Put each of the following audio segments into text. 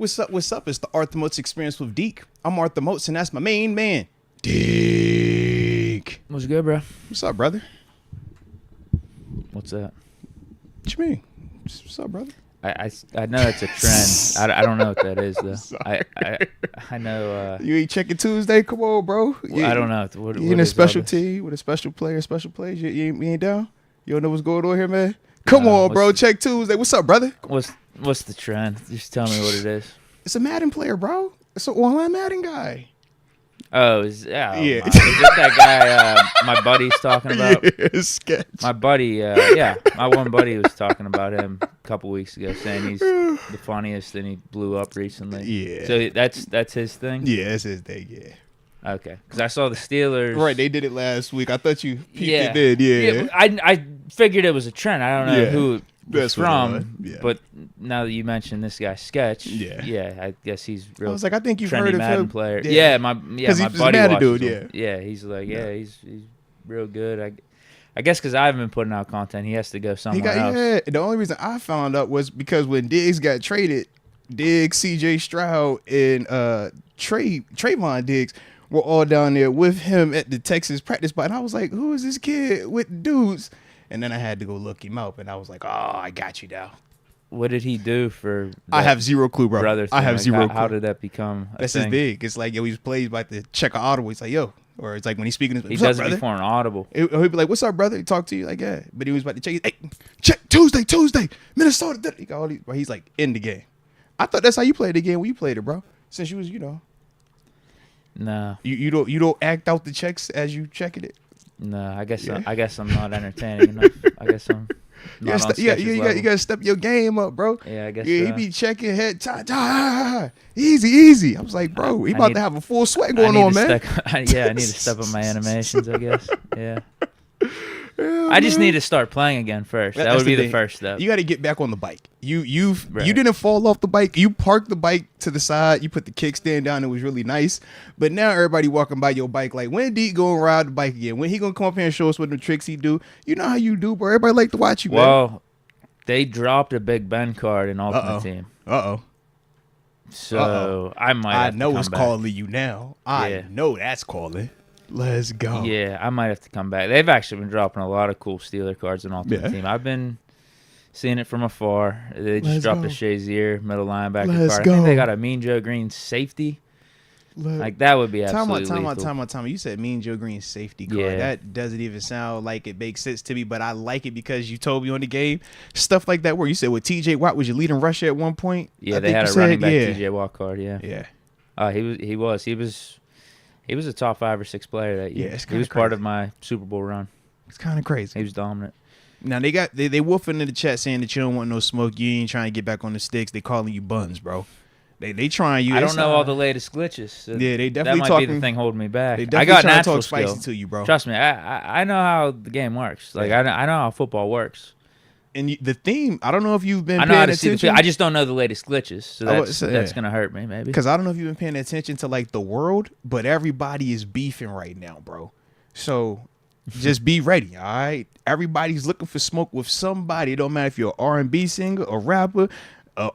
What's up? What's up? It's the Arthur Moats Experience with Deke. I'm Arthur Moats, and that's my main man, Deke. What's good, bro? What's up, brother? What's that? What you mean? What's up, brother? I know it's a trend. I don't know what that is though. I know. You ain't checking Tuesday? Come on, bro. I don't know. What You in a is special all this? team with a special player, special plays? You ain't down? You don't know what's going on here, man? Come on, what's bro. the- Check Tuesday. What's up, brother? What's the trend? Just tell me what it is. It's a Madden player, bro. It's an online Madden guy. Oh, Yeah. is this that guy my buddy's talking about? Yeah, sketch. My buddy, my one buddy was talking about him a couple weeks ago, saying he's the funniest and he blew up recently. Yeah. So that's his thing? Yeah, that's his thing, yeah. Okay. Because I saw the Steelers. Right, they did it last week. I thought you peeped Yeah. it then. Yeah. I figured it was a trend. I don't know Yeah. who it was That's what it was. from, Yeah. but now that you mentioned this guy Sketch, Yeah. I guess he's I real was like, I think you've trendy heard of Madden him. player. Yeah. My 'Cause my he's a buddy Madden watches dude, him. Yeah, he's like, he's real good. I guess because I haven't been putting out content, he has to go somewhere else. Yeah. The only reason I found out was because when Diggs got traded, Diggs, C.J. Stroud, and Trayvon Diggs were all down there with him at the Texas practice spot. And I was like, who is this kid with dudes? And then I had to go look him up, and I was like, oh, I got you now. What did he do for? I have zero clue, bro. Brother I have thing? zero How clue. did that become a That's thing? his dig. It's like, yo, he's plays about to check an audible. He's like, yo. Or it's like when he's speaking, He what's up, does it brother? before an audible. He'd be like, what's up, brother? He talk to you like, yeah. But he was about to check. Hey, check Tuesday, Minnesota. He got all these, he's like in the game. I thought that's how you played the game when you played it, bro. Since you was, No, you don't act out the checks as you checking it. no. I guess Yeah. I guess I'm not entertaining enough. I guess I'm not on Sketch's You level. gotta step your game up, bro. Yeah, I guess Yeah, so. he be checking head, easy. I was like, bro, he I about need- to have a full sweat I going need on, to man. I need to step up my animations, I guess. Yeah. Yeah, I just man. need to start playing again first. That That's would be the thing. first step. You got to get back on the bike. You Right. didn't fall off the bike. You parked the bike to the side. You put the kickstand down. It was really nice. But now everybody walking by your bike like, when Deke gonna ride the bike again? When he gonna come up here and show us what the tricks he do? You know how you do, bro. Everybody like to watch you, man. Well, they dropped a Big Ben card in Ultimate Team. Uh-oh. So I might I have know to it's come back. calling you now. I Yeah. know that's calling. Let's go. Yeah, I might have to come back. They've actually been dropping a lot of cool Steeler cards in Ultimate Yeah. Team. I've been seeing it from afar. They just Let's dropped go. a Shazier middle linebacker Let's card. I think go. they got a Mean Joe Green safety. Like that would be absolutely Time lethal. out. You said Mean Joe Green's safety card. Yeah. That doesn't even sound like it makes sense to me, but I like it because you told me on the game stuff like that where you said with TJ Watt was your leading rusher at one point. Yeah, I they think had you a running said, back yeah. TJ Watt card. Yeah, Yeah. He was a top 5 or 6 player that year. Yeah, it's he was kinda part crazy. of my Super Bowl run. It's kind of crazy. He was dominant. Now they woofing in the chat saying that you don't want no smoke. You ain't trying to get back on the sticks. They calling you buns, bro. They trying you. I It's don't know not- all the latest glitches. So Yeah, they that definitely might talking. be the thing holding me back. They I definitely got trying to natural talk skill. spicy to you, bro. Trust me, I know how the game works. Like I know how football works. And the theme, I don't know if you've been I know how paying to see the attention. field. I just don't know the latest glitches. So I would that's say, that's yeah. gonna hurt me maybe. Because I don't know if you've been paying attention to like the world, but everybody is beefing right now, bro. So just be ready, all right? Everybody's looking for smoke with somebody. It don't matter if you're an R&B singer, a rapper,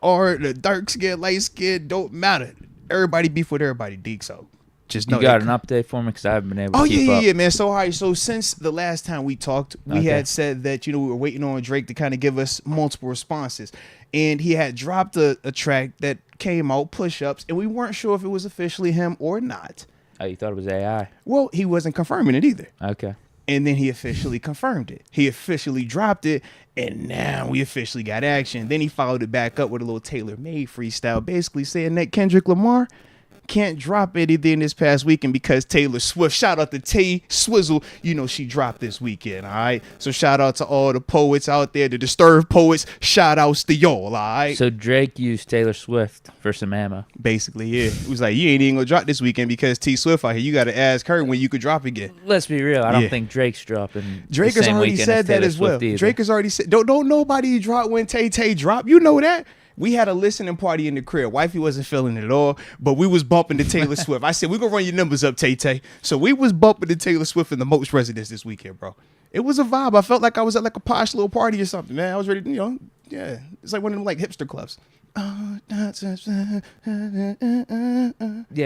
or the dark skin, light skin, don't matter. Everybody beef with everybody, Deke. So just know You got that. an update for me because I haven't been able to Oh keep up. yeah, man. So all right, so since the last time we talked, we Okay. had said that we were waiting on Drake to kind of give us multiple responses, and he had dropped a track that came out, Push Ups, and we weren't sure if it was officially him or not. Oh, you thought it was AI? Well, he wasn't confirming it either, Okay. and then he officially confirmed it. He officially dropped it, and now we officially got action. Then he followed it back up with a little tailor-made freestyle, basically saying that Kendrick Lamar can't drop anything this past weekend because Taylor Swift. Shout out to Tay Swizzle. She dropped this weekend, all right? So shout out to all the poets out there, the disturbed poets. Shout outs to y'all, all right? So Drake used Taylor Swift for some ammo. Basically, yeah. It was like, you ain't even gonna drop this weekend because T Swift out here. You got to ask her when you could drop again. Let's be real. I don't Yeah. think Drake's dropping. Drake the has same already weekend said that Taylor as well. Swift either. Drake has already said, don't nobody drop when Tay dropped. You know that. We had a listening party in the crib. Wifey wasn't feeling it at all, but we was bumping to Taylor Swift. I said, we're going to run your numbers up, Tay. So we was bumping to Taylor Swift in the Moats residence this weekend, bro. It was a vibe. I felt like I was at like a posh little party or something, man. I was ready to, yeah. It's like one of them like hipster clubs. Yeah,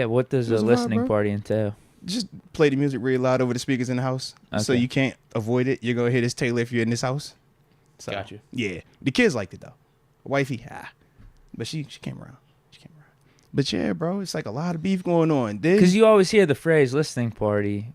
what does a What's the vibe, listening bro? party entail? Just play the music really loud over the speakers in the house, so Okay. you can't avoid it. You're gonna hear this Taylor if you're in this house. So, Gotcha. Yeah, the kids liked it though. Wifey, but she came around. She came around. But yeah, bro, it's like a lot of beef going on. Because you always hear the phrase listening party,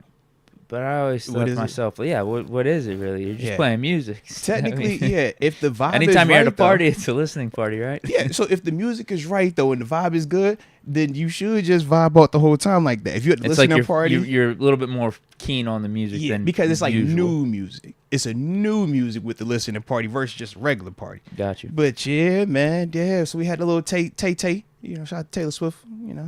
but I always What thought to is it? myself, yeah, what is it really? You're just Yeah. playing music. Technically, I mean, yeah. If the vibe anytime is you're right, at a party, though, it's a listening party, right? yeah. So if the music is right though and the vibe is good, then you should just vibe out the whole time like that. If you're at the It's like listening party, you're a little bit more keen on the music yeah, than because it's like usual. new music. It's a new music with the listening party versus just regular party. Got you. But yeah, man, yeah. So we had a little Tay. Shout out to Taylor Swift.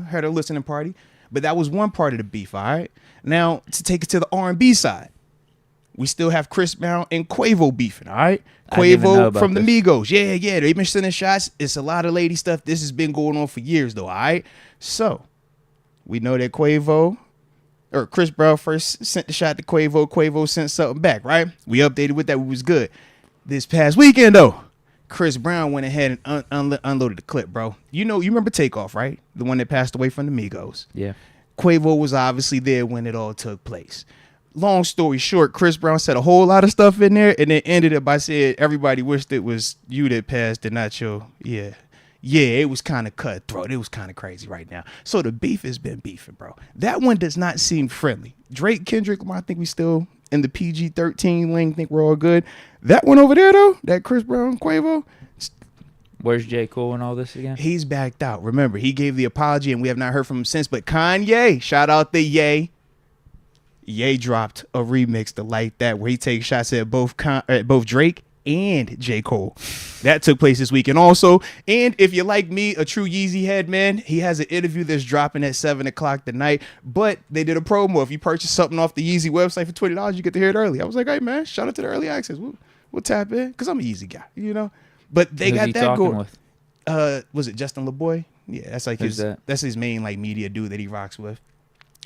Had a listening party. But that was one part of the beef. All right. Now to take it to the R&B side, we still have Chris Brown and Quavo beefing. All right. I didn't even know Quavo about from the this. Migos. Yeah. They've been sending shots. It's a lot of lady stuff. This has been going on for years though. All right. So we know that Chris Brown first sent the shot to Quavo. Quavo sent something back, right? We updated with that. We was good. This past weekend, though, Chris Brown went ahead and unloaded the clip, bro. You remember Takeoff, right? The one that passed away from the Migos. Yeah. Quavo was obviously there when it all took place. Long story short, Chris Brown said a whole lot of stuff in there and then ended it by saying everybody wished it was you that passed and not your, yeah. Yeah, it was kind of cutthroat. It was kind of crazy right now. So the beef has been beefing, bro. That one does not seem friendly. Drake, Kendrick Lamar, I think we still in the PG-13 lane. Think we're all good. That one over there, though, that Chris Brown, Quavo, Where's J. Cole and all this again? he's backed out. Remember, he gave the apology, and we have not heard from him since. But Kanye, shout out to Ye. Ye dropped a remix to Like That where he takes shots at both Drake and J. Cole. That took place this weekend also. And if you're like me, a true Yeezy head, man, he has an interview that's dropping at 7 o'clock tonight. But they did a promo. If you purchase something off the Yeezy website for $20, you get to hear it early. I was like, hey, man, shout out to the early access. We'll tap in because I'm a Yeezy guy, But they Who's got he that talking going. with? Was it Justin LeBoy? Yeah, that's like Who's that? That's his main like media dude that he rocks with.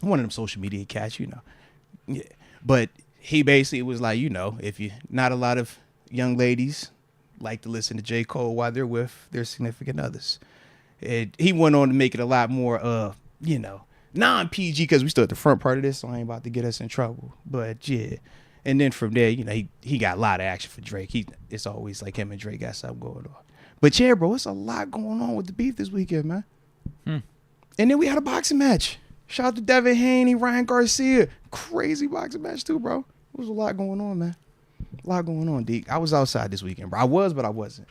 One of them social media cats, Yeah. But he basically was like, if you not a lot of young ladies like to listen to J. Cole while they're with their significant others. He went on to make it a lot more non-PG because we still at the front part of this, so I ain't about to get us in trouble. But yeah. And then from there, he got a lot of action for Drake. It's always like him and Drake got something going on. But yeah, bro, it's a lot going on with the beef this weekend, man. And then we had a boxing match. Shout out to Devin Haney, Ryan Garcia. Crazy boxing match too, bro. There was a lot going on, man. A lot going on, Deke. I was outside this weekend, bro. I was, but I wasn't.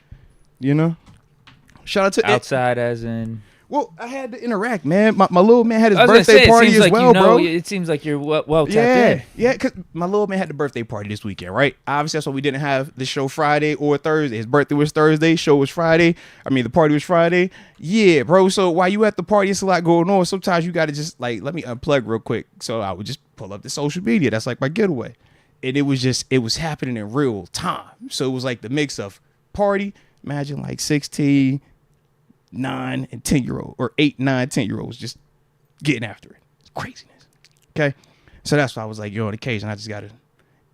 Shout out to Outside as in... Well, I had to interact, man. My little man had his I was gonna birthday say, party it seems as like well, bro. It seems like you're well tapped in. Yeah, because my little man had the birthday party this weekend, right? Obviously, that's why we didn't have the show Friday or Thursday. His birthday was Thursday, show was Friday. The party was Friday. Yeah, bro. So while you at the party, it's a lot going on. Sometimes you got to just let me unplug real quick. So I would just pull up the social media. That's like my getaway. And it was happening in real time. So it was like the mix of party, imagine like 16, 9 and 10-year-old or 8, 9, 10-year-olds just getting after it. It's craziness. Okay. So that's why I was like, on occasion, I just got to.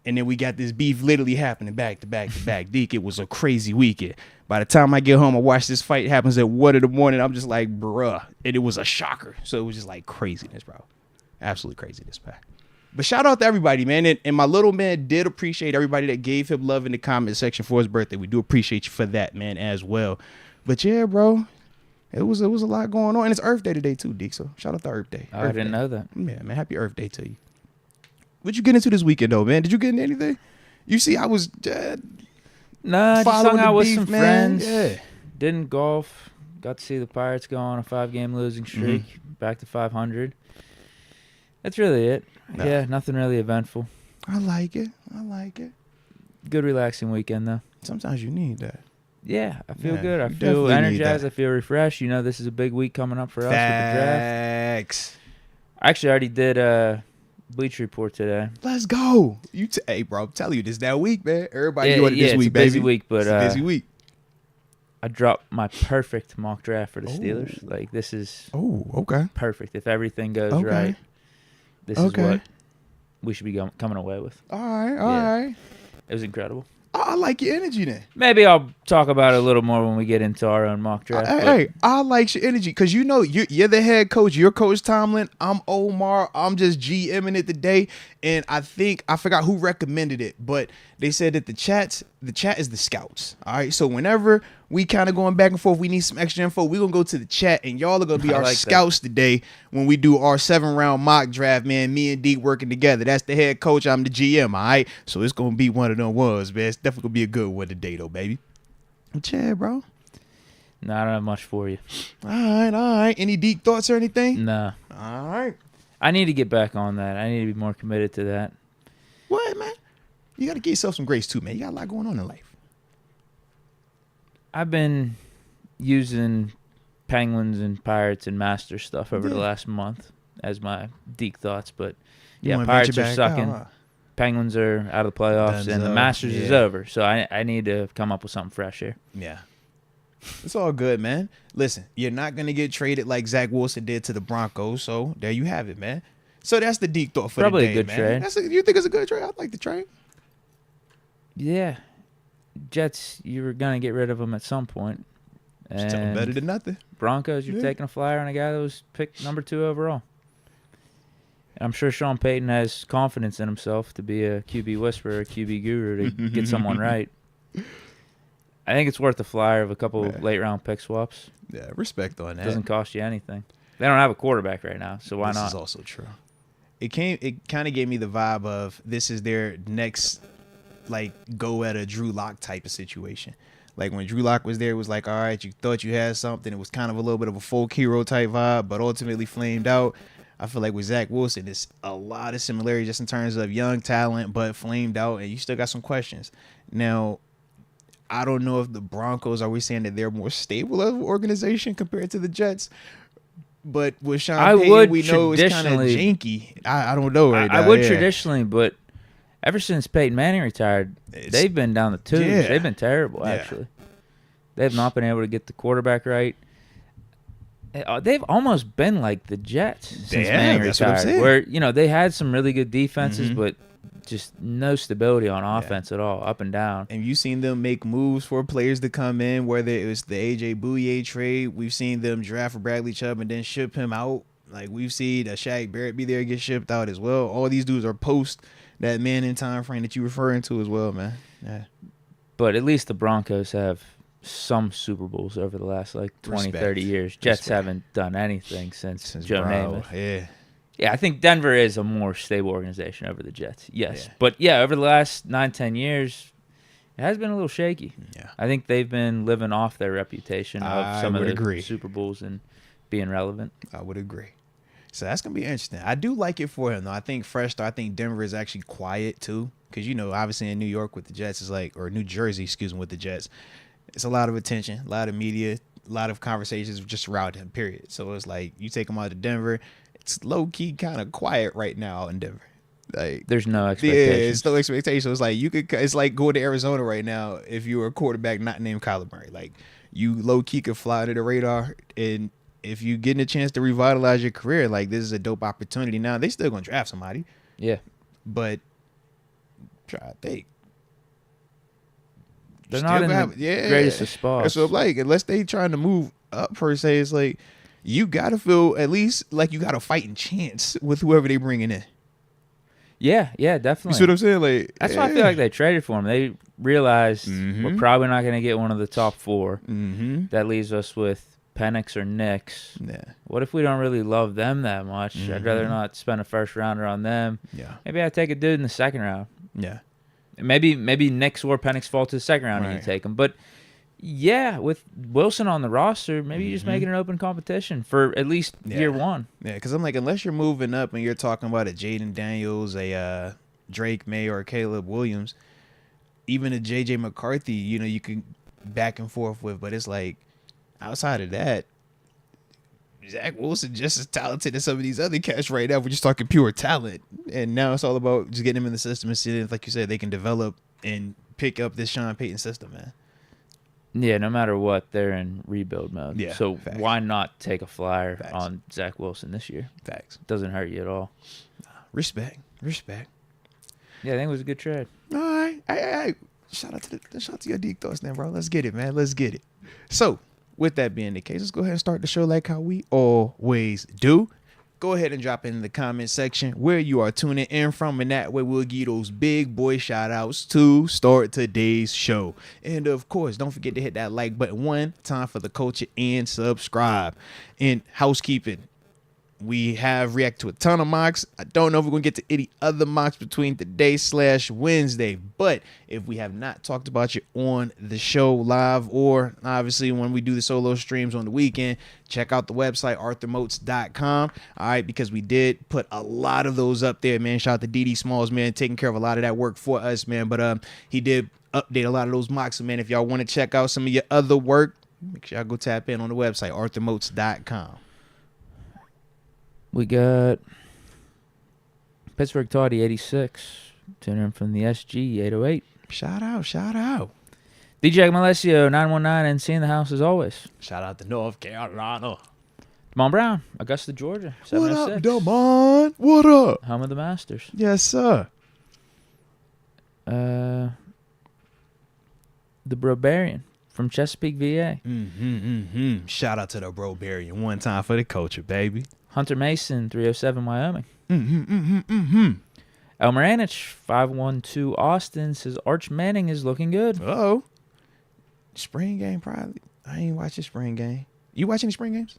And then we got this beef literally happening back to back to back. Deke, it was a crazy weekend. By the time I get home, I watch this fight happens at 1 a.m. I'm just like, bruh. And it was a shocker. So it was just like craziness, bro. Absolute craziness, man. But shout out to everybody, man. And my little man did appreciate everybody that gave him love in the comment section for his birthday. We do appreciate you for that, man, as well. But yeah, bro. It was a lot going on. And it's Earth Day today, too, Deke. So shout out to Earth Day. I didn't know that. Yeah, man. Happy Earth Day to you. What you get into this weekend, though, man? Did you get into anything? You see, I was Nah, just hung out with some friends. Yeah. Didn't golf. Got to see the Pirates go on a 5-game losing streak. Back to 500. That's really it. Nah. Yeah, nothing really eventful. I like it. Good relaxing weekend, though. Sometimes you need that. Yeah, I feel Yeah, good. I you feel definitely need energized. that. I feel refreshed. This is a big week coming up for us with the draft. Facts. I actually already did a Bleach Report today. Let's go. Hey, bro, I'm telling you, this that week, man. Everybody Yeah, doing it this it's week, a busy baby. week, but It's a busy week. I dropped my perfect mock draft for the Oh. Steelers. Like, this is Oh, okay. perfect. If everything goes Okay. right, this is Okay. what we should be coming away with. All right. Yeah. It was incredible. I like your energy then. Maybe I'll talk about it a little more when we get into our own mock draft. Hey, I like your energy because you know you're the head coach. You're Coach Tomlin. I'm Omar. I'm just GMing it today, and I forgot who recommended it, but they said that the chat is the scouts. All right, so whenever we kind of going back and forth, we need some extra info. We're gonna go to the chat, and y'all are gonna be our scouts today when we do our 7-round mock draft. Man, me and Deke working together. That's the head coach. I'm the GM. All right, so it's gonna be one of them ones, man. It's definitely gonna be a good one today, though, baby. Chad, bro. No, I don't have much for you. All right. Any deep thoughts or anything? No. All right. I need to get back on that. I need to be more committed to that. What, man? You got to give yourself some grace, too, man. You got a lot going on in life. I've been using Penguins and Pirates and Master stuff over the last month as my Deke thoughts, but yeah, Pirates are sucking. Penguins are out of the playoffs, and the Masters is over. So I need to come up with something fresh here. Yeah. It's all good, man. Listen, you're not going to get traded like Zach Wilson did to the Broncos, so there you have it, man. So that's the deep thought for probably the day, a good man. trade. You think it's a good trade? I'd like the trade. Yeah. Jets, you were going to get rid of them at some point. And better than nothing. Broncos, you're taking a flyer on a guy that was picked number 2 overall. I'm sure Sean Payton has confidence in himself to be a QB whisperer, a QB guru, to get someone right. I think it's worth the flyer of a couple late-round pick swaps. Yeah, respect on that. Doesn't cost you anything. They don't have a quarterback right now, so why not? This is also true. It kind of gave me the vibe of this is their next, like, go at a Drew Lock type of situation. Like, when Drew Lock was there, it was like, all right, you thought you had something. It was kind of a little bit of a folk hero type vibe, but ultimately flamed out. I feel like with Zach Wilson, it's a lot of similarities just in terms of young talent, but flamed out, and you still got some questions. Now, I don't know if the Broncos, are we saying that they're more stable as an organization compared to the Jets? But with Sean Payton, we know it's kind of janky. I don't know right now. I would traditionally, but ever since Peyton Manning retired, they've been down the tubes. Yeah. They've been terrible, actually. They have not been able to get the quarterback right. They've almost been like the Jets since Manning retired, where they had some really good defenses, but just no stability on offense at all, up and down. And you've seen them make moves for players to come in, whether it was the A.J. Bouye trade. We've seen them draft for Bradley Chubb and then ship him out. Like, we've seen Shaq Barrett be there and get shipped out as well. All these dudes are post that Manning time frame that you're referring to as well, man. Yeah. But at least the Broncos have some Super Bowls over the last 20, 30 years. Jets haven't done anything since Joe Namath. Yeah. Yeah, I think Denver is a more stable organization over the Jets. Yes. Yeah. But, yeah, over the last 9, 10 years, it has been a little shaky. Yeah. I think they've been living off their reputation of some of the Super Bowls and being relevant. I would agree. So that's going to be interesting. I do like it for him, though. I think I think Denver is actually quiet, too. Because, obviously in New York with the Jets is or New Jersey, with the Jets, it's a lot of attention, a lot of media, a lot of conversations just around him, period. So it's like you take him out of Denver, it's low-key kind of quiet right now in Denver. Like, there's no expectation. Yeah, it's no expectation. It's like it's like going to Arizona right now if you were a quarterback not named Kyler Murray. Like, you low-key could fly under the radar, and if you getting a chance to revitalize your career, like, this is a dope opportunity. Now, they still going to draft somebody. Yeah. But try to think. They're not in the greatest of spots. That's what I'm like. Unless they trying to move up, per se, it's like you got to feel at least like you got a fighting chance with whoever they bringing in. Yeah, definitely. You see what I'm saying? Like, that's why I feel like they traded for him. They realized we're probably not going to get one of the top 4. That leaves us with Penix or Nix. Yeah. What if we don't really love them that much? I'd rather not spend a first rounder on them. Yeah. Maybe I take a dude in the second round. Yeah. Maybe Nix or Penix fall to the second round and you take them. But, yeah, with Wilson on the roster, maybe you're just making an open competition for at least year one. Yeah, because I'm like, unless you're moving up and you're talking about a Jaden Daniels, a Drake May, or a Caleb Williams, even a J.J. McCarthy, you can back and forth with. But it's like, outside of that, Zach Wilson just as talented as some of these other cats right now. We're just talking pure talent. And now it's all about just getting them in the system and seeing if, like you said, they can develop and pick up this Sean Payton system, man. Yeah, no matter what, they're in rebuild mode. Yeah, so facts. Why not take a flyer on Zach Wilson this year? Facts. Doesn't hurt you at all. Respect. Yeah, I think it was a good trade. All right. shout out to your Deke thoughts, then, bro. Let's get it, man. Let's get it. So, with that being the case, let's go ahead and start the show like how we always do. Go ahead and drop it in the comment section where you are tuning in from, and that way we'll give you those big boy shout outs to start today's show. And of course, don't forget to hit that like button one time for the culture and subscribe. And housekeeping, we have reacted to a ton of mocks. I don't know if we're going to get to any other mocks between today/Wednesday, but if we have not talked about you on the show live, or obviously when we do the solo streams on the weekend, check out the website, arthurmoats.com. All right, because we did put a lot of those up there, man. Shout out to Dede Smalls, man, taking care of a lot of that work for us, man. But he did update a lot of those mocks. So, man, if y'all want to check out some of your other work, make sure y'all go tap in on the website, arthurmoats.com. We got Pittsburgh Toddy 86, tuning in from the SG 808. Shout out. DJ Malesio 919 and seeing the house as always. Shout out to North Carolina. Damon Brown, Augusta, Georgia. What up, Damon? What up? Home of the Masters. Yes, sir. The Brobarian from Chesapeake, VA. Shout out to the Brobarian. One time for the culture, baby. Hunter Mason, 307, Wyoming. Elmer Anich, 512, Austin, says Arch Manning is looking good. Uh-oh. Spring game, probably. I ain't watching spring game. You watch any spring games?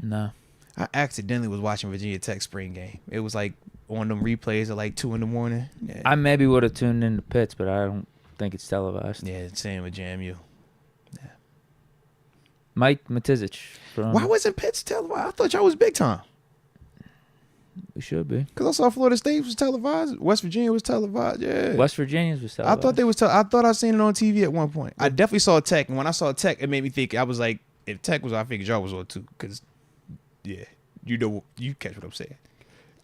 No. I accidentally was watching Virginia Tech spring game. It was like on them replays at like 2 in the morning. Yeah. I maybe would have tuned into Pitts, but I don't think it's televised. Yeah, same with JMU. Yeah. Mike Matizich. Why wasn't Pitts televised? I thought y'all was big time. We should be. Because I saw Florida State was televised. West Virginia was televised. Yeah. West Virginia's was televised. I thought they was. I thought I seen it on TV at one point. I definitely saw Tech, and when I saw Tech, it made me think. I was like, if Tech was, I figured y'all was on too. Because, yeah, you catch what I'm saying.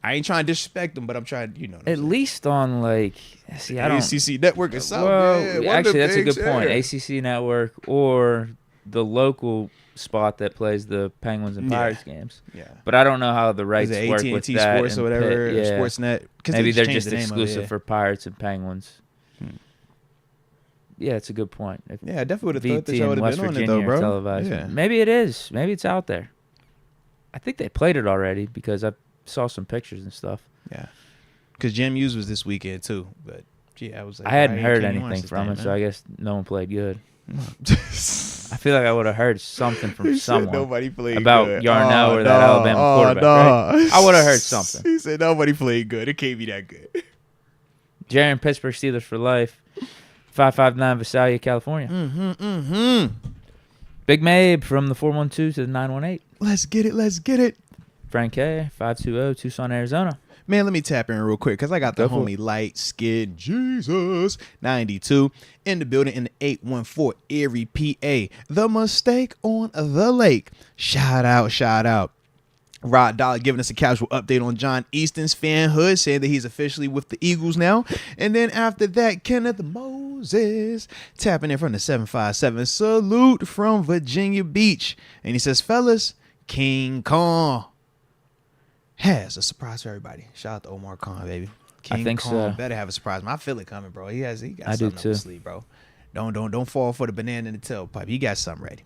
I ain't trying to disrespect them, but I'm trying. You know. What I'm saying. Least on like, see, I don't. ACC Network or something. Well, yeah, actually, that's a good yeah. point. ACC Network or the local spot that plays the Penguins and Pirates games. Yeah. But I don't know how the rights work AT&T with that. Sports or whatever, Pitt, yeah. Sportsnet. Maybe they're just exclusive for Pirates and Penguins. Yeah, it's a good point. If I definitely would have thought that VT y'all and would have West been on it Virginia though, bro. are televised. Yeah. Maybe it is. Maybe it's out there. I think they played it already because I saw some pictures and stuff. Yeah. Because JMU's was this weekend too, but I was like, I hadn't heard anything from it, so I guess no one played good. I feel like I would have heard something from someone nobody played about good. Yarnell or that Alabama quarterback. Right? I would have heard something. He said nobody played good. It can't be that good. Jaron, Pittsburgh Steelers for life. 559 Visalia, California. Big Mabe from the 412 to the 918. Let's get it. Frank K, 520, Tucson, Arizona. Man, let me tap in real quick because I got the homie Light Skin Jesus 92 in the building in the 814 Erie, PA. The Mistake on the Lake. Shout out. Rod Dollar giving us a casual update on John Easton's fanhood, saying that he's officially with the Eagles now. And then after that, Kenneth Moses tapping in from the 757. Salute from Virginia Beach. And he says, fellas, King Kong has a surprise for everybody. Shout out to Omar Khan, baby. King Kong better have a surprise. I feel it coming, bro. He got something up his sleeve, bro. Don't fall for the banana in the tailpipe. He got something ready.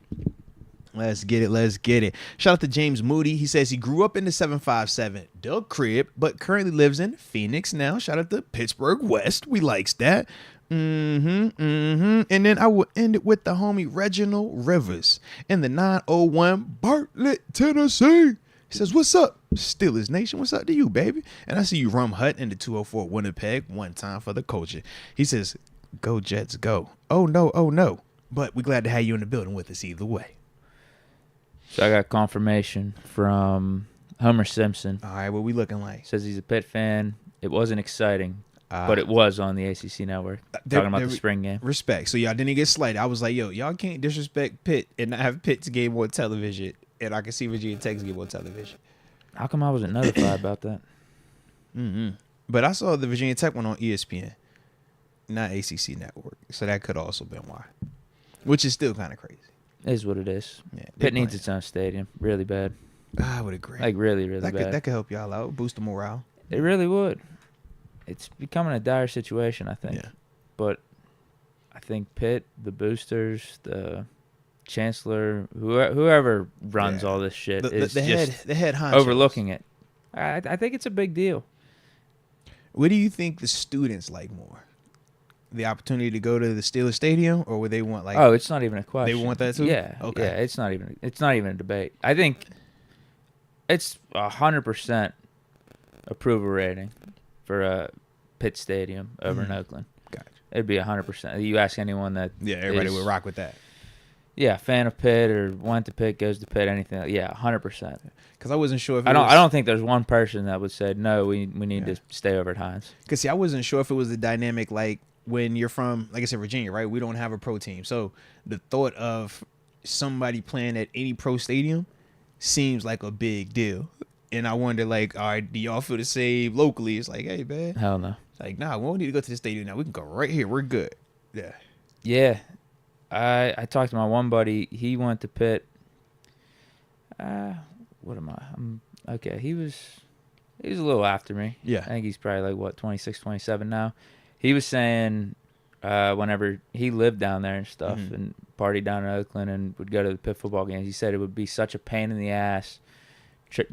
Let's get it. Shout out to James Moody. He says he grew up in the 757 Doug crib, but currently lives in Phoenix now. Shout out to Pittsburgh West. We likes that. And then I will end it with the homie Reginald Rivers in the 901 Bartlett, Tennessee. He says, what's up, Steelers Nation? What's up to you, baby? And I see you Rum Hut in the 204 Winnipeg. One time for the culture. He says, go Jets, go. Oh, no. But we're glad to have you in the building with us either way. So I got confirmation from Homer Simpson. All right, what we looking like? Says he's a Pitt fan. It wasn't exciting, but it was on the ACC Network. Talking about the spring game. Respect. So y'all didn't get slighted. I was like, yo, y'all can't disrespect Pitt and not have Pitt's game on television. And I can see Virginia Tech's game on television. How come I wasn't notified about that? But I saw the Virginia Tech one on ESPN, not ACC Network. So that could also been why. Which is still kind of crazy. It is what it is. Yeah, Pitt needs its own stadium. Really bad. I would agree. Like, really, really bad. That could help y'all out. Boost the morale. It really would. It's becoming a dire situation, I think. Yeah. But I think Pitt, the boosters, the chancellor, whoever runs all this shit is the head honchos. overlooking it. I think it's a big deal. What do you think the students like more? The opportunity to go to the Steelers Stadium, or would they want like? Oh, it's not even a question. They want that too. Yeah. Okay. Yeah, it's not even a debate. I think it's 100% approval rating for Pitt Stadium over in Oakland. Gotcha. It'd be 100%. You ask anyone that. Yeah, everybody would rock with that. Yeah, fan of Pitt or went to Pitt, goes to Pitt, anything. Yeah, 100%. Because I wasn't sure if I don't think there's one person that would say no. We need to stay over at Hines. Because see, I wasn't sure if it was the dynamic like when you're from, like I said, Virginia, right? We don't have a pro team, so the thought of somebody playing at any pro stadium seems like a big deal. And I wonder, like, all right, do y'all feel the same locally? It's like, hey, man, Hell no. like, nah, we don't need to go to the stadium now. We can go right here. We're good. Yeah. Yeah, I talked to my one buddy. He went to Pitt. What am I? Okay. He was a little after me. Yeah. I think he's probably like 26, 27 now. He was saying whenever he lived down there and stuff and partied down in Oakland and would go to the Pitt football games, he said it would be such a pain in the ass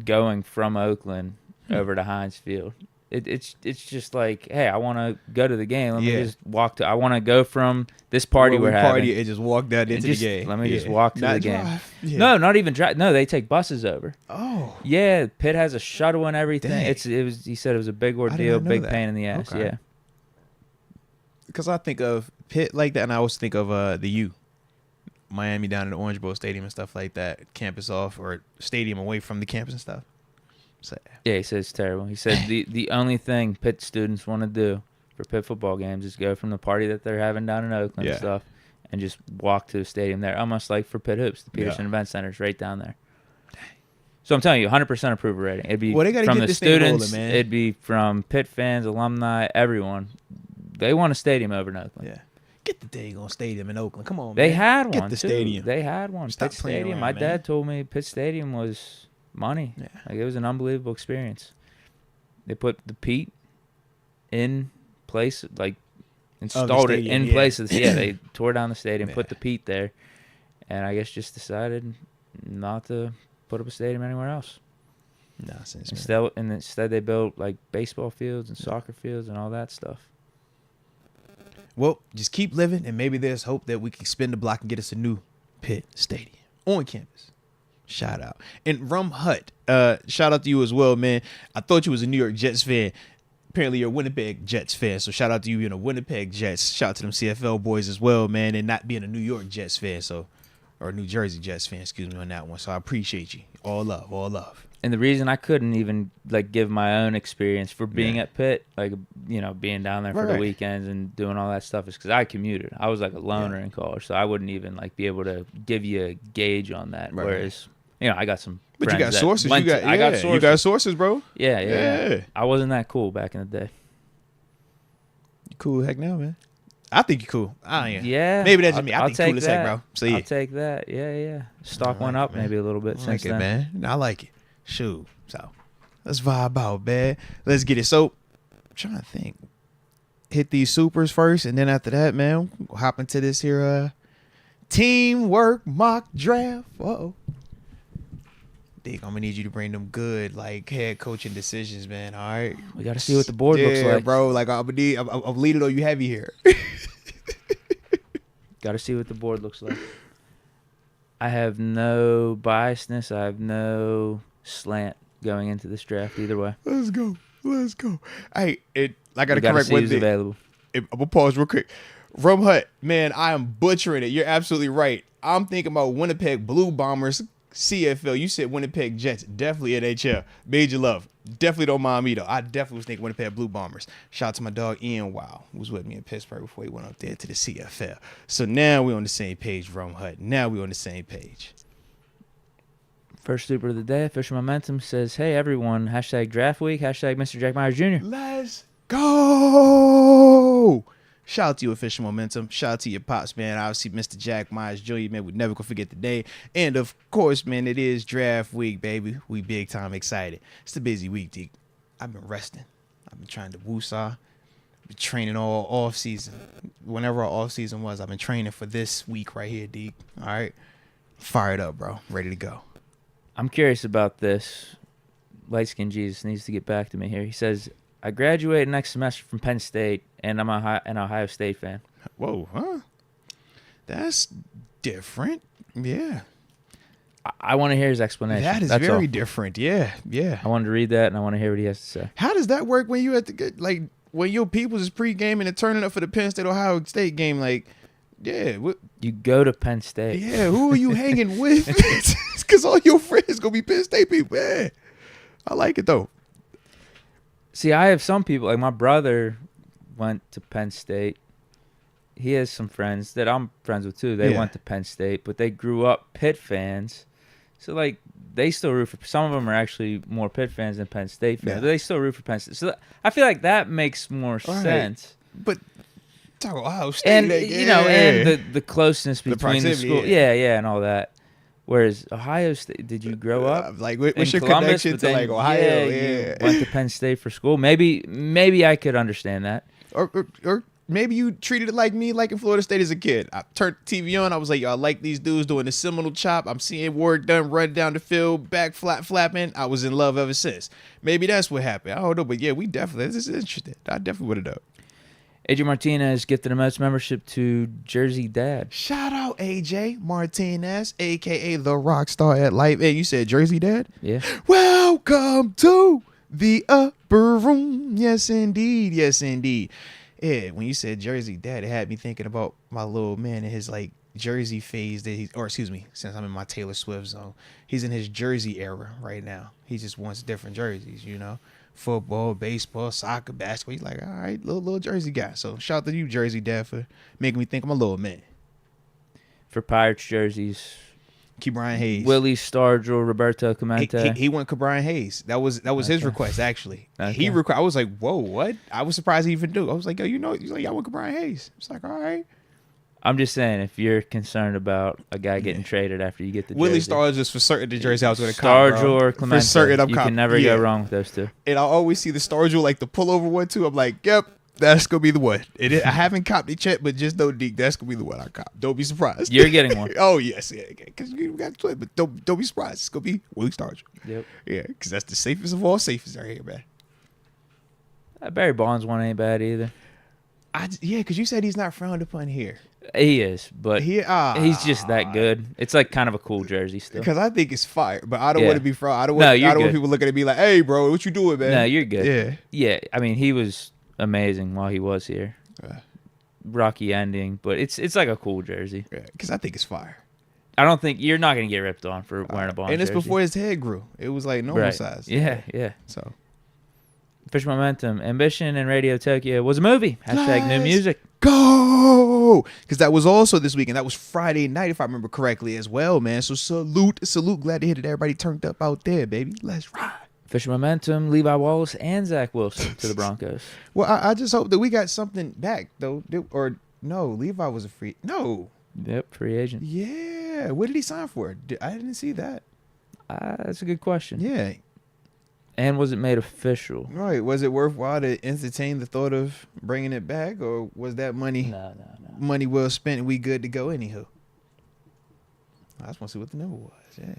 going from Oakland over to Heinz Field. It's just like, hey, I want to go to the game. Let me just walk to. I want to go from this party we're having. And just walk down into the game. Let me just walk to the game. Yeah. No, not even drive. No, they take buses over. Oh. Yeah, Pitt has a shuttle and everything. Dang. He said it was a big ordeal, big that. pain in the ass. Okay. Yeah. Because I think of Pitt like that, and I always think of the U, Miami down in the Orange Bowl Stadium and stuff like that, campus off or stadium away from the campus and stuff. So, yeah, he said it's terrible. He said the only thing Pitt students want to do for Pitt football games is go from the party that they're having down in Oakland and stuff and just walk to the stadium there, almost like for Pitt Hoops, the Peterson Event Center's right down there. So I'm telling you, 100% approval rating. It'd be from the students, rolling, man. It'd be from Pitt fans, alumni, everyone. They want a stadium over in Oakland. Yeah. Get the daggone stadium in Oakland. Come on, They man. had Get one, the too. stadium. They had one. Stop Pitt playing Stadium. around, My man. dad told me Pitt Stadium was money. Yeah. Like, it was an unbelievable experience. They put the peat in place, like installed it in place. They tore down the stadium, put the peat there, and I guess just decided not to put up a stadium anywhere else. Nonsense, Instead they built like baseball fields and soccer fields and all that stuff. Well, just keep living, and maybe there's hope that we can spin the block and get us a new Pitt Stadium on campus. Shout out. And Rum Hut, shout out to you as well, man. I thought you was a New York Jets fan. Apparently you're a Winnipeg Jets fan, so shout out to you being a Winnipeg Jets. Shout out to them CFL boys as well, man, and not being a New York Jets fan, or New Jersey Jets fan, excuse me, on that one. So I appreciate you. All love, all love. And the reason I couldn't even like give my own experience for being at Pitt, like, you know, being down there for the weekends and doing all that stuff is because I commuted. I was like a loner in college, so I wouldn't even like be able to give you a gauge on that. Right. Whereas, you know, I got some. But you got sources. I got sources. You got sources, bro. Yeah. I wasn't that cool back in the day. You cool heck now, man. I think you're cool. I am. Yeah. Maybe that's just me. I think take cool as heck, bro. So yeah. I'll take that. Yeah. Stock went up maybe a little bit since then. Man. I like it. Shoot. So let's vibe out, man. Let's get it. So I'm trying to think. Hit these supers first, and then after that, man, we'll hop into this here teamwork mock draft. Uh-oh. Deke, I'm gonna need you to bring them good, like, head coaching decisions, man. All right. We gotta see what the board looks like, bro. Like, I'm leading on you heavy here. Gotta see what the board looks like. I have no biasness. I have no slant going into this draft either way. Let's go. Hey, I gotta You correct one who's thing. available. I'm gonna pause real quick. Rum Hut, man, I am butchering it. You're absolutely right. I'm thinking about Winnipeg Blue Bombers, CFL. You said Winnipeg Jets, definitely NHL. Major love. Definitely don't mind me though. I definitely was thinking Winnipeg Blue Bombers. Shout out to my dog Ian Wow, who was with me in Pittsburgh before he went up there to the CFL. So now we're on the same page, Rum Hut. Now we're on the same page. First super of the day, Official Momentum says, hey everyone, hashtag draft week, hashtag Mr. Jack Myers Jr. Let's go. Shout out to you, Official Momentum. Shout out to your pops, man. Obviously, Mr. Jack Myers Jr., man, we never gonna forget the day. And of course, man, it is draft week, baby. We big time excited. It's a busy week, Deke. I've been resting. I've been trying to woosah. training all off season. Whenever our off season was, I've been training for this week right here, Deke. All right, fired up, bro. Ready to go. I'm curious about this. Light Skin Jesus needs to get back to me here. He says, I graduate next semester from Penn State, and I'm an Ohio State fan. Whoa, huh? That's different. Yeah. I want to hear his explanation. That is That's very all. different. Yeah, yeah. I wanted to read that, and I want to hear what he has to say. How does that work when you at the like when your people's is pre-gaming and turning up for the Penn State Ohio State game? Like, yeah, you go to Penn State. Yeah, who are you hanging with? Because all your friends gonna be Penn State people. Yeah, I like it though. See, I have some people like my brother went to Penn State. He has some friends that I'm friends with too. They went to Penn State, but they grew up Pitt fans. So, like, they still root for – some of them are actually more Pitt fans than Penn State fans. Yeah. But they still root for Penn State. So, I feel like that makes more sense. But talk Ohio State. And, like, you know, and the closeness between the school. Yeah, and all that. Whereas Ohio State – did you grow up like, what's your Columbus, connection to, like, Ohio? Yeah. You went to Penn State for school. Maybe I could understand that. Or maybe you treated it like me, like in Florida State as a kid. I turned the TV on. I was like, yo, I like these dudes doing the Seminole chop. I'm seeing work done, run down the field, back flapping. I was in love ever since. Maybe that's what happened. I don't know. But, yeah, we definitely – this is interesting. I definitely would have done. AJ Martinez gifted a Moats membership to Jersey Dad. Shout out AJ Martinez, a.k.a. the rock star at life. Hey, you said Jersey Dad? Yeah. Welcome to the upper room. Yes, indeed. Yes, indeed. Yeah, when you said Jersey Dad, it had me thinking about my little man and his like Jersey phase since I'm in my Taylor Swift zone, he's in his Jersey era right now. He just wants different jerseys, you know, football, baseball, soccer, basketball. He's like, all right, little Jersey guy. So shout out to you, Jersey Dad, for making me think I'm a little man. For Pirates jerseys, Brian Hayes, Willie Stargell, Roberto Clemente. He went Brian Hayes. That was his request actually. Okay. I was like, whoa, what? I was surprised he even knew. I was like, yo, you know, he's like, I went Brian Hayes. It's like, all right. I'm just saying, if you're concerned about a guy getting traded after you get the Willie jersey, Stargell is for certain the jersey I was going to cop. Stargell or Clemente, for certain I'm you cop. can never go wrong with those two. And I always see the Stargell like the pullover one too. I'm like, yep. That's gonna be the one. I haven't copped it yet, but just know, Deke, that's gonna be the one I cop. Don't be surprised. You're getting one. Oh yes, yeah, because you got to it, but don't be surprised. It's gonna be Willie Stargell. Yep. Yeah, because that's the safest of all safest right here, man. Barry Bonds one ain't bad either. Because you said he's not frowned upon here. He is, but he's just that good. It's like kind of a cool jersey still. Because I think it's fire, but I don't want to be frowned. I don't want people looking at me like, "Hey, bro, what you doing, man?" No, you're good. Yeah, yeah. I mean, he was amazing while he was here. Rocky ending, but it's like a cool jersey. Yeah, because I think it's fire. I don't think you're not gonna get ripped on for wearing a Bonds and it's jersey. before his head grew. It was like normal size. Yeah. So, Fish Momentum, Ambition, and Radio Tokyo was a movie. # new music. Go! Because that was also this weekend. That was Friday night, if I remember correctly, as well, man. So salute. Glad to hear that everybody turned up out there, baby. Let's ride. Fish Momentum, Levi Wallace, and Zach Wilson to the Broncos. Well, I just hope that we got something back, though. Or, no, Levi was a free... No. Yep, free agent. Yeah. What did he sign for? I didn't see that. That's a good question. Yeah. And was it made official? Right. Was it worthwhile to entertain the thought of bringing it back? Or was that money... No. Money well spent and we good to go anywho? I just want to see what the number was. Yeah.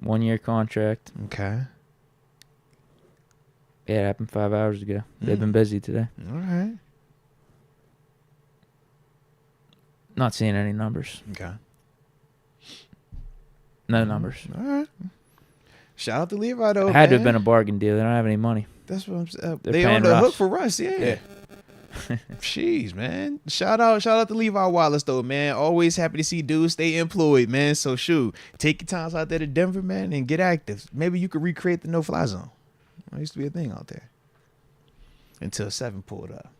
1 year contract. Okay. Yeah, it happened 5 hours ago. They've been busy today. All right. Not seeing any numbers. Okay. No numbers. All right. Shout out to Levi, though. It had to have been a bargain deal. They don't have any money. That's what I'm saying. They're They on paying the Russ. hook for Russ, yeah. Jeez, man. Shout out to Levi Wallace, though, man. Always happy to see dudes stay employed, man. So, shoot, take your times out there to Denver, man, and get active. Maybe you could recreate the no-fly zone. It used to be a thing out there. Until 7 pulled up.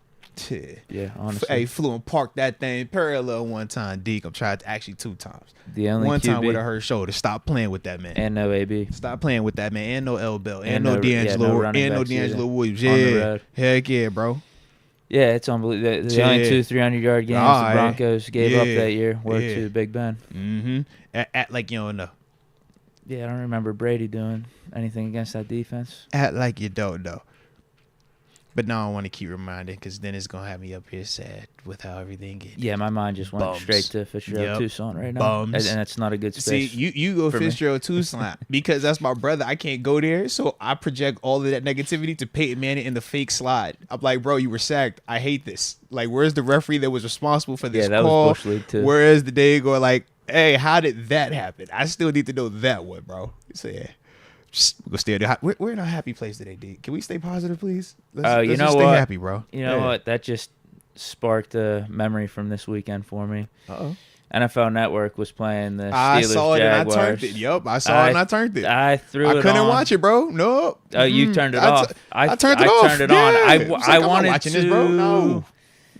Yeah, honestly. Hey, flew and parked that thing parallel one time, Deke. I'm trying to actually 2 times. The only one QB. time with a hurt shoulder. Stop playing with that man. And no AB. Stop playing with that man. And no L Bell. And no no D'Angelo. And no D'Angelo Williams. Yeah. On the road. Heck yeah, bro. Yeah, it's unbelievable. The only 2 300-yard games the Broncos gave up that year were to Big Ben. Mm-hmm. At like you don't know. Yeah, I don't remember Brady doing anything against that defense. Act like you don't know. But now I want to keep reminding because then it's going to have me up here sad with how everything is. Yeah, my mind just went straight to Fitzgerald Tucson right now. And that's not a good space. See, you go Fitzgerald Tucson because that's my brother. I can't go there. So I project all of that negativity to Peyton Manning in the fake slide. I'm like, bro, you were sacked. I hate this. Like, where's the referee that was responsible for this that call? Was Bush League too. Whereas the day go like, hey, how did that happen? I still need to know that one, bro. So yeah. Just go stay there. We're in a happy place today, Deke. Can we stay positive, please? Let's you know just what? Stay happy, bro. You know what? That just sparked a memory from this weekend for me. Uh-oh. NFL Network was playing the Steelers I saw it Jaguars. and I turned it. Yup, I saw it and I turned it. I couldn't watch it, bro. No. Oh, you turned it off. I turned it off. Turned it yeah. on. I wanted watching to. This, bro.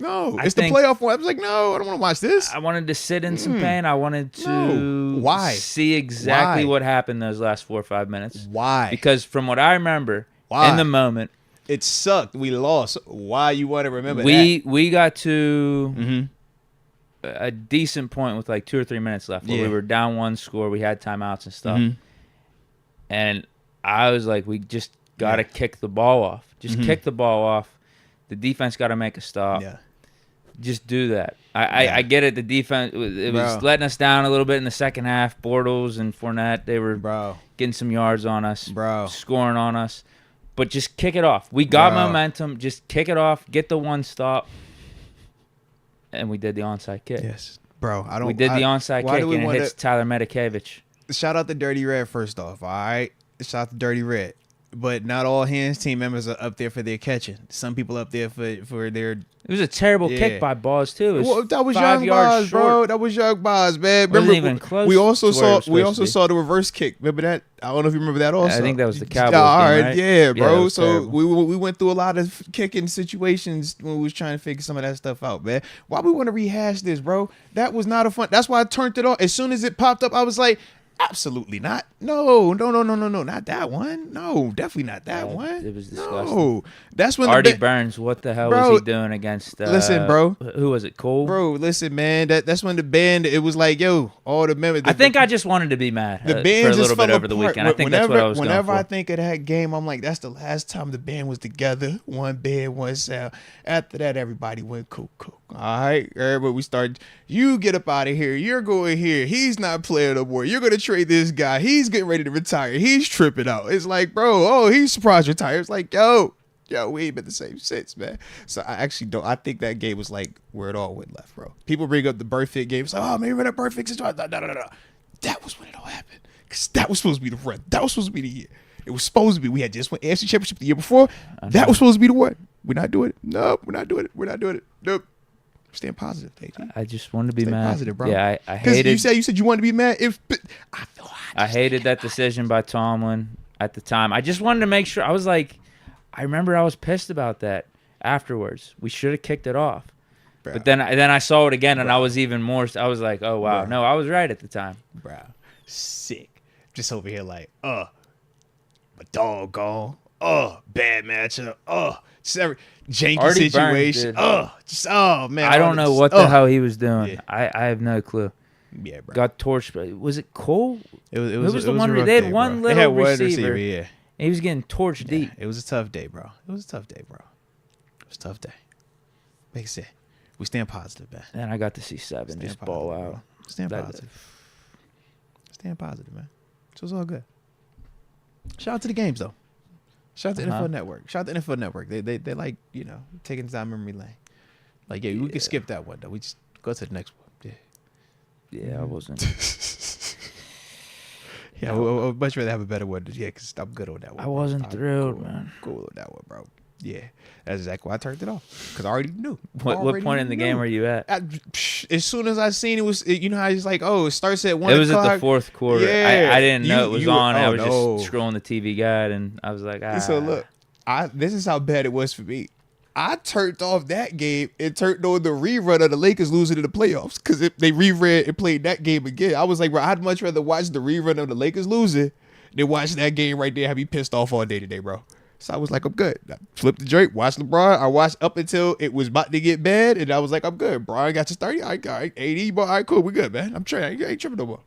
No, it's the playoff one. I was like, no, I don't want to watch this. I wanted to sit in some pain. I wanted to see exactly what happened those last 4 or 5 minutes. Why? Because from what I remember in the moment, it sucked. We lost. Why you want to remember that? We got to a decent point with like 2 or 3 minutes left where we were down 1 score. We had timeouts and stuff. And I was like, we just got to kick the ball off. Just kick the ball off. The defense got to make a stop. Yeah. Just do that. I get it. The defense, it was letting us down a little bit in the second half. Bortles and Fournette, they were getting some yards on us, scoring on us. But just kick it off. We got momentum. Just kick it off. Get the 1 stop. And we did the onside kick. Yes, bro. We did the onside kick, and it hits Tyler Medikevich. Shout out to Dirty Red first off, all right? Shout out to Dirty Red. But not all hands team members are up there for their catching. Some people up there for their. It was a terrible kick by Boz too. That was young Boz, bro. That was young Boz, man. Remember, even close. We also saw the reverse kick. Remember that? I don't know if you remember that. Also, I think that was the Cowboys all game, right? Yeah, bro. So terrible. we went through a lot of kicking situations when we was trying to figure some of that stuff out, man. Why we want to rehash this, bro? That was not a fun. That's why I turned it off as soon as it popped up. I was like. Absolutely not. No, not that one. No, definitely not that one. It was disgusting. No, that's when Artie Burns. What the hell was he doing against? Listen, bro. Who was it? Cole. Bro, listen, man. That's when the band. It was like, yo, all the members. I think I just wanted to be mad. The band for a just little fell bit over the weekend. I think that's what I was going for. Whenever I think of that game, I'm like, that's the last time the band was together. One band, one sound. After that, everybody went cool. All right, everybody, we started. You get up out of here. You're going here. He's not playing no more. You're gonna trade this guy. He's getting ready to retire. He's tripping out. It's like, bro, he's surprised retired. It's like, yo, we ain't been the same since, man. So I actually don't. I think that game was like where it all went left, bro. People bring up the Burfict game. It's like, oh, maybe that Burfict situation. No. That was when it all happened. Because that was supposed to be the run. That was supposed to be the year. It was supposed to be. We had just won AFC Championship the year before. That was supposed to be the one. We're not doing it. Nope, we're not doing it. We're not doing it. Nope. Staying positive, AJ. I just wanted to be mad. Positive, bro. Yeah, I hated. You said you wanted to be mad. I hated that decision by Tomlin at the time. I just wanted to make sure. I was like, I remember I was pissed about that afterwards. We should have kicked it off. Bro. But then I saw it again, and I was even more. I was like, oh wow, no, I was right at the time. Bro, sick. Just over here like, my dog gone. Bad matchup. Just every janky situation. Man. I don't know what the hell he was doing. Yeah. I have no clue. Yeah, bro. Got torched. Was it Cole? It was the one. They had one little receiver. Yeah. He was getting torched deep. It was a tough day, bro. It was a tough day. Make it say. We stand positive, man. And I got to see 7 just ball out. Bro. Stand positive. Stand positive, man. So it's all good. Shout out to the games, though. Shout out to NFL Network. Shout out to NFL Network. They like, taking down memory lane. Like, we could skip that one, though. We just go to the next one. Yeah, I wasn't. I would much rather have a better one. Yeah, because I'm good on that one. I wasn't thrilled, man. Cool on that one, bro. Yeah, that's exactly why I turned it off. Because I already knew. What point in the game were you at? As soon as I seen it was, you know how it's like, it starts at 1 o'clock. It was at the fourth quarter. Yeah. I didn't know it was on. I was just scrolling the TV guide, and I was like, So look, this is how bad it was for me. I turned off that game and turned on the rerun of the Lakers losing in the playoffs because they reread and played that game again. I was like, bro, I'd much rather watch the rerun of the Lakers losing than watch that game right there. Have me pissed off all day today, bro. So I was like, I'm good. I flipped the Drake, watched LeBron. I watched up until it was about to get bad, and I was like, I'm good. Brian got to 30. I got 80, but all right, cool. We good, man. I'm trying. I ain't tripping no more.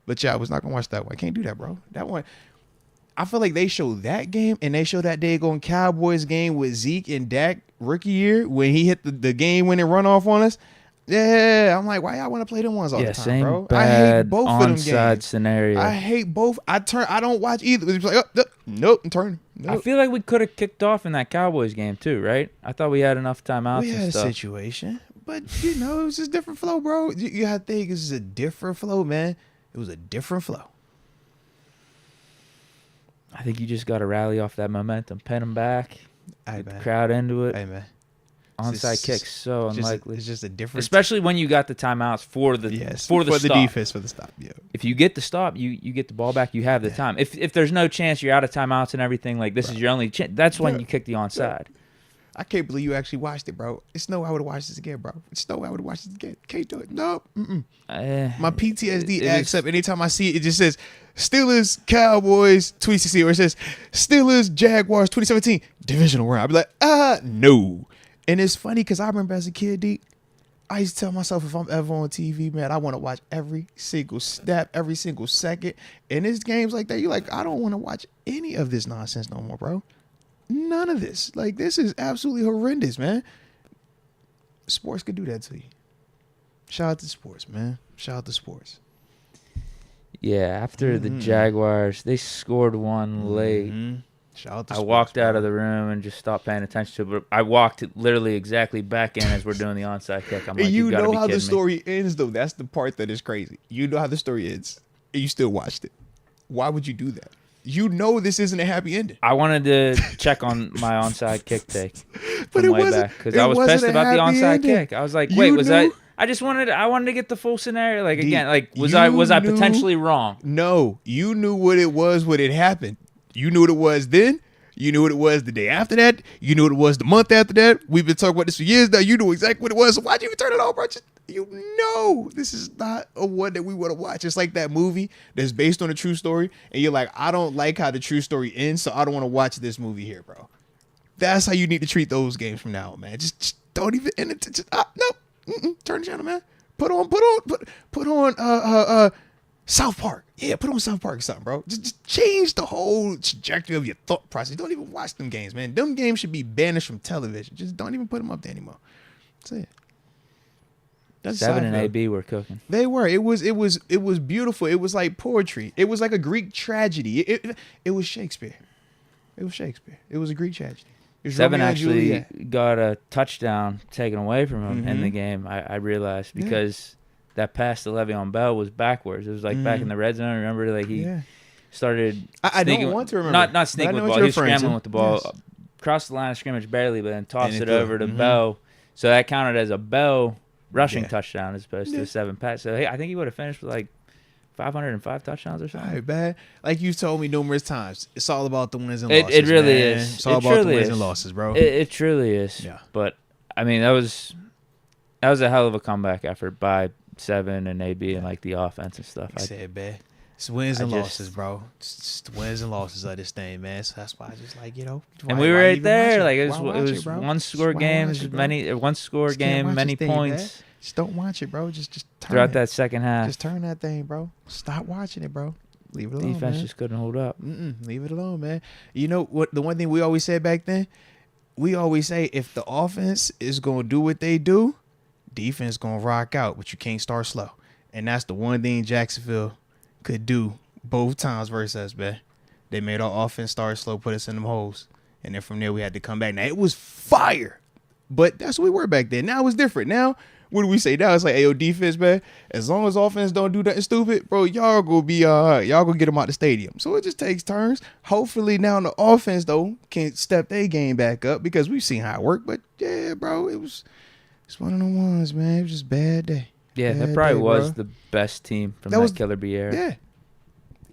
But yeah, I was not going to watch that one. I can't do that, bro. That one, I feel like they show that game and they show that daggone Cowboys game with Zeke and Dak rookie year when he hit the game-winning runoff on us. Yeah, I'm like, why y'all want to play them ones all the time, bro? Bad I hate both of them onside games. scenario. I hate both. I don't watch either. It's like, oh, nope, I'm turning. Nope. I feel like we could have kicked off in that Cowboys game too, right? I thought we had enough timeouts. We had and a stuff. situation, but it was just a different flow, bro. You gotta think this is a different flow, man. It was a different flow. I think you just got to rally off that momentum, pin them back, Hey, get the man. crowd into it. Hey, man. Onside kicks so unlikely. It's just a different, especially when you got the timeouts for the for the stop. defense for the stop. Yeah. If you get the stop, you get the ball back. You have the time. If there's no chance, you're out of timeouts and everything. Like this is your only chance. That's when you kick the onside. I can't believe you actually watched it, bro. It's no way I would have watched this again, bro. It's no way I would have watched this again. Can't do it. No. My PTSD acts up anytime I see it. It just says Steelers, Cowboys, 2016, or it says Steelers, Jaguars, 2017, divisional round. I'd be like, no. And it's funny because I remember as a kid, Deke, I used to tell myself if I'm ever on TV, man, I want to watch every single snap, every single second. And it's games like that. You're like, I don't want to watch any of this nonsense no more, bro. None of this. Like, this is absolutely horrendous, man. Sports could do that to you. Shout out to sports, man. Shout out to sports. Yeah, after the Jaguars, they scored one late. Shout out to I sports, walked out bro. of the room and just stopped paying attention to it. But I walked literally exactly back in as we're doing the onside kick. I'm like, And you gotta know be how the kidding me. story ends, though. That's the part that is crazy. You know how the story ends, and you still watched it. Why would you do that? You know this isn't a happy ending. I wanted to check on my onside kick take But from it way wasn't- back because it I was wasn't pissed a about the happy onside ending. kick. I was like, You wait, was knew- I wanted to get the full scenario. Like Deke, again, like was you I knew- potentially wrong? No, you knew what it was when it happened. You knew what it was then. You knew what it was the day after that. You knew what it was the month after that. We've been talking about this for years now. You knew exactly what it was. So why'd you even turn it on, bro? You know this is not a one that we want to watch. It's like that movie that's based on a true story, and you're like, I don't like how the true story ends, so I don't want to watch this movie here, bro. That's how you need to treat those games from now on, man. Just don't even end it. Just, no, turn the channel, man. Put on South Park. Yeah, put on South Park or something, bro. Just change the whole trajectory of your thought process. Don't even watch them games, man. Them games should be banished from television. Just don't even put them up there anymore. That's it. That's 7 and Seinfeld. AB were cooking. They were. It was beautiful. It was like poetry. It was like a Greek tragedy. It was Shakespeare. It was Shakespeare. It was a Greek tragedy. It was 7 Romeo and actually Juliet. got a touchdown taken away from him in the game. I realized because that pass to Le'Veon Bell was backwards. It was like back in the red zone. Remember, like he started. I don't sneaking- want to remember. Not sneaking But I with know the what ball. He you're was referring to. scrambling with the ball, Yes. crossed the line of scrimmage barely, but then tossed And it it over to Bell. So that counted as a Bell rushing touchdown as opposed to a 7 pass. So hey, I think he would have finished with like 505 touchdowns or something. All right, man. Like you told me numerous times, it's all about the wins and It losses. really man. is. It's all It about the truly wins is. and losses, bro. It truly is. Yeah. But I mean, that was a hell of a comeback effort by 7 and AB and like the offense and stuff. Like I said, man. It's wins and I just- losses, bro. It's the wins and losses of this thing, man. So that's why I just like, and why- we were why right even there. watch Like it Why was watch it bro? was one score Just why games, watch it, bro? many one score Just can't game, watch many this thing, points man. Just don't watch it, bro. Just turn throughout it. that second half. Just turn that thing, bro. Stop watching it, bro. Leave it alone, Defense man. just couldn't hold up. Leave it alone, man. You know what? The one thing we always said back then, we always say if the offense is gonna do what they do, defense gonna rock out, but you can't start slow. And that's the one thing Jacksonville could do both times versus us, man. They made our offense start slow, put us in them holes, and then from there we had to come back. Now it was fire, but that's what we were back then. Now it's different. Now what do we say? Now it's like, hey, yo, defense, man. As long as offense don't do nothing stupid, bro, y'all gonna be all right. Y'all gonna get them out the stadium. So it just takes turns. Hopefully now the offense though can step their game back up because we've seen how it worked. But yeah, bro, it's one of the ones, man. It was just a bad day. Yeah, that Bad probably day, was bro. the best team from That that was- Killer B era. Yeah,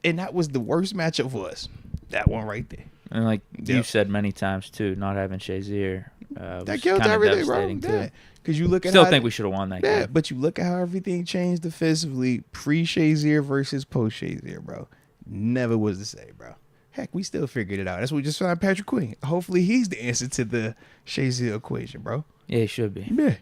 and that was the worst matchup for us. That one right there. And like Yep. you've said many times too, not having Shazier That was killed kinda everything, bro. devastating, too. Yeah, because you look at Still how think we should have won that Yeah, game. but you look at how everything changed defensively pre-Shazier versus post-Shazier, bro. Never was the same, bro. Heck, we still figured it out. That's what we just signed Patrick Queen. Hopefully he's the answer to the Shazier equation, bro. Yeah, he should be. Yeah.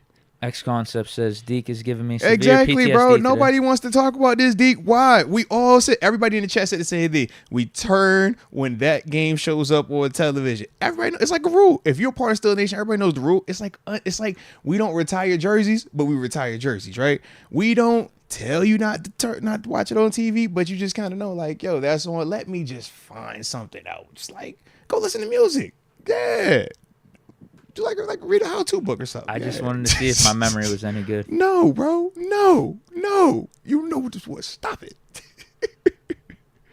X-Concept says Deke is giving me severe Exactly, PTSD bro. today. Nobody wants to talk about this, Deke. Why? We all said, everybody in the chat said the same thing. We turn when that game shows up on television. Everybody, it's like a rule. If you're part of Still Nation, everybody knows the rule. It's like we don't retire jerseys, but we retire jerseys, right? We don't tell you not to watch it on TV, but you just kind of know, like, yo, that's on. Let me just find something out. Just like go listen to music. Yeah. Do like read a how-to book or something. I just wanted to see if my memory was any good. No, bro. No. You know what this was. Stop it.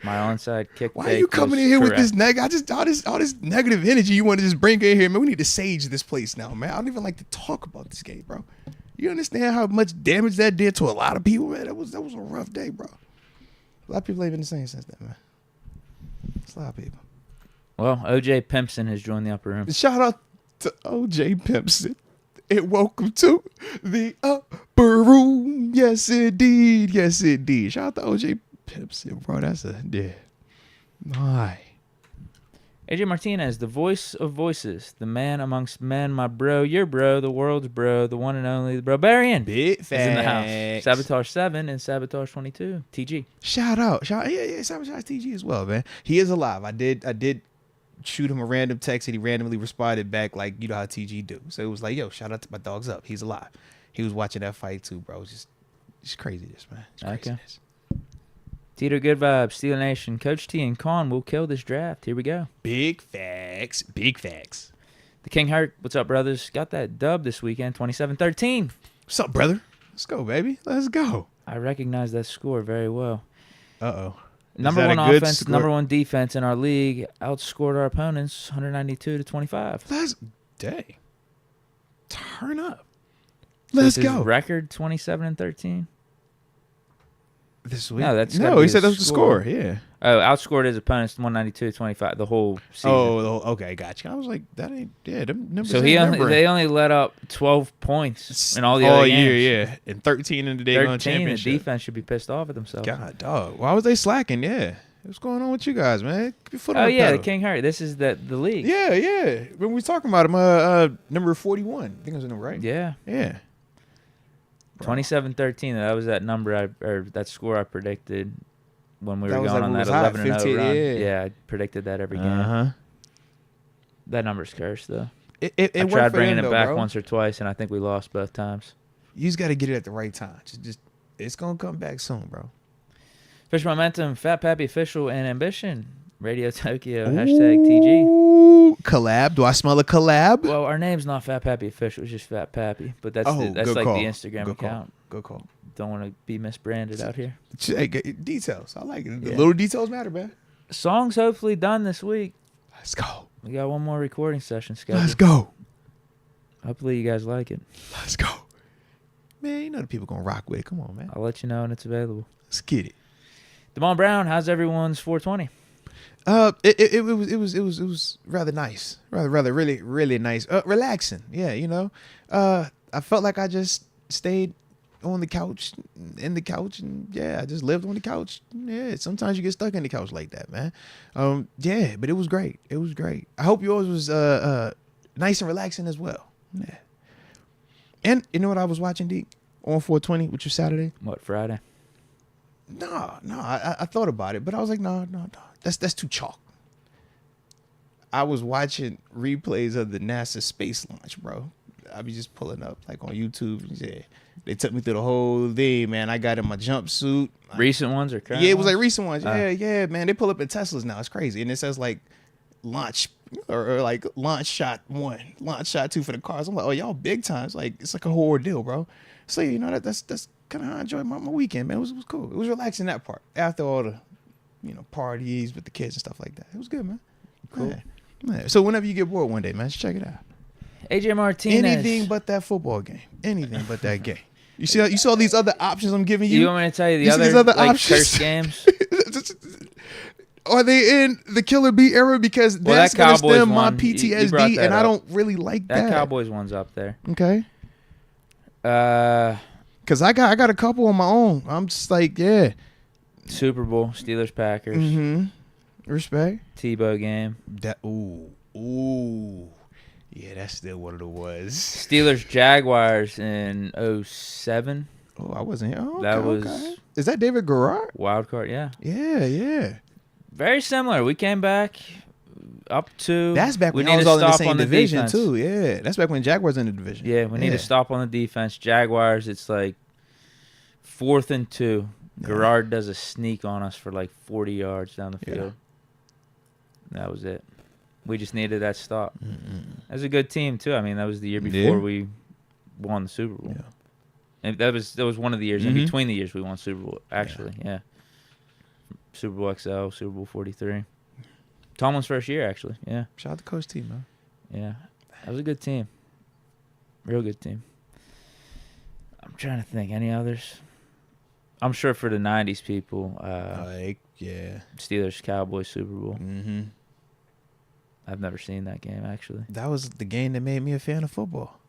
My onside kick. Why are you coming in here with this all this negative energy you want to just bring in here, man? We need to sage this place now, man. I don't even like to talk about this game, bro. You understand how much damage that did to a lot of people, man? That was a rough day, bro. A lot of people ain't been the same since then, man. It's a lot of people. Well, OJ Pimpson has joined the upper room. Shout out to OJ Pimpson. And welcome to the upper room. Yes, indeed. Yes, indeed. Shout out to OJ Pimpson, bro. That's my. AJ Martinez, the voice of voices, the man amongst men, my bro, your bro, the world's bro, the one and only, the Barbarian. Big facts. Is in the house. Sabotage 7 and Sabotage 22. TG. Shout out. Yeah, Sabotage TG as well, man. He is alive. I did shoot him a random text and he randomly responded back like, you know how TG do. So it was like, yo, shout out to my dog's up. He's alive. He was watching that fight too, bro. It's craziness, man. It's craziness. Tito Good Vibes, Steel Nation, Coach T and Con will kill this draft. Here we go. Big facts. Big facts. The King Hurt, what's up, brothers? Got that dub this weekend, 27-13. What's up, brother? Let's go, baby. Let's go. I recognize that score very well. Uh-oh. Number one offense, number one defense in our league, outscored our opponents 192-25. Let's turn up. Let's go. Record 27-13. This week? No, he said that was the score. Yeah. Oh, outscored his opponents 192-25 the whole season. Oh, okay, gotcha. I was like, that ain't them numbers. So they only let up 12 points in all the other games. All year, yeah, and 13 in the Dagon Championship. The defense should be pissed off at themselves. God, dog. Why was they slacking? Yeah. What's going on with you guys, man? Keep your foot on the pedal. the King Hurt. This is the league. Yeah. When we were talking about him, number 41. I think it was in the right. Yeah. 27-13. That was that number or that score I predicted when we were going on that 11-0 run. Yeah, I predicted that every game. That number's cursed though. I tried bringing it back once or twice, and I think we lost both times. You just got to get it at the right time. Just it's gonna come back soon, bro. Fish Momentum, Fat Pappy Official, and Ambition. Radio Tokyo, #TG. Collab. Do I smell a collab? Well, our name's not Fat Pappy Official. It's just Fat Pappy. But that's like call. the Instagram account. Good call. Don't want to be misbranded out here. Hey, details. I like it. The little details matter, man. Song's hopefully done this week. Let's go. We got one more recording session scheduled. Let's go. Hopefully you guys like it. Let's go. Man, you know the people going to rock with it. Come on, man. I'll let you know when it's available. Let's get it. Damon Brown, how's everyone's 420? It was rather nice, really nice, relaxing. Yeah, you know, I felt like I just stayed on the couch, and yeah, I just lived on the couch. Yeah, sometimes you get stuck in the couch like that, man. Yeah, but it was great. I hope yours was nice and relaxing as well. Yeah. And you know what I was watching, Deke, on 420, which was Saturday? What, Friday? No, I thought about it, but I was like, no. That's too chalk. I was watching replays of the NASA space launch, bro. I be just pulling up like on YouTube. Yeah, they took me through the whole thing, man. I got in my jumpsuit. Recent ones or current? Yeah, it was like recent ones. Yeah, man. They pull up in Teslas now. It's crazy, and it says like launch or like launch shot 1, launch shot 2 for the cars. I'm like, oh, y'all big times. Like it's like a whole ordeal, bro. So you know that's kind of how I enjoyed my weekend, man. It was cool. It was relaxing that part after all the parties with the kids and stuff like that. It was good, man. Cool. Yeah. So whenever you get bored one day, man, just check it out. AJ Martinez. Anything but that football game. Anything but that game. You saw these other options I'm giving you? You want me to tell you the other like, options? curse games? Are they in the Killer Bee era? Because that's going to stem my PTSD, and I don't really like that. That Cowboys one's up there. Okay. Because I got a couple on my own. I'm just like, yeah. Super Bowl, Steelers, Packers. Mm-hmm. Respect. Tebow game. Ooh. Yeah, that's still one of the was. Steelers Jaguars in 07. Oh, I wasn't here. Oh, That was okay. Is that David Garrard? Wild card, yeah. Yeah. Very similar. We came back up to. That's back when we I need was to all in the stop same on the division defense. too. Yeah, that's back when Jaguars in the division. Yeah, we need to stop on the defense. Jaguars, it's like 4th and 2. Garrard does a sneak on us for like 40 yards down the field. That was it. We just needed that stop. That was a good team too. I mean, that was the year before we won the Super Bowl. Yeah. And that was one of the years in between the years we won Super Bowl. Actually, yeah. Super Bowl XL, Super Bowl 43. Tomlin's first year, actually. Yeah. Shout out to Coach T, man. Yeah, that was a good team. Real good team. I'm trying to think. Any others? I'm sure for the 90s people, Steelers, Cowboys, Super Bowl. Mm-hmm. I've never seen that game, actually. That was the game that made me a fan of football.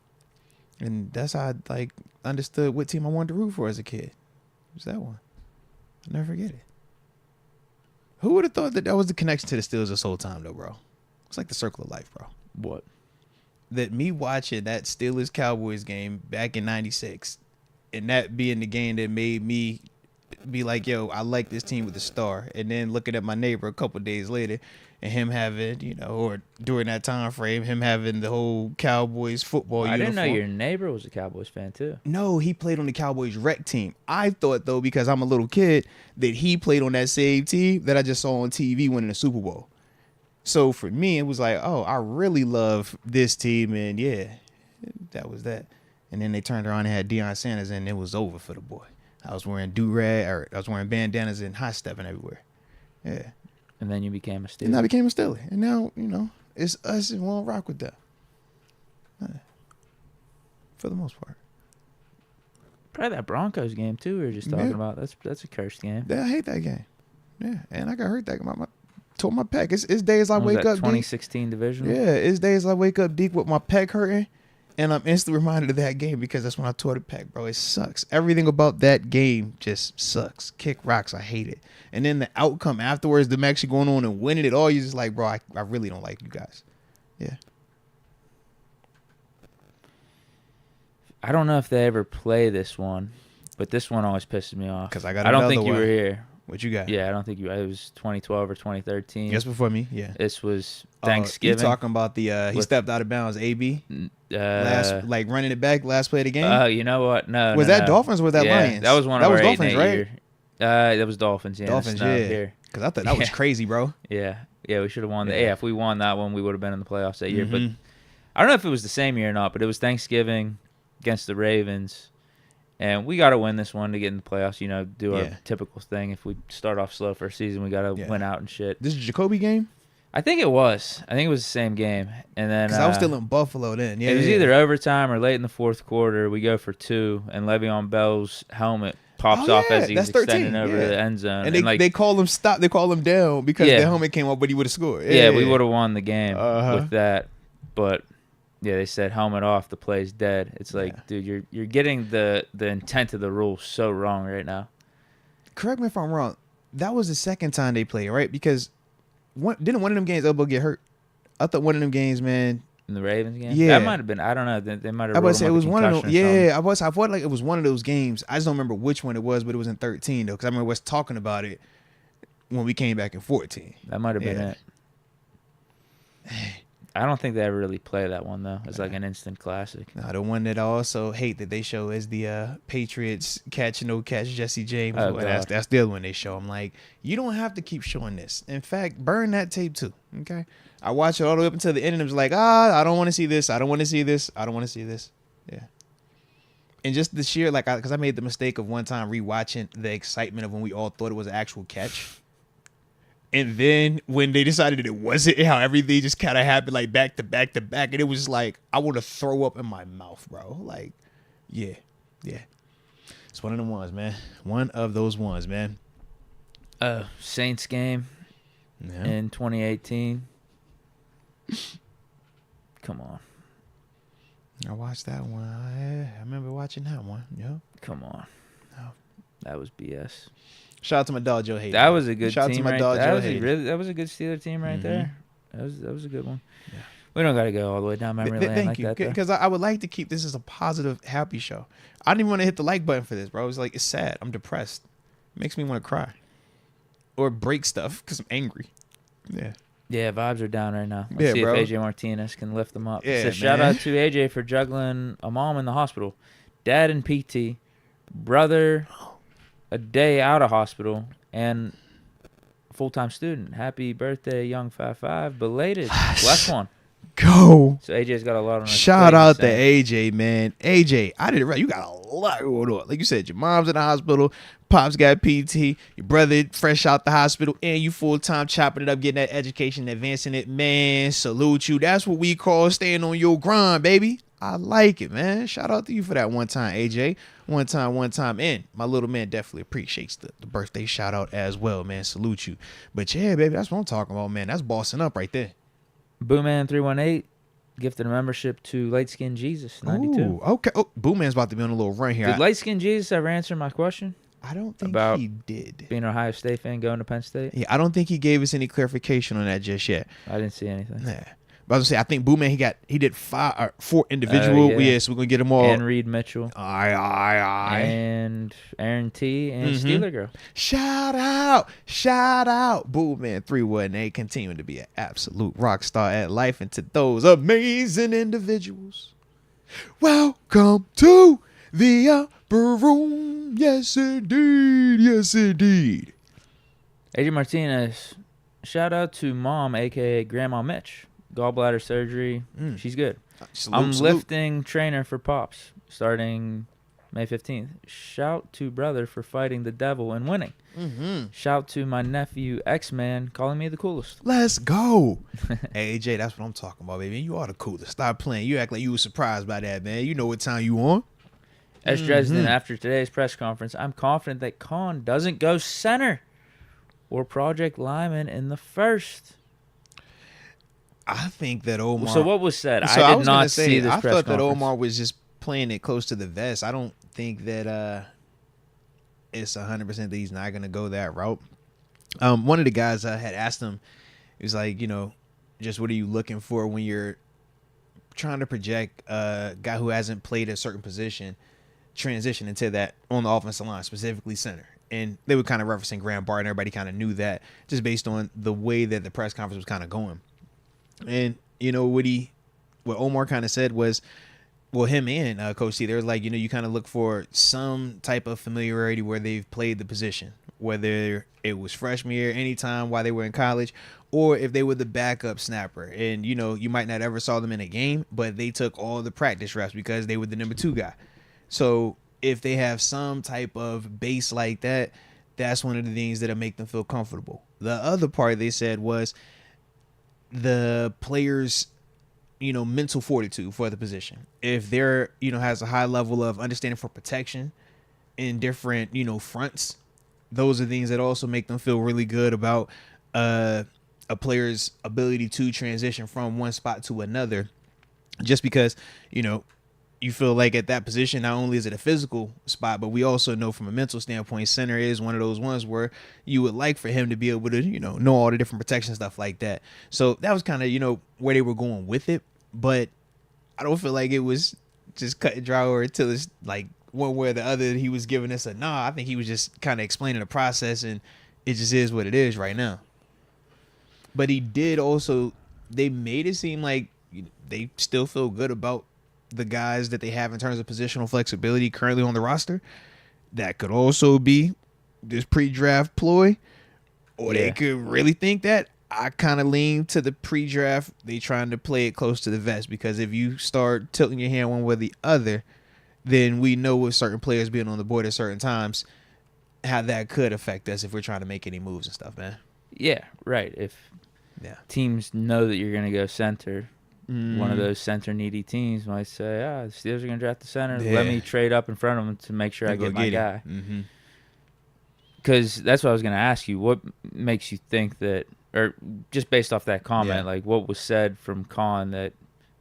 And that's how I understood what team I wanted to root for as a kid. It was that one. I'll never forget it. Who would have thought that was the connection to the Steelers this whole time, though, bro? It's like the circle of life, bro. What? That me watching that Steelers-Cowboys game back in 96 and that being the game that made me be like, yo, I like this team with a star. And then looking at my neighbor a couple of days later and him having, or during that time frame, him having the whole Cowboys football uniform. I didn't know your neighbor was a Cowboys fan, too. No, he played on the Cowboys rec team. I thought, though, because I'm a little kid, that he played on that same team that I just saw on TV winning the Super Bowl. So for me, it was like, oh, I really love this team. And, yeah, that was that. And then they turned around and had Deion Sanders, and it was over for the boy. I was wearing I was wearing bandanas and high stepping everywhere. Yeah. And then you became a Steeler. And I became a Steeler. And now, it's us and we won't rock with that. For the most part. Probably that Broncos game, too, we were just talking about. That's a cursed game. Yeah, I hate that game. Yeah, and I got hurt that game. Tore my pec. It's days I wake up, 2016 Deke. divisional? Yeah, it's days I wake up, Deke, with my pec hurting. And I'm instantly reminded of that game because that's when I tore the pec, bro. It sucks. Everything about that game just sucks. Kick rocks. I hate it. And then the outcome afterwards, them actually going on and winning it all, you're just like, bro, I really don't like you guys. Yeah. I don't know if they ever play this one, but this one always pisses me off. Because I don't think you were here. What you got? Yeah, I don't think you. It was 2012 or 2013. Just before me. Yeah. This was Thanksgiving. You talking about the he stepped out of bounds? AB. Last running it back. Last play of the game. Oh, you know what? No. Was that Dolphins or was that Lions? That was one of our Dolphins, right? That was Dolphins. Yeah. Dolphins. Yeah. Because I thought that was crazy, bro. Yeah. We should have won that. Yeah, if we won that one, we would have been in the playoffs that year. But I don't know if it was the same year or not. But it was Thanksgiving against the Ravens. And we got to win this one to get in the playoffs, do our typical thing. If we start off slow first season, we got to win out and shit. This is Jacoby game? I think it was. I think it was the same game. And then because I was still in Buffalo then. Yeah, it was either overtime or late in the fourth quarter. We go for 2, and Le'Veon Bell's helmet pops off as he's extending over the end zone. And they call him stop. They call him down because the helmet came up, but he would have scored. Yeah, we would have won the game with that. But yeah, they said helmet off, the play's dead. It's like, dude, you're getting the intent of the rule so wrong right now. Correct me if I'm wrong. That was the second time they played, right? Because didn't one of them games elbow get hurt? I thought one of them games, man. In the Ravens game? Yeah. That might have been. I don't know. They might have. I was say it was one of them. Yeah, I felt like it was one of those games. I just don't remember which one it was, but it was in 13 though, because I remember us talking about it when we came back in 14. That might have been it. I don't think they ever really play that one though. It's like an instant classic. No, the one that I also hate that they show is the Patriots catch Jesse James. Oh, that's the other one they show. I'm like, you don't have to keep showing this. In fact, burn that tape too. Okay, I watched it all the way up until the end, and it was like, I don't want to see this. I don't want to see this. I don't want to see this. Yeah. And just the sheer because I made the mistake of one time rewatching the excitement of when we all thought it was an actual catch. And then when they decided it wasn't, how everything just kind of happened like back to back to back. And it was like, I want to throw up in my mouth, bro. Like, yeah. It's one of them ones, man. One of those ones, man. Saints game in 2018. Come on. I watched that one. I remember watching that one. Yeah. Come on. No. That was BS. Shout out to my dog Joe Hayden. That was a good Shout team. Shout out to my dog Joe Hayden. That was a good Steeler team right there. That was a good one. Yeah. We don't got to go all the way down memory lane Thank like you, that, though. because I would like to keep this as a positive, happy show. I didn't even want to hit the like button for this, bro. It's like, it's sad. I'm depressed. It makes me want to cry or break stuff because I'm angry. Yeah. Yeah, vibes are down right now. Let's Yeah, see bro. if AJ Martinez can lift them up. Yeah, So shout man. out to AJ for juggling a mom in the hospital, dad in PT, brother a day out of hospital, and full-time student. Happy birthday, young 5'5", belated. Last one. Go. So AJ's got a lot on his Shout plate, out to saying. AJ, man. AJ, I didn't realize you got a lot going on. Like you said, your mom's in the hospital, pops got PT, your brother fresh out the hospital, and you full-time chopping it up, getting that education, advancing it. Man, salute you. That's what we call staying on your grind, baby. I like it, man. Shout out to you for that one time, AJ. One time. And my little man definitely appreciates the birthday shout out as well, man. Salute you. But yeah, baby, that's what I'm talking about, man. That's bossing up right there. Booman 318 gifted a membership to Light Skin Jesus 92. Ooh, okay. Oh, Bootman's about to be on a little run here. Did Light Skin Jesus ever answer my question I don't think about he did. being an Ohio State fan going to Penn State? Yeah, I don't think he gave us any clarification on that just yet. I didn't see anything. Yeah. But I was gonna say, I think Bootman, he did 4 individual. Yeah. So we're gonna get them all. And Reed Mitchell. Aye. And Aaron T. and Mhm. Steeler Girl. Shout out, Bootman 318, continuing to be an absolute rock star at life, and to those amazing individuals. Welcome to the upper room. Yes, indeed. AJ Martinez, shout out to Mom, a.k.a. Grandma Mitch. Gallbladder surgery. She's good. I'm lifting trainer for Pops starting May 15th. Shout to brother for fighting the devil and winning. Shout to my nephew X-Man calling me the coolest. Let's go. Hey, AJ, that's what I'm talking about, baby. You are the coolest. Stop playing. You act like you were surprised by that, man. You know what time you on. S. Dresden, after today's press conference, I'm confident that Khan doesn't go center or Project Lyman in the first. I think that Omar. So what was said? So I did not see this I press thought that conference. Omar was just playing it close to the vest. I don't think that it's 100% that he's not going to go that route. One of the guys had asked him, he was like, just what are you looking for when you're trying to project a guy who hasn't played a certain position transition into that on the offensive line, specifically center. And they were kind of referencing Graham Barton. Everybody kind of knew that just based on the way that the press conference was kind of going. And what Omar kind of said was, well, him and Coach C, they were like, you kind of look for some type of familiarity where they've played the position, whether it was freshman year, anytime while they were in college, or if they were the backup snapper. And, you might not ever saw them in a game, but they took all the practice reps because they were the number 2 guy. So if they have some type of base like that, that's one of the things that'll make them feel comfortable. The other part they said was the players' mental fortitude for the position. If they're has a high level of understanding for protection in different fronts, those are things that also make them feel really good about a player's ability to transition from one spot to another. Just because you feel like at that position, not only is it a physical spot, but we also know from a mental standpoint, center is one of those ones where you would like for him to be able to, know all the different protection stuff like that. So that was kind of, where they were going with it. But I don't feel like it was just cut and dry or until it's like one way or the other. He was giving us a nah. I think he was just kind of explaining the process, and it just is what it is right now. But he did also, they made it seem like they still feel good about the guys that they have in terms of positional flexibility currently on the roster. That could also be this pre-draft ploy, or they could really think that. I kind of lean to the pre-draft. They trying to play it close to the vest, because if you start tilting your hand one way or the other, then we know with certain players being on the board at certain times, how that could affect us if we're trying to make any moves and stuff, man. Yeah, right. If teams know that you're going to go center, one of those center-needy teams might say, the Steelers are going to draft the center. Yeah. Let me trade up in front of them to make sure I get my guy. Because that's what I was going to ask you. What makes you think that, or just based off that comment, like what was said from Khan that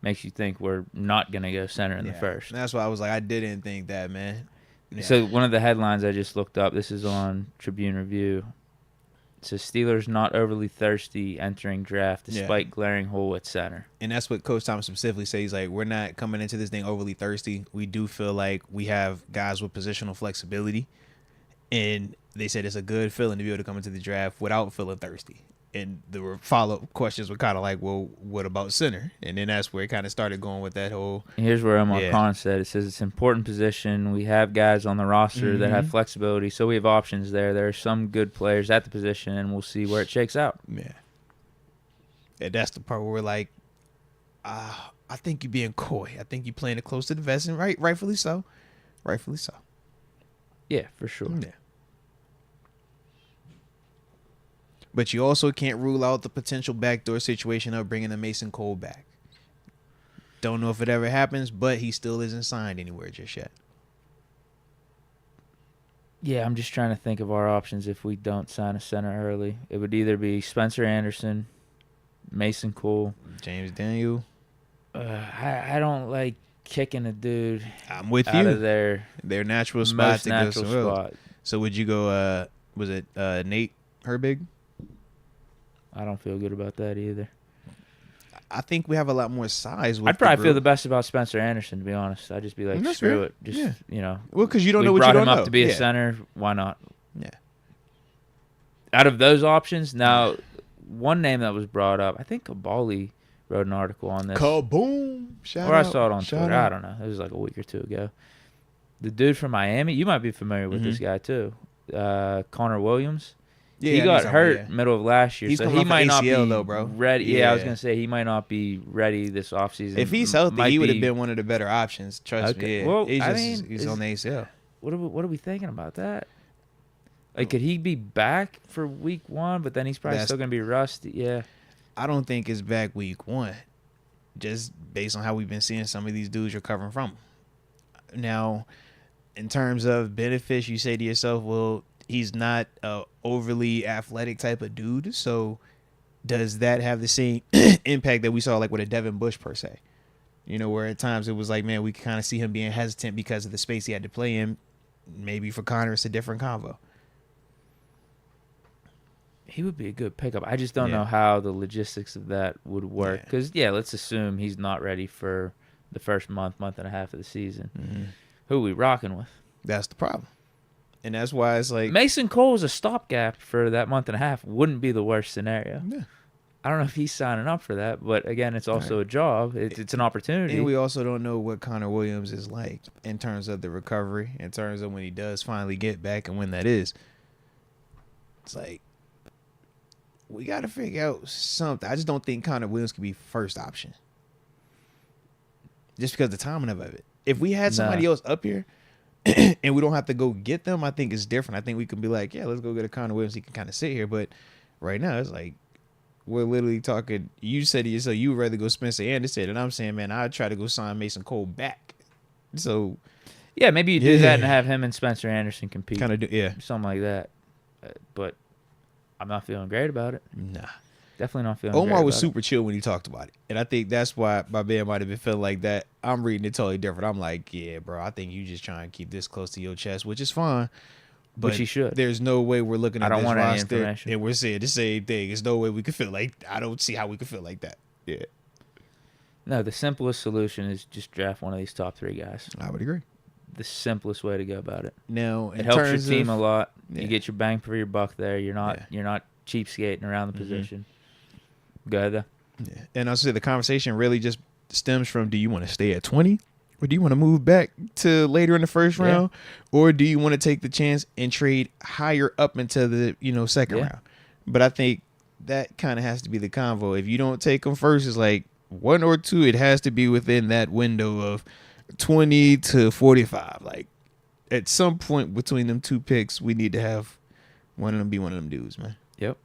makes you think we're not going to go center in the first? That's why I was like, I didn't think that, man. So one of the headlines I just looked up, this is on Tribune Review. So Steelers not overly thirsty entering draft despite glaring hole at center. And that's what Coach Thomas specifically says. He's like, we're not coming into this thing overly thirsty. We do feel like we have guys with positional flexibility. And they said it's a good feeling to be able to come into the draft without feeling thirsty. And the follow-up questions were kind of like, well, what about center? And then that's where it kind of started going with that whole. And here's where Omar Khan said, it says it's an important position. We have guys on the roster that have flexibility, so we have options there. There are some good players at the position, and we'll see where it shakes out. Yeah. And that's the part where we're like, I think you're being coy. I think you're playing it close to the vest, and rightfully so. Rightfully so. Yeah, for sure. Yeah. But you also can't rule out the potential backdoor situation of bringing a Mason Cole back. Don't know if it ever happens, but he still isn't signed anywhere just yet. Yeah, I'm just trying to think of our options if we don't sign a center early. It would either be Spencer Anderson, Mason Cole, James Daniel. I don't like kicking a dude I'm with out you. of their natural spot most to natural go somewhere spot. else. So would you go, was it Nate Herbig? I don't feel good about that either. I think we have a lot more size. I'd probably feel the best about Spencer Anderson, to be honest. I'd just be like, screw it. Just, Well, because you don't know what you brought don't him know. up to be a center. Why not? Yeah. Out of those options, now, one name that was brought up, I think Kabali wrote an article on this. Kaboom! Shout or out. I saw it on Shout Twitter. out. I don't know. It was like a week or two ago. The dude from Miami, you might be familiar with this guy too. Connor Williams. Yeah, he got hurt middle of last year, He's so coming he off might an not be ACL though, bro. ready. Yeah, I was gonna say he might not be ready this offseason. If he's healthy, he would have been one of the better options. Trust me. Yeah. Well, he's on the ACL. What are we thinking about that? Like, could he be back for week 1? But then he's probably still gonna be rusty. Yeah. I don't think it's back week 1, just based on how we've been seeing some of these dudes recovering from. Now, in terms of benefits, you say to yourself, well, he's not a overly athletic type of dude. So does that have the same impact that we saw like with a Devin Bush per se? Where at times it was like, man, we could kind of see him being hesitant because of the space he had to play in. Maybe for Connor, it's a different convo. He would be a good pickup. I just don't know how the logistics of that would work. Because, let's assume he's not ready for the first month and a half of the season. Mm-hmm. Who are we rocking with? That's the problem. And that's why it's like Mason Cole is a stopgap for that month and a half. Wouldn't be the worst scenario. Yeah. I don't know if he's signing up for that, but again, it's also a job. It's an opportunity. And we also don't know what Connor Williams is like in terms of the recovery, in terms of when he does finally get back and when that is. It's like we got to figure out something. I just don't think Connor Williams could be first option. Just because of the timing of it. If we had somebody else up here and we don't have to go get them, I think it's different. I think we can be like, yeah, let's go get a Connor Williams. He can kind of sit here. But right now, it's like we're literally talking. You said to yourself, you would rather go Spencer Anderson. And I'm saying, man, I'd try to go sign Mason Cole back. So, yeah, maybe you do that and have him and Spencer Anderson compete. Kind of do, yeah. Something like that. But I'm not feeling great about it. Nah. Definitely not feeling Omar was super chill when he talked about it. And I think that's why my man might have been feeling like that. I'm reading it totally different. I'm like, yeah, bro, I think you just trying to keep this close to your chest, which is fine. But which he should. There's no way we're looking at this roster and we're saying the same thing. There's no way we could feel like, I don't see how we could feel like that. Yeah. No, the simplest solution is just draft one of these top 3 guys. I would agree. The simplest way to go about it. Now, it helps your team a lot. Yeah. You get your bang for your buck there. You're not cheapskating around the position. Go ahead, though. Yeah. And I'll say the conversation really just stems from, do you want to stay at 20? Or do you want to move back to later in the first round? Or do you want to take the chance and trade higher up into the, second round? But I think that kind of has to be the convo. If you don't take them first, it's like 1 or 2. It has to be within that window of 20 to 45. Like, at some point between them 2 picks, we need to have one of them be one of them dudes, man. Yep.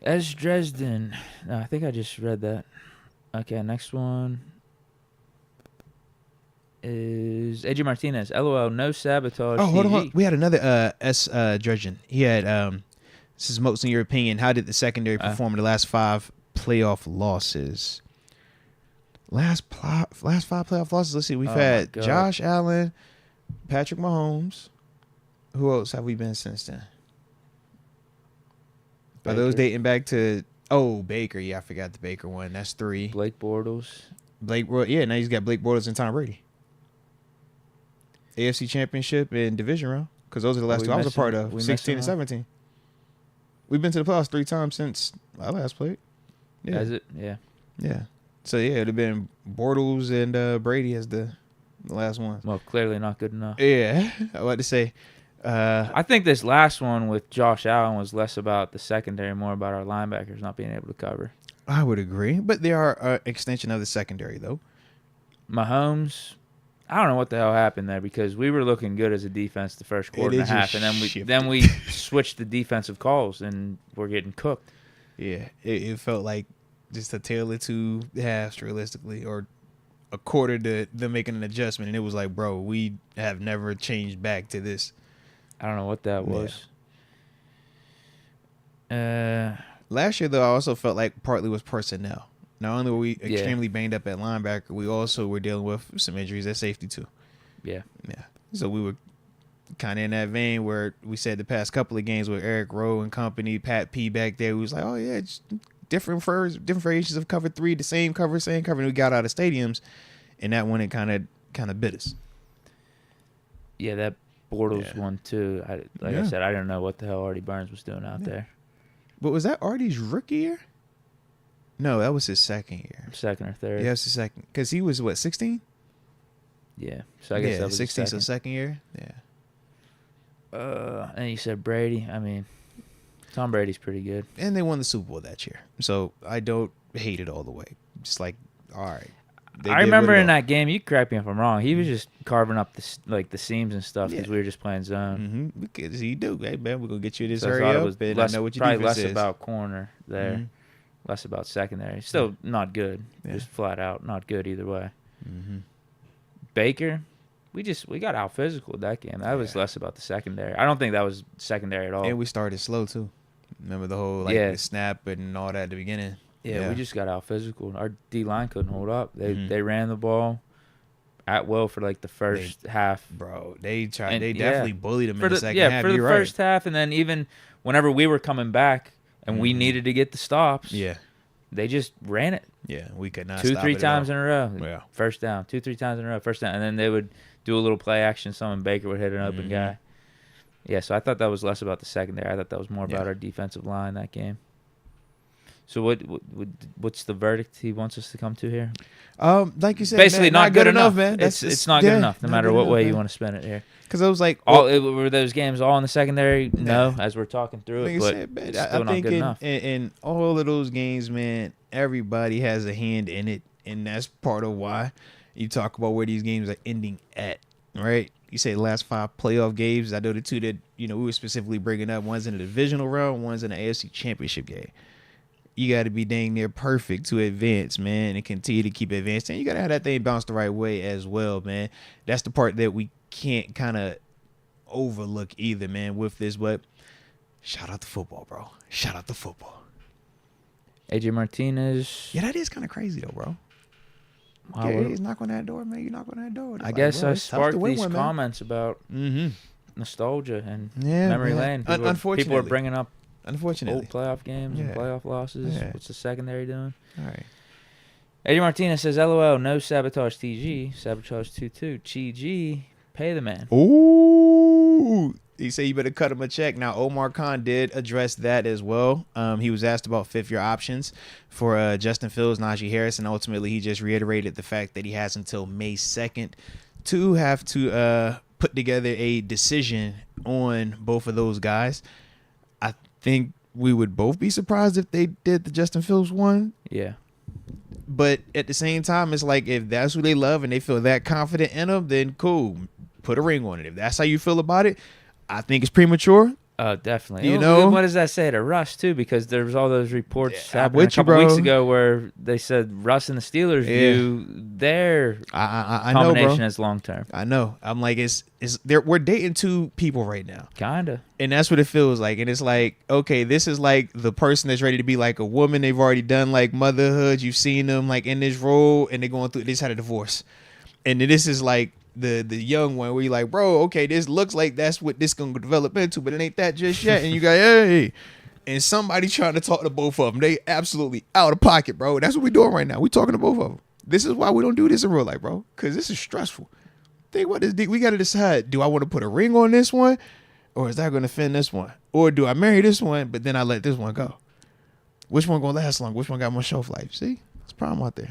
As Dresden. No, I think I just read that. Okay, next one is AJ Martinez. LOL, no sabotage. Oh, hold on. We had another Dresden. He had, this is Moats, in your opinion, how did the secondary perform in the last 5 playoff losses? Last 5 playoff losses. Let's see. We've had Josh Allen, Patrick Mahomes. Who else have we been since then? Are those dating back to Baker? Yeah, I forgot the Baker one. That's 3. Blake Bortles. Yeah, now he's got Blake Bortles and Tom Brady. AFC Championship and Division round, because those are the last 2 I was a part of. 16 and 17. We've been to the playoffs 3 times since I last played. Yeah. Has it? Yeah. Yeah. So yeah, it'd have been Bortles and Brady as the last one. Well, clearly not good enough. Yeah, I was about to say. I think this last one with Josh Allen was less about the secondary, more about our linebackers not being able to cover. I would agree, but they are an extension of the secondary, though. Mahomes, I don't know what the hell happened there, because we were looking good as a defense the first quarter and a half, and then we switched the defensive calls and we're getting cooked. Yeah, it felt like just a tale of 2 halves, realistically, or a quarter to them making an adjustment, and it was like, bro, we have never changed back to this. I don't know what that was. Last year, though, I also felt like partly was personnel. Not only were we extremely banged up at linebacker, we also were dealing with some injuries at safety, too. Yeah. Yeah. So we were kind of in that vein where we said the past couple of games with Eric Rowe and company, Pat P back there, we was like, oh, yeah, just different variations of cover 3, the same cover, and we got out of stadiums, and that one, it kind of bit us. Yeah, that Bortles one, too. I said, I didn't know what the hell Artie Burns was doing out there. But was that Artie's rookie year? No, that was his second year. Second or third. Yeah, it was his second. Because he was, 16? Yeah. So I guess that was 16, so second year? Yeah. And you said Brady. I mean, Tom Brady's pretty good. And they won the Super Bowl that year. So I don't hate it all the way. Just like, all right. I remember in that game, you correct me if I'm wrong, he was just carving up the seams and stuff because we were just playing zone. Mm-hmm. Because he do. Hey, man, we're going to get you this so area. It was I know what your probably less is. about corner there, less about secondary. Still not good. Just flat out not good either way. Mm-hmm. Baker, we got out physical that game. That was less about the secondary. I don't think that was secondary at all. And we started slow, too. Remember the whole the snap and all that at the beginning? Yeah, we just got out physical. Our D-line couldn't hold up. They ran the ball at will for the first half. Bro, they tried. They definitely bullied them in the second half. For the first half, and then even whenever we were coming back and we needed to get the stops, they just ran it. Yeah, we could not. 2-3 times in a row. Yeah. First down. 2-3 times in a row. First down, and then they would do a little play action. Someone Baker would hit an open guy. Yeah, so I thought that was less about the secondary. I thought that was more about our defensive line that game. So what's the verdict he wants us to come to here? Like you said, basically man, not good enough, man. It's not good enough, no matter what way you want to spin it here. Because I was like, were those games all in the secondary? No, as we're talking through it, but it's still not good enough. In all of those games, man, everybody has a hand in it, and that's part of why you talk about where these games are ending at, right? You say the last 5 playoff games. I know the 2 that we were specifically bringing up. One's in the divisional round, one's in the AFC Championship game. You got to be dang near perfect to advance, man, and continue to keep advancing. You got to have that thing bounce the right way as well, man. That's the part that we can't kind of overlook either, man, with this. But shout out to football, bro. Shout out to football. AJ Martinez. Yeah, that is kind of crazy, though, bro. Wow, he's knocking on that door, man. You knock on that door. I guess I sparked these comments about nostalgia and memory lane. Unfortunately. People are bringing up old Unfortunately. playoff games and playoff losses. Yeah. What's the secondary doing? All right. Eddie Martinez says, LOL, no sabotage TG. Sabotage 2-2. GG. Pay the man. Ooh. He said you better cut him a check. Now, Omar Khan did address that as well. He was asked about fifth-year options for Justin Fields, Najee Harris, and ultimately he just reiterated the fact that he has until May 2nd to have to put together a decision on both of those guys. I think we would both be surprised if they did the Justin Fields one. Yeah. But at the same time, it's like if that's who they love and they feel that confident in him, then cool, put a ring on it. If that's how you feel about it, I think it's premature. Definitely. You know, what does that say to Russ too? Because there was all those reports happening a couple weeks ago where they said Russ and the Steelers view their combination as long term. I know. I'm like, we're dating two people right now, kinda, and that's what it feels like. And it's like, okay, this is like the person that's ready to be like a woman. They've already done like motherhood. You've seen them like in this role, and they're going through. They just had a divorce, and then this is like the young one where you're like, bro, okay, this looks like that's what this gonna develop into, but it ain't that just yet. And you go, hey, and somebody trying to talk to both of them. They absolutely out of pocket, bro. That's what we're doing right now. We talking to both of them. This is why we don't do this in real life, bro. Because this is stressful. Think about this. We got to decide, do I want to put a ring on this one? Or is that going to offend this one? Or do I marry this one, but then I let this one go? Which one going to last long? Which one got more shelf life? See? There's a problem out there.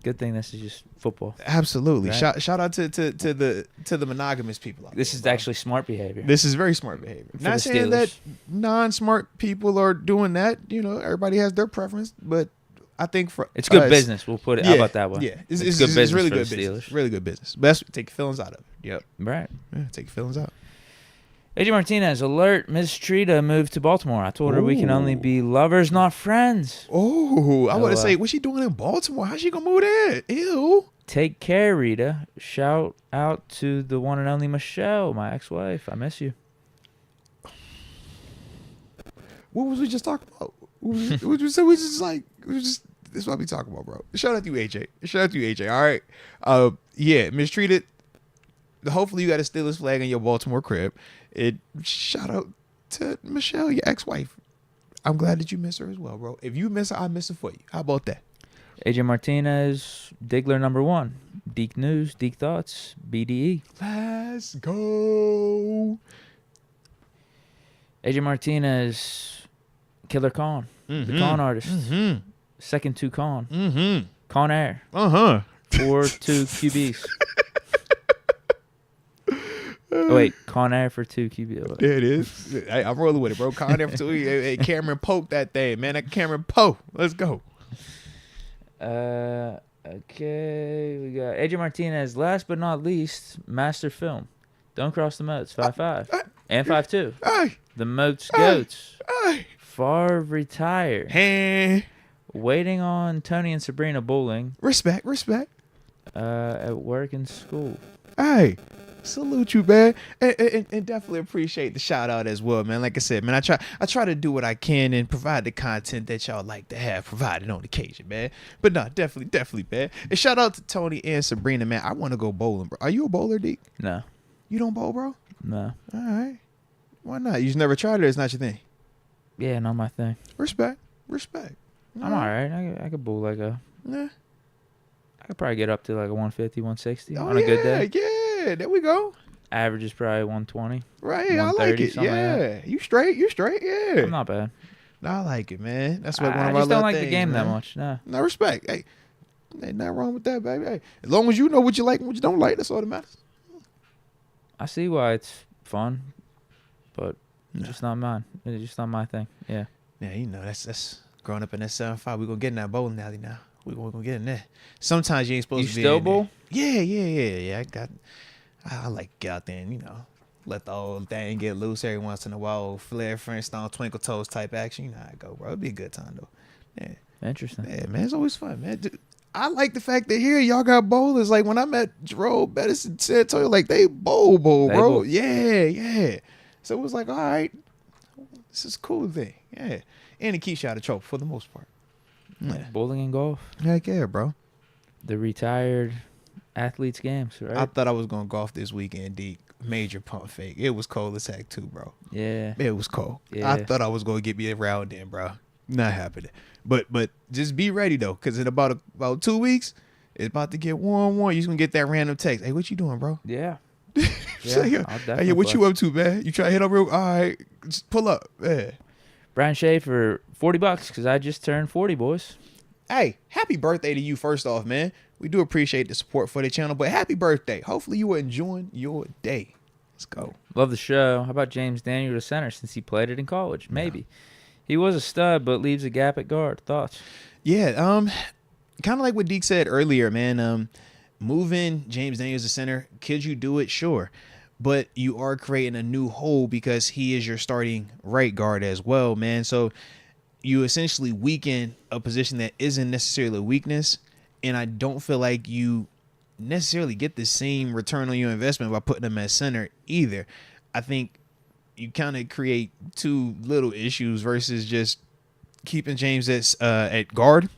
Good thing this is just football. Absolutely. Right? Shout out to the monogamous people out this there, is bro. actually smart behavior. This is very smart behavior. For Not the saying Steelers. that non-smart people are doing that. You know, everybody has their preference, but I think for It's good us, business. We'll put it. How about that one? Yeah, it's good business really for good the business. Steelers. Really good business. Best take your feelings out of it. Yep. Right. Yeah, take your feelings out. AJ Martinez, alert. Ms. Trita moved to Baltimore. I told her we can only be lovers, not friends. Oh, I want to Oh, say, what's she doing in Baltimore? How's she gonna move there? Ew. Take care, Rita. Shout out to the one and only Michelle, my ex-wife. I miss you. What was we just talking about? This is what we talking about, bro. Shout out to you, AJ. Shout out to you, AJ. All right. Yeah, mistreated. Hopefully you got a Steelers flag in your Baltimore crib. Shout out to Michelle, your ex-wife. I'm glad that you miss her as well, bro. If you miss her, I miss her for you. How about that? AJ Martinez, Diggler number 1. Deke News, Deke Thoughts, BDE. Let's go. AJ Martinez, Killer Con, the Con artist. Second to Con. Con Air. 4 2 QBs. Oh, wait, Con Air for 2 QBs. There it is. Hey, I'm rolling with it, bro. Con Air for 2. Hey, Cameron Pope that thing, man. That Cameron Pope. Let's go. Okay, we got AJ Martinez. Last but not least, Master Film. Don't cross the Moats. 5-5 and 5-2. Hey, The Moats Goats. hey. Far retired. Hey. Waiting on Tony and Sabrina bowling. Respect. At work and school. Hey. Salute you, man, and definitely appreciate the shout out as well, man. Like I said, man, I try to do what I can and provide the content that y'all like to have provided on occasion, man. But no, definitely, man. And shout out to Tony and Sabrina, man. I want to go bowling, bro. Are you a bowler, Deke? No. You don't bowl, bro? No. All right. Why not? You just never tried it. It's not your thing. Yeah, not my thing. Respect. I'm all right. I could bowl like a. Yeah. I could probably get up to like a 150, 160 Oh, on a good day. Yeah, there we go. Average is probably 120. Right, I like it. Yeah, you straight. Yeah, I'm not bad. No, I like it, man. That's what one I of our just don't little like things, the game man. that much. No. No, respect. Hey, ain't nothing wrong with that, baby. Hey, as long as you know what you like and what you don't like, that's all that matters. I see why it's fun, but it's just not mine. It's just not my thing. Yeah. Yeah, you know, that's growing up in that 7-5. We're gonna get in that bowling alley now. We're gonna get in there. Sometimes you ain't supposed to be still in there. bowl? Yeah. I like to get out there and, you know, let the old thing get loose every once in a while. Flair, Flintstone, Twinkle Toes type action. You know how it go, bro. It'd be a good time though. Yeah. Interesting. Yeah, man, it's always fun, man. Dude, I like the fact that here y'all got bowlers. Like when I met Jerome Bettis and San Antonio, like they bowl, They bro. bowl. Yeah. So it was like, all right, this is a cool thing. Yeah. And it keeps you out of trouble for the most part. Yeah. Bowling and golf. Heck yeah, bro. The retired athletes' games, right? I thought I was going to golf this weekend, Deke. Major pump fake. It was cold as heck too, bro. Yeah. It was cold. Yeah. I thought I was going to get me a round in, bro. Not happening. But just be ready, though, because in about 2 weeks, it's about to get warm. You're just going to get that random text. Hey, what you doing, bro? Yeah. Say, I'll definitely hey, what play. you up to, man? You try to hit up real? All right, just pull up. Yeah. Brian Shea for $40 because I just turned 40, boys. Hey, happy birthday to you, first off, man. We do appreciate the support for the channel, but happy birthday. Hopefully you are enjoying your day. Let's go. Love the show. How about James Daniel to center since he played it in college? Maybe. He was a stud, but leaves a gap at guard. Thoughts? Yeah, kind of like what Deke said earlier, man. Moving James Daniels to center, could you do it? Sure. But you are creating a new hole because he is your starting right guard as well, man. So you essentially weaken a position that isn't necessarily a weakness. And I don't feel like you necessarily get the same return on your investment by putting him at center either. I think you kind of create two little issues versus just keeping James at guard.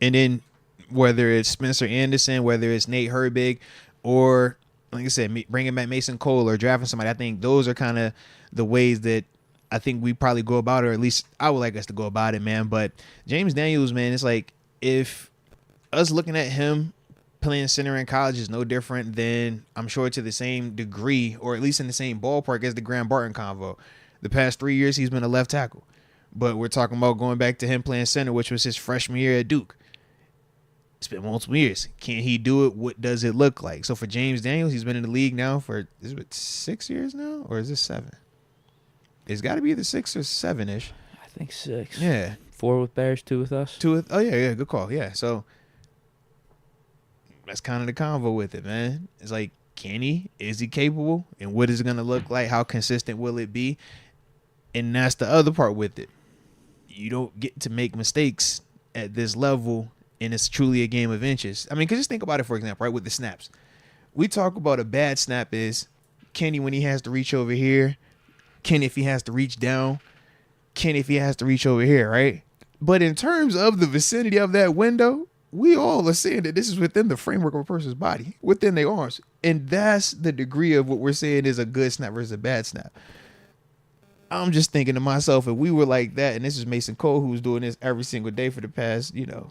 And then whether it's Spencer Anderson, whether it's Nate Herbig, or like I said, bringing back Mason Cole or drafting somebody, I think those are kind of the ways that I think we probably go about it, or at least I would like us to go about it, man. But James Daniels, man, it's like if us looking at him playing center in college is no different than, I'm sure, to the same degree, or at least in the same ballpark as the Graham Barton convo. The past 3 years, he's been a left tackle. But we're talking about going back to him playing center, which was his freshman year at Duke. It's been multiple years. Can he do it? What does it look like? So for James Daniels, he's been in the league now for, is it 6 years now? Or is this 7? It's got to be either 6 or 7-ish. I think 6. Yeah. 4 with Bears, 2 with us. 2 with, oh, yeah, good call. Yeah, so that's kind of the convo with it, man. It's like, can he? Is he capable? And what is it going to look like? How consistent will it be? And that's the other part with it. You don't get to make mistakes at this level, and it's truly a game of inches. I mean, because just think about it, for example, right, with the snaps. We talk about a bad snap is Kenny when he has to reach over here, Kenny if he has to reach down, Kenny if he has to reach over here, right? But in terms of the vicinity of that window, we all are saying that this is within the framework of a person's body, within their arms. And that's the degree of what we're saying is a good snap versus a bad snap. I'm just thinking to myself, if we were like that, and this is Mason Cole who's doing this every single day for the past, yeah.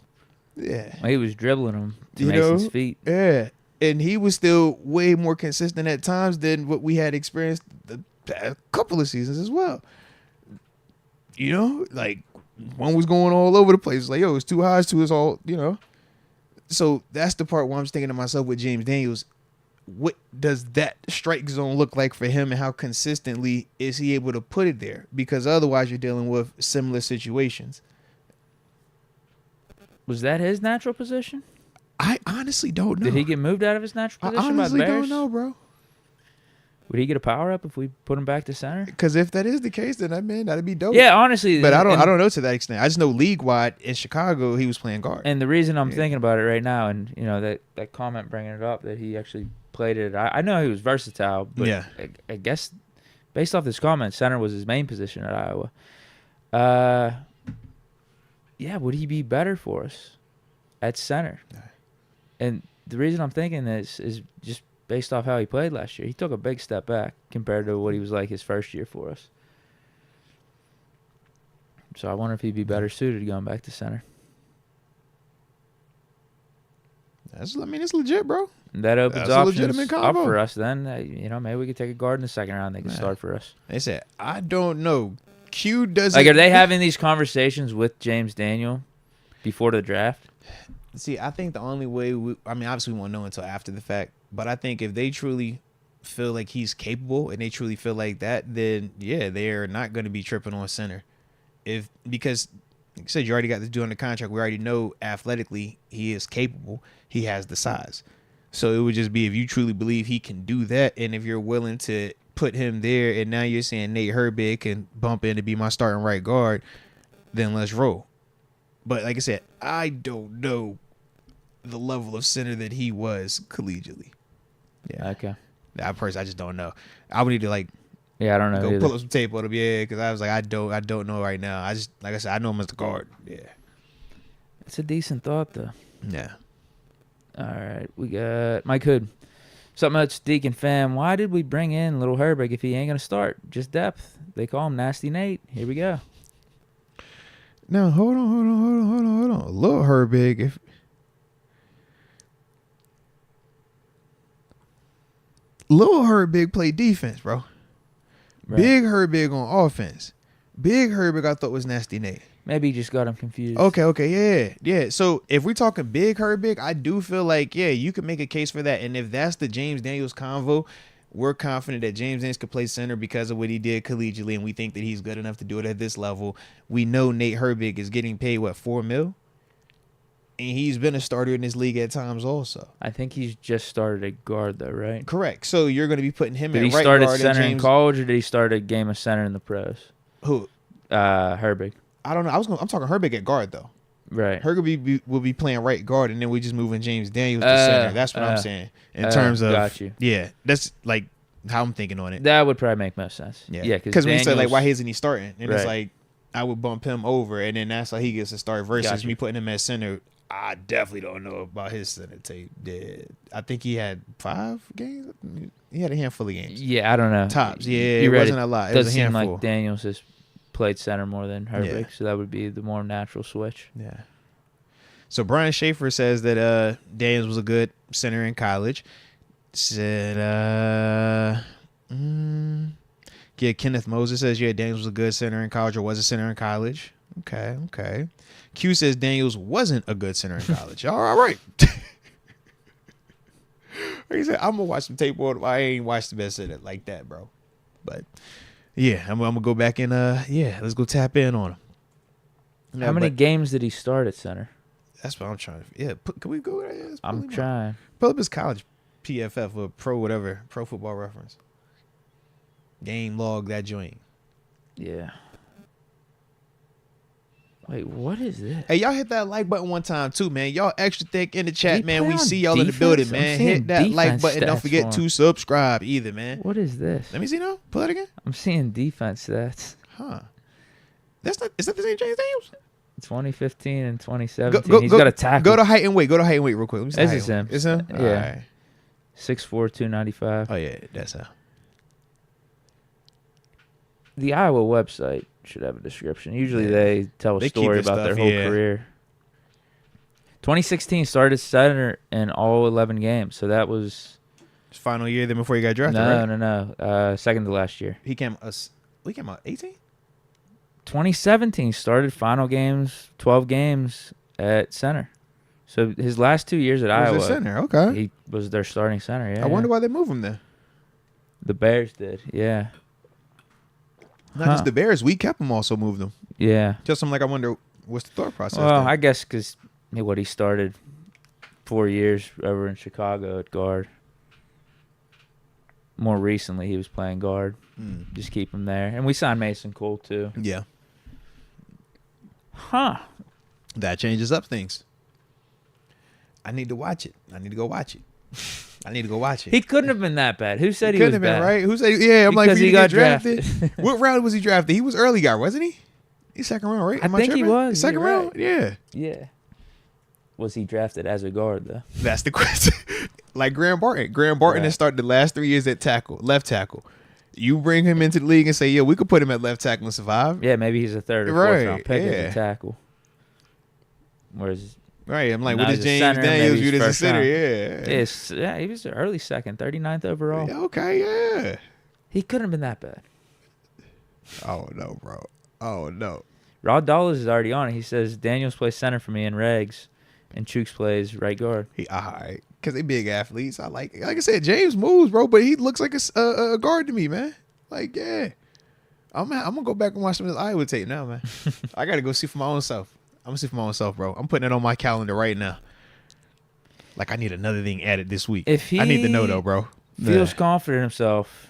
Well, he was dribbling him to Mason's feet. Yeah. And he was still way more consistent at times than what we had experienced the past couple of seasons as well. Like one was going all over the place. It's like, yo, it's too high, it's too, it's all, So that's the part where I'm thinking to myself with James Daniels, what does that strike zone look like for him and how consistently is he able to put it there? Because otherwise you're dealing with similar situations. Was that his natural position? I honestly don't know. Did he get moved out of his natural position by the honestly Bears? don't know, bro. Would he get a power up if we put him back to center? Because if that is the case, then that'd be dope. Yeah, honestly. But I don't know to that extent. I just know league-wide in Chicago he was playing guard. And the reason I'm thinking about it right now, and that comment bringing it up that he actually played it. I know he was versatile, but yeah. I guess based off this comment, center was his main position at Iowa. Yeah, would he be better for us at center? And the reason I'm thinking this is just based off how he played last year. He took a big step back compared to what he was like his first year for us. So I wonder if he'd be better suited going back to center. It's legit, bro. That opens options up for us then. Maybe we could take a guard in the second round. They can start for us. They said, I don't know. Q doesn't. Like, are they having these conversations with James Daniel before the draft? See, I think the only way obviously we won't know until after the fact, but I think if they truly feel like he's capable and they truly feel like that, then yeah, they're not going to be tripping on center. Because like I said, you already got this dude on the contract. We already know athletically he is capable. He has the size. So it would just be if you truly believe he can do that, and if you're willing to put him there, and now you're saying Nate Herbig can bump in to be my starting right guard, then let's roll. But like I said, I don't know the level of center that he was collegiately. Yeah. Okay. That person, I just don't know. I would need to I don't know. Go pull up some tape on him, because I was like, I don't know right now. I just, like I said, I know him as the guard. Yeah. It's a decent thought though. Yeah. All right, we got Mike Hood. Something else, Deke and fam. Why did we bring in Little Herbig if he ain't gonna start? Just depth. They call him Nasty Nate. Here we go. No, hold on. Little Herbig, Little Herbig played defense, bro. Right. Big Herbig on offense. Big Herbig I thought was Nasty Nate. Maybe he just got him confused. Okay, yeah. So if we're talking Big Herbig, I do feel like, yeah, you can make a case for that. And if that's the James Daniels convo, we're confident that James Daniels could play center because of what he did collegiately, and we think that he's good enough to do it at this level. We know Nate Herbig is getting paid, $4 million? And he's been a starter in this league at times also. I think he's just started at guard, though, right? Correct. So you're going to be putting him at right guard. Did he start at center in college, or did he start a game of center in the pros? Who? Herbig. I don't know. I'm talking Herbig at guard, though. Right. Herbig will be playing right guard, and then we just moving James Daniels to center. That's what I'm saying. In terms of, got you. Yeah, that's like how I'm thinking on it. That would probably make most sense. Yeah, because when you say why isn't he starting, and it's like I would bump him over, and then that's how he gets to start versus me putting him at center. I definitely don't know about his center tape. I think he had 5 games. He had a handful of games. Yeah, I don't know. Tops. Yeah, You're it right. wasn't a lot. It Does was a seem handful. like Daniels has played center more than Herbig, Yeah. so that would be the more natural switch. Yeah. So Brian Schaefer says that Daniels was a good center in college. Said, yeah, Kenneth Moses says, yeah, Daniels was a good center in college or was a center in college. Okay. Q says Daniels wasn't a good center in college. All right. He said, I'm going to watch some tape on. I ain't watched the best of it like that, bro. But, yeah, I'm going to go back and, let's go tap in on him. How many games did he start at center? That's what I'm trying to. Yeah, can we go there? I'm trying. Pull up his college PFF or pro football reference. Game log that joint. Yeah. Wait, what is this? Hey, y'all hit that like button one time too, man. Y'all extra thick in the chat, He man. play We on see y'all in the defense? building, I'm man. seeing Hit that like defense button. Don't stats forget for to him. subscribe either, man. What is this? Let me see now. Pull it again. I'm seeing defense stats. Huh. Is that the same James Daniels? 2015 and 2017. He's got a tackle. Go to height and weight. Go to height and weight real quick. Let me see This height is and him. weight. It's him? Yeah. All right. 6'4", 295. Oh, yeah. That's how. The Iowa website should have a description. Usually Yeah. they tell a They keep story this about their stuff, whole yeah. career. 2016 started center in all 11 games, so that was His final year then before he got drafted, right? no. Second to last year. He came out 18? 2017 started final games, 12 games at center. So his last 2 years at Iowa, Was a center. Okay. he was their starting center. Yeah, I wonder why they moved him then. the Bears did. Yeah, Not just the Bears. We kept him, also moved him. yeah. Just I'm like, I wonder what's the thought process. Well, there? I guess because he started 4 years over in Chicago at guard. More recently, he was playing guard. Just keep him there. And we signed Mason Cole, too. Yeah. Huh. That changes up things. I need to watch it. I need to go watch it. He couldn't have been that bad. Who said he couldn't was have been, bad? right? Who said? Yeah, I'm like, Because for you he to get got drafted. What round was he drafted? He was early guy, wasn't he? He's second round, right? I think he tripping? was. Second You're round. right. Yeah. Yeah. Was he drafted as a guard, though? That's the question. Like Graham Barton. Graham Barton Right. has started the last 3 years at left tackle. You bring him into the league and say, yeah, we could put him at left tackle and survive. Yeah, maybe he's a third or fourth Right, round pick yeah. as a tackle. Whereas, Right. I'm like, Now what is he's a James center, Daniels maybe he's viewed as a first center? round. Yeah. he was an early second, 39th overall. Yeah, okay, yeah. He couldn't have been that bad. Oh, no, bro. Oh, no. Rod Dollars is already on it. He says Daniels plays center for me in regs, and Chooks plays right guard. All right. Because they big athletes. Like I said, James moves, bro, but he looks like a guard to me, man. Like, yeah. I'm going to go back and watch some of this Iowa tape now, man. I got to go see for my own self. I'm going to see for my own self, bro. I'm putting it on my calendar right now. Like, I need another thing added this week. If he I need to know, though, bro. feels confident in himself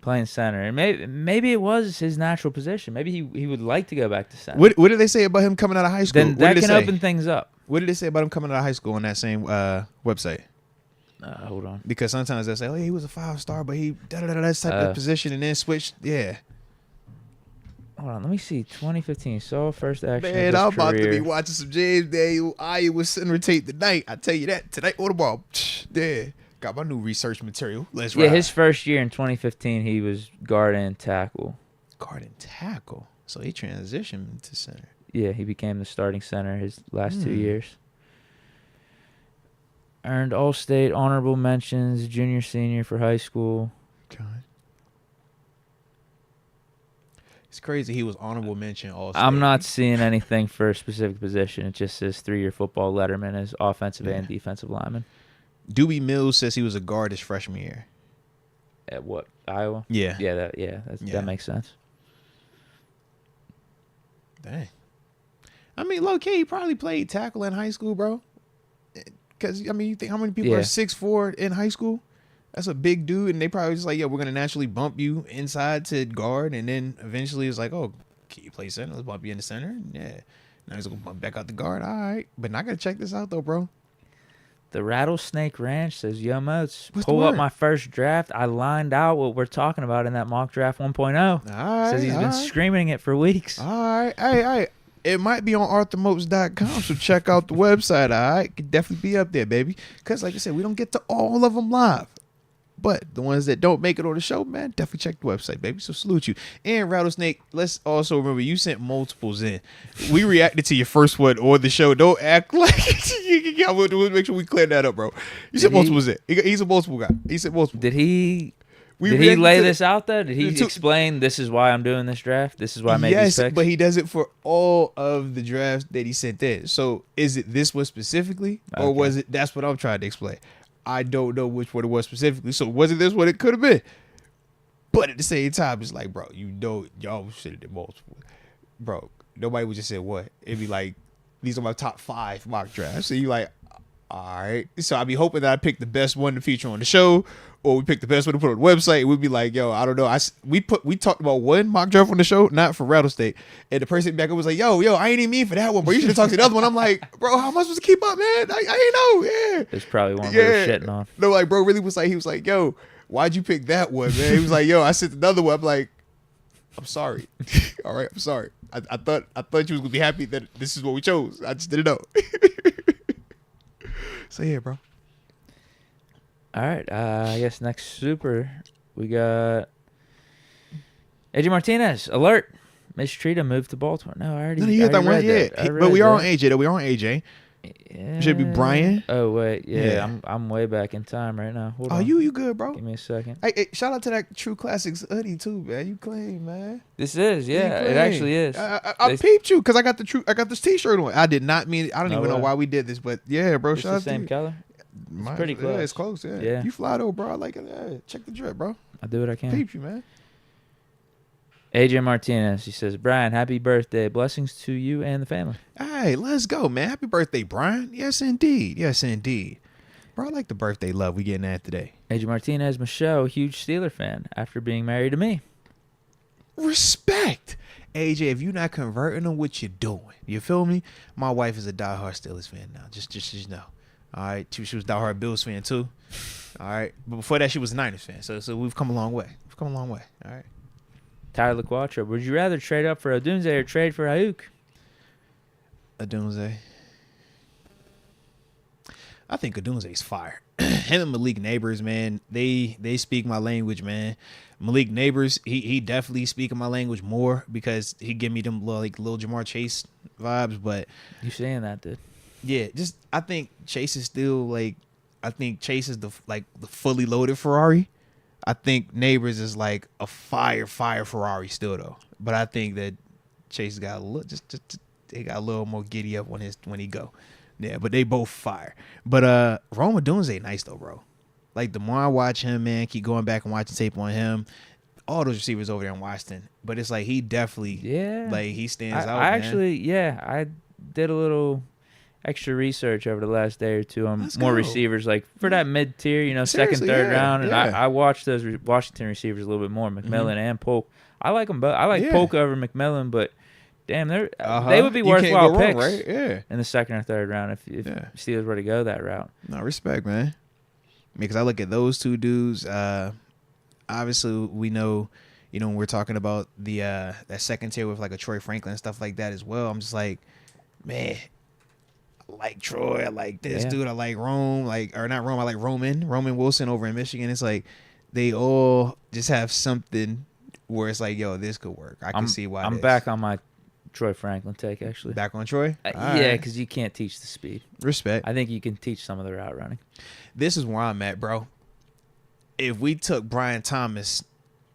playing center, and maybe it was his natural position. Maybe he would like to go back to center. What did they say about him coming out of high school? Then What that did it can say? open things up. What did they say about him coming out of high school on that same website? Hold on. Because sometimes they say, oh, yeah, he was a 5-star, but he that type of position and then switched. Yeah. Hold on. Let me see. 2015. Saw first action. Man, of I'm his about to be career. watching some James Daniel Iowa center tape tonight. I tell you that. Tonight on the ball. Yeah. Got my new research material. Let's Yeah, ride. his first year in 2015, he was guard and tackle. Guard and tackle. So he transitioned to center. Yeah, he became the starting center his last 2 years. Earned All-State honorable mentions, junior, senior for high school. Okay. It's crazy. He was honorable mention all. I'm not seeing anything for a specific position. It just says 3-year football letterman as offensive and defensive lineman. Dewey Mills says he was a guard his freshman year. At what? Iowa? Yeah. Yeah, that makes sense. Dang. I mean, low key, he probably played tackle in high school, bro. Because, I mean, you think how many people are 6'4" in high school? That's a big dude, and they probably just like, yeah, we're going to naturally bump you inside to guard, and then eventually it's like, oh, can you play center? Let's bump you in the center. Yeah. Now he's going to bump back out the guard. All right. But now I got to check this out, though, bro. The Rattlesnake Ranch says, yo, Moats, What's the pull up word? my first draft. I lined out what we're talking about in that mock draft 1.0. All right. Says he's been screaming it for weeks. All right. Hey. It might be on arthurmoats.com, so check out the website, all right? Could definitely be up there, baby. Because, like I said, we don't get to all of them live. But the ones that don't make it on the show, man, definitely check the website, baby. So salute you. And Rattlesnake, let's also remember, you sent multiples in. We reacted to your first one on the show. Don't act like I want to make sure we clear that up, bro. You sent multiples in. He's a multiple guy. He sent multiple. Did he lay this out there? Did he explain this is why I'm doing this draft? This is why I made these picks? Yes, but he does it for all of the drafts that he sent in. So is it this one specifically? Or was it, that's what I'm trying to explain. I don't know which one it was specifically. So was it this one? It could have been. But at the same time, it's like, bro, you know, y'all should have did multiple. Bro, nobody would just say what? It'd be like, these are my top 5 mock drafts. So you like, all right. So I'd be hoping that I pick the best one to feature on the show, or we pick the best one to put on the website. We'd be like, yo, I don't know. We talked about one mock draft on the show, not for Rattlesnake. And the person back up was like, yo, I ain't even mean for that one, bro. You should have talked to the other one. I'm like, bro, how am I supposed to keep up, man? I ain't know. Yeah. It's probably one we were shitting on. No, like, bro really was like, he was like, yo, why'd you pick that one, man? He was like, yo, I sent another one. I'm like, I'm sorry. All right, I'm sorry. I thought you was gonna be happy that this is what we chose. I just didn't know. So yeah, bro. All right. I guess next super we got AJ Martinez. Alert. Mistreated moved to Baltimore. No, I already. No, you got that one. Yeah, but we are on AJ though. We are on AJ. Yeah. Should be Brian. Oh wait, yeah. I'm way back in time right now. Hold on. You good, bro? Give me a second. Hey, shout out to that True Classics hoodie too, man. You clean, man. This is, yeah, it actually is. I peeped you because I got this T-shirt on. I did not mean. I don't even know why we did this, but yeah, bro. It's shout the out same to you. color. It's pretty close. Yeah, it's close. Yeah. You fly though, bro. I like it. Yeah. Check the drip, bro. I do what I can. Peep you, man. AJ Martinez, he says, Brian, happy birthday. Blessings to you and the family. Hey, let's go, man. Happy birthday, Brian. Yes, indeed. Yes, indeed. Bro, I like the birthday love we getting at today. AJ Martinez, Michelle, huge Steeler fan after being married to me. Respect. AJ, if you're not converting them, what you doing? You feel me? My wife is a diehard Steelers fan now. Just know. All right. She was a diehard Bills fan too. All right. But before that, she was a Niners fan. So we've come a long way. All right. Tyler LaQuattro, would you rather trade up for Odunze or trade for Ayuk? Odunze. I think Odunze's fire. Him and Malik Neighbors, man, they speak my language, man. Malik Neighbors, he definitely speaking my language more because he give me them like little Jamar Chase vibes. But you saying that, dude? Yeah, just I think Chase is still like, I think Chase is the fully loaded Ferrari. I think Neighbors is like a fire Ferrari still though. But I think that Chase got a little he got a little more giddy up when he go. Yeah, but they both fire. But Rome Odunze nice though, bro. Like the more I watch him, man, keep going back and watching tape on him. All those receivers over there in Washington. But it's like he definitely like he stands out. I did a little extra research over the last day or two on more receivers, like for that mid tier, second, third round. And I watched those Washington receivers a little bit more, McMillan and Polk. I like them both. I like Polk over McMillan, but damn, they would be worthwhile picks right? Yeah. in the second or third round if Steelers were to go that route. No, respect, man. Because I look at those two dudes. Obviously, we know, when we're talking about the that second tier with like a Troy Franklin and stuff like that as well. I'm just like, man, I like Troy. I like this dude. I like Rome. I like Roman Wilson over in Michigan. It's like they all just have something where it's like, yo, this could work. I can see why. I'm back on my Troy Franklin take, actually. Back on Troy? Yeah, because you can't teach the speed. Respect. I think you can teach some of the route running. This is where I'm at, bro. If we took Brian Thomas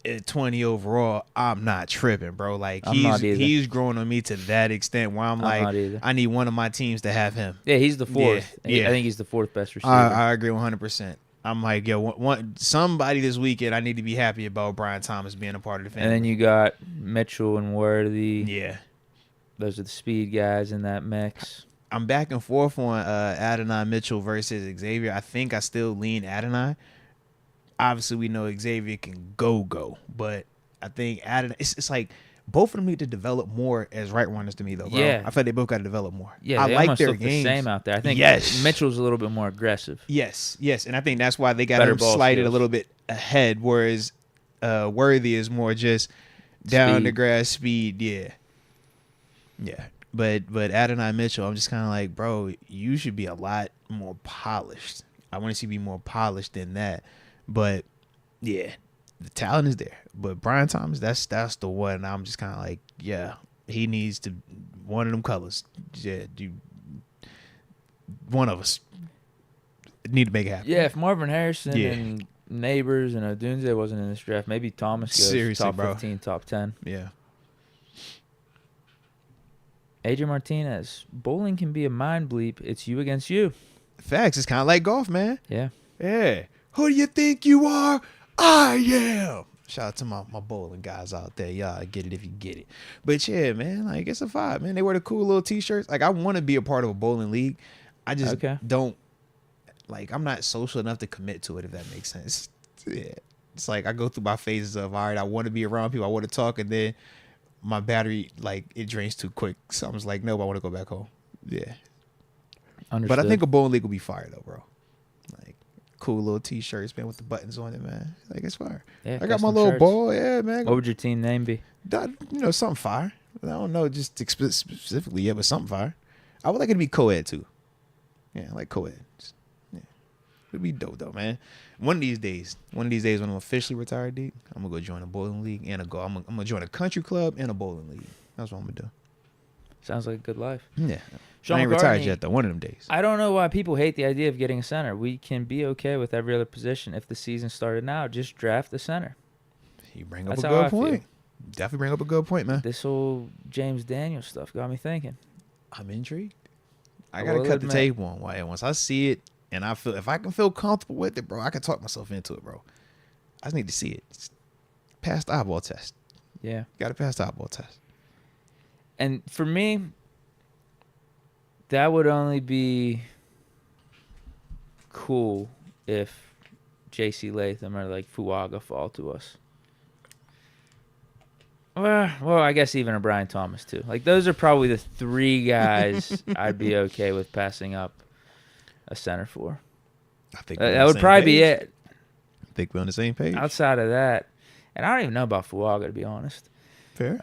at 20 overall, I'm not tripping, bro. Like he's growing on me to that extent where I'm like, I need one of my teams to have him. Yeah, he's the fourth. Yeah. I think he's the fourth best receiver. I agree 100%. I'm like, yo, somebody this weekend, I need to be happy about Brian Thomas being a part of the family. And then you got Mitchell and Worthy. Yeah. Those are the speed guys in that mix. I'm back and forth on Adonai Mitchell versus Xavier. I think I still lean Adonai. Obviously, we know Xavier can go, but I think Adonai. It's like both of them need to develop more as right runners to me, though. Bro. Yeah, I feel like they both got to develop more. Yeah, I they like almost their look games. The same out there. I think Mitchell's a little bit more aggressive. Yes, and I think that's why they got him slighted a little bit ahead, whereas Worthy is more just down the grass speed. Yeah. But Adonai Mitchell, I'm just kind of like, bro, you should be a lot more polished. I want to see you be more polished than that. But yeah, the talent is there. But Brian Thomas, that's the one. I'm just kind of like, yeah, he needs to one of them colors. Yeah, one of us need to make it happen. Yeah, if Marvin Harrison and Neighbors and Odunze wasn't in this draft, maybe Thomas goes Seriously, top bro. 15, top 10. Yeah. Adrian Martinez, bowling can be a mind bleep. It's you against you. Facts. It's kind of like golf, man. Yeah. Yeah. Who do you think you are? I am. Shout out to my bowling guys out there. Y'all get it if you get it. But yeah, man, like it's a vibe, man. They wear the cool little t-shirts. Like I want to be a part of a bowling league. I just don't, like, I'm not social enough to commit to it, if that makes sense. Yeah. It's like I go through my phases of, all right, I want to be around people. I want to talk. And then my battery, like, it drains too quick. So I'm just like, no, I want to go back home. Yeah. Understood. But I think a bowling league will be fire, though, bro. Like, cool little t-shirts, man, with the buttons on it, man. Like, it's fire. Yeah, I got my little ball. Yeah, man. What would your team name be? Something fire. I don't know just specifically yet, but something fire. I would like it to be co-ed, too. Yeah, I like co-ed. Yeah. It'd be dope, though, man. One of these days when I'm officially retired, Deke, I'm going to go join a bowling league and I'm going to join a country club and a bowling league. That's what I'm going to do. Sounds like a good life. Yeah. Sean I ain't retired yet, though. One of them days. I don't know why people hate the idea of getting a center. We can be okay with every other position. If the season started now, just draft the center. You bring up a good point. Definitely bring up a good point, man. This whole James Daniels stuff got me thinking. I'm intrigued. I got to cut the tape on. Once I see it and I feel, if I can feel comfortable with it, bro, I can talk myself into it, bro. I just need to see it. Just pass the eyeball test. Yeah. Got to pass the eyeball test. And for me, that would only be cool if J.C. Latham or like Fuaga fall to us. Well, I guess even a Brian Thomas too. Like those are probably the three guys I'd be okay with passing up a center for. I think that would probably be it. I think we're on the same page. Outside of that, and I don't even know about Fuaga to be honest. Fair.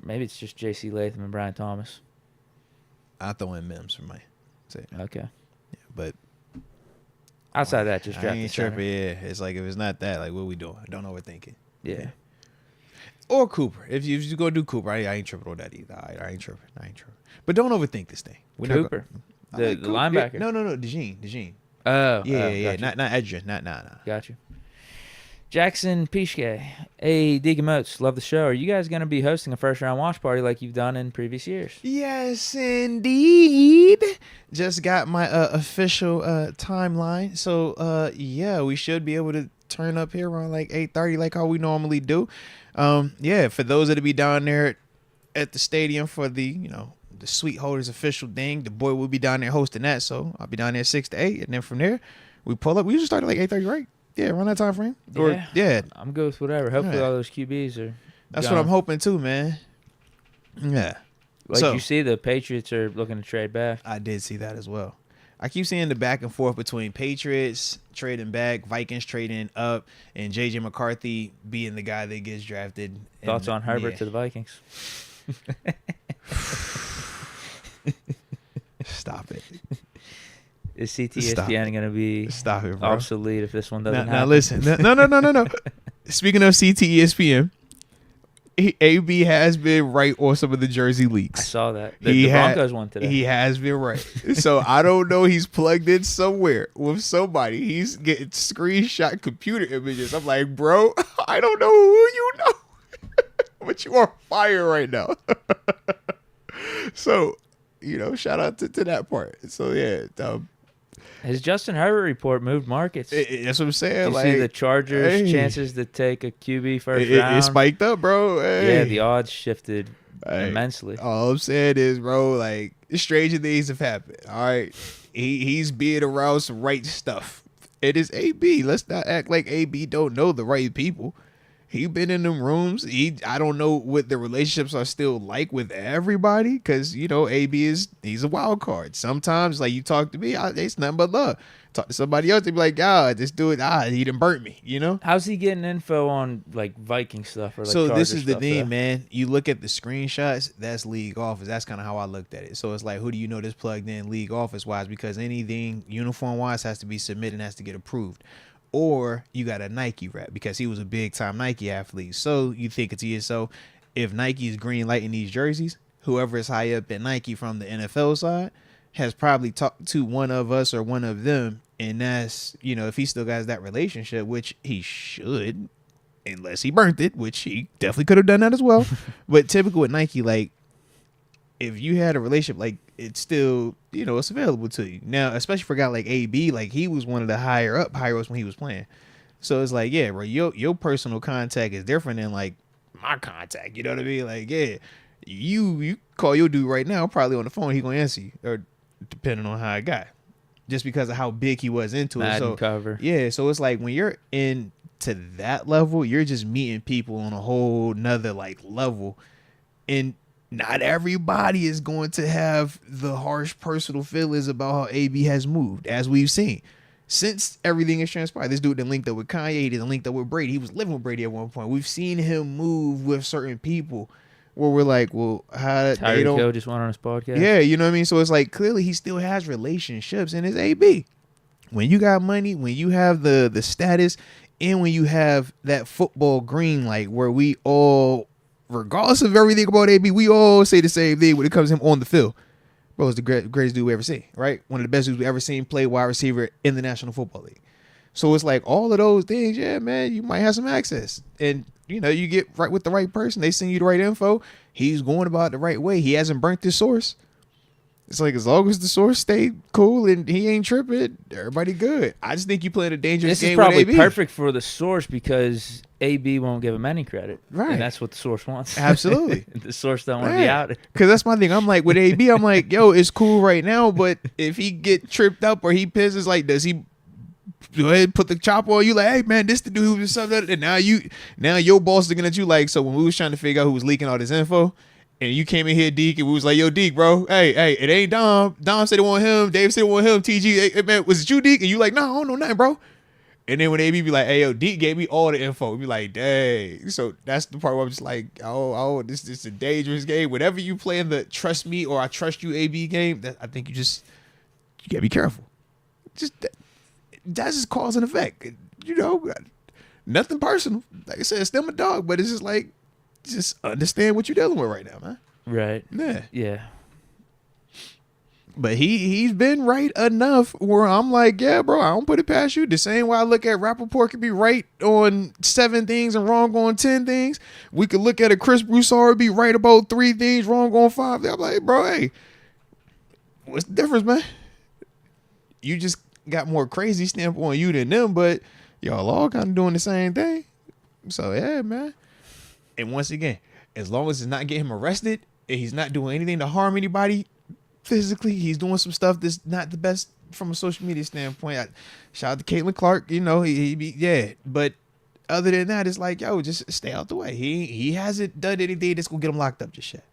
Maybe it's just J.C. Latham and Brian Thomas. I'll throw in Mims for my sake. Okay. Yeah, but outside of that, just draft the center. Yeah, it's like if it's not that, like what we doing? Don't overthink it. Yeah. Or Cooper. If you go do Cooper, I ain't tripping on that either. I ain't tripping. But don't overthink this thing. Cooper. The linebacker. Yeah. No. DeJean. Oh. Yeah. Not Edgerrin. Not. Got you. Jackson Pishke. Hey, Deke and Moats. Love the show. Are you guys going to be hosting a first-round watch party like you've done in previous years? Yes, indeed. Just got my official timeline. So, yeah, we should be able to turn up here around like 8:30 like how we normally do. Yeah, for those that will be down there at the stadium for the Sweet Holders official thing, the boy will be down there hosting that. So I'll be down there 6 to 8, and then from there we pull up. We usually start at like 8:30, right? Yeah, around that time frame. Yeah, I'm good with whatever. Hopefully all those QBs are. That's what I'm hoping too, man. Yeah. Like you see, the Patriots are looking to trade back. I did see that as well. I keep seeing the back and forth between Patriots trading back, Vikings trading up, and J.J. McCarthy being the guy that gets drafted. Thoughts on Herbert to the Vikings? Stop it. Is CTESPN going to be obsolete if this one doesn't happen? Now listen. No. Speaking of CTESPN, AB has been right on some of the jersey leaks. I saw that. The Broncos one today. He has been right. So I don't know. He's plugged in somewhere with somebody. He's getting screenshot computer images. I'm like, bro, I don't know who you know, but you are fire right now. So, shout out to that part. So, yeah. His Justin Herbert report moved markets. That's what I'm saying. You see the Chargers' chances to take a QB first round. It spiked up, bro. Yeah, the odds shifted immensely. All I'm saying is, bro, like, stranger things have happened. All right, he's being around some right stuff. It is AB. Let's not act like AB don't know the right people. He been in them rooms. I don't know what the relationships are still like with everybody, because he's a wild card. Sometimes, like, you talk to me, it's nothing but love. Talk to somebody else, they be like, God, this dude, he done burnt me. How's he getting info on like Viking stuff or like So Charger this is the stuff, thing, though? man. You look at the screenshots. That's league office. That's kind of how I looked at it. So it's like, who do you know that's plugged in league office wise? Because anything uniform wise has to be submitted and has to get approved. Or you got a Nike rep, because he was a big time Nike athlete. So you think it's ESO. If Nike is green lighting these jerseys, whoever is high up at Nike from the NFL side has probably talked to one of us or one of them. And that's, if he still has that relationship, which he should, unless he burnt it, which he definitely could have done that as well. But typical with Nike, like, if you had a relationship, like, it's still, it's available to you. Now, especially for a guy like AB, like, he was one of the higher up heroes when he was playing. So it's like, yeah, bro, your personal contact is different than, like, my contact. You know what I mean? Like, yeah, you call your dude right now, probably on the phone, he gonna answer you, or depending on how it got, just because of how big he was into it. So cover. Yeah, so it's like when you're into that level, you're just meeting people on a whole nother like level, and not everybody is going to have the harsh personal feelings about how AB has moved, as we've seen. Since everything is transpired, this dude then linked up with Kanye, he then linked up with Brady. He was living with Brady at one point. We've seen him move with certain people where we're like, well, how they don't... Hill just went on his podcast. Yeah, you know what I mean? So it's like, clearly he still has relationships, and it's AB. When you got money, when you have the status, and when you have that football green light where we all, regardless of everything about AB, we all say the same thing when it comes to him on the field. Bro, it's the greatest dude we ever seen, right? One of the best dudes we ever seen play wide receiver in the National Football League. So it's like all of those things, yeah, man, you might have some access. And, you get right with the right person. They send you the right info. He's going about it the right way. He hasn't burnt his source. It's like, as long as the source stay cool and he ain't tripping, everybody good. I just think you playing a dangerous game with AB. This is probably perfect for the source, because AB won't give him any credit. Right. And that's what the source wants. Absolutely. The source don't want to be out. Because that's my thing. I'm like, with AB, I'm like, yo, it's cool right now, but if he get tripped up or he pisses, like, does he go ahead and put the chopper on you? Like, hey, man, this the dude who was something. And now your boss looking at you like, so when we was trying to figure out who was leaking all this info, and you came in here, Deke, and we was like, yo, Deke, bro, hey, it ain't Dom. Dom said it want him. Dave said it want him. TG, hey, man, was it you, Deke? And you like, no, I don't know nothing, bro. And then when AB be like, hey, yo, Deke gave me all the info. We be like, dang. So that's the part where I'm just like, oh, this is a dangerous game. Whenever you play in the trust me or I trust you AB game, I think you gotta be careful. That's just cause and effect. Nothing personal. Like I said, it's still my dog, but it's just like, just understand what you're dealing with right now, man. Right. Yeah. Yeah. But he's been right enough where I'm like, yeah, bro, I don't put it past you. The same way I look at Rappaport could be right on 7 things and wrong on 10 things. We could look at a Chris Broussard be right about 3 things, wrong on 5. I'm like, bro, hey, what's the difference, man? You just got more crazy stamp on you than them, but y'all all kind of doing the same thing. So, yeah, man. And once again, as long as it's not getting him arrested and he's not doing anything to harm anybody physically, he's doing some stuff that's not the best from a social media standpoint. Shout out to Caitlin Clark, yeah. But other than that, it's like, yo, just stay out the way. He hasn't done anything that's gonna get him locked up just yet.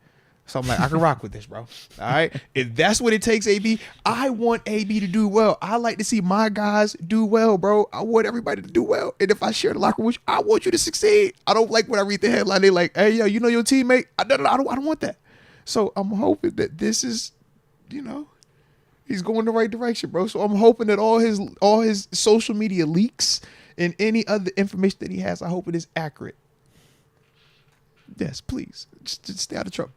So I'm like, I can rock with this, bro. All right. If that's what it takes, AB, I want AB to do well. I like to see my guys do well, bro. I want everybody to do well. And if I share the locker room with you, I want you to succeed. I don't like when I read the headline. They're like, hey, yo, your teammate? I don't want that. So I'm hoping that this is, he's going the right direction, bro. So I'm hoping that all his social media leaks and any other information that he has, I hope it is accurate. Yes, please. Just stay out of trouble.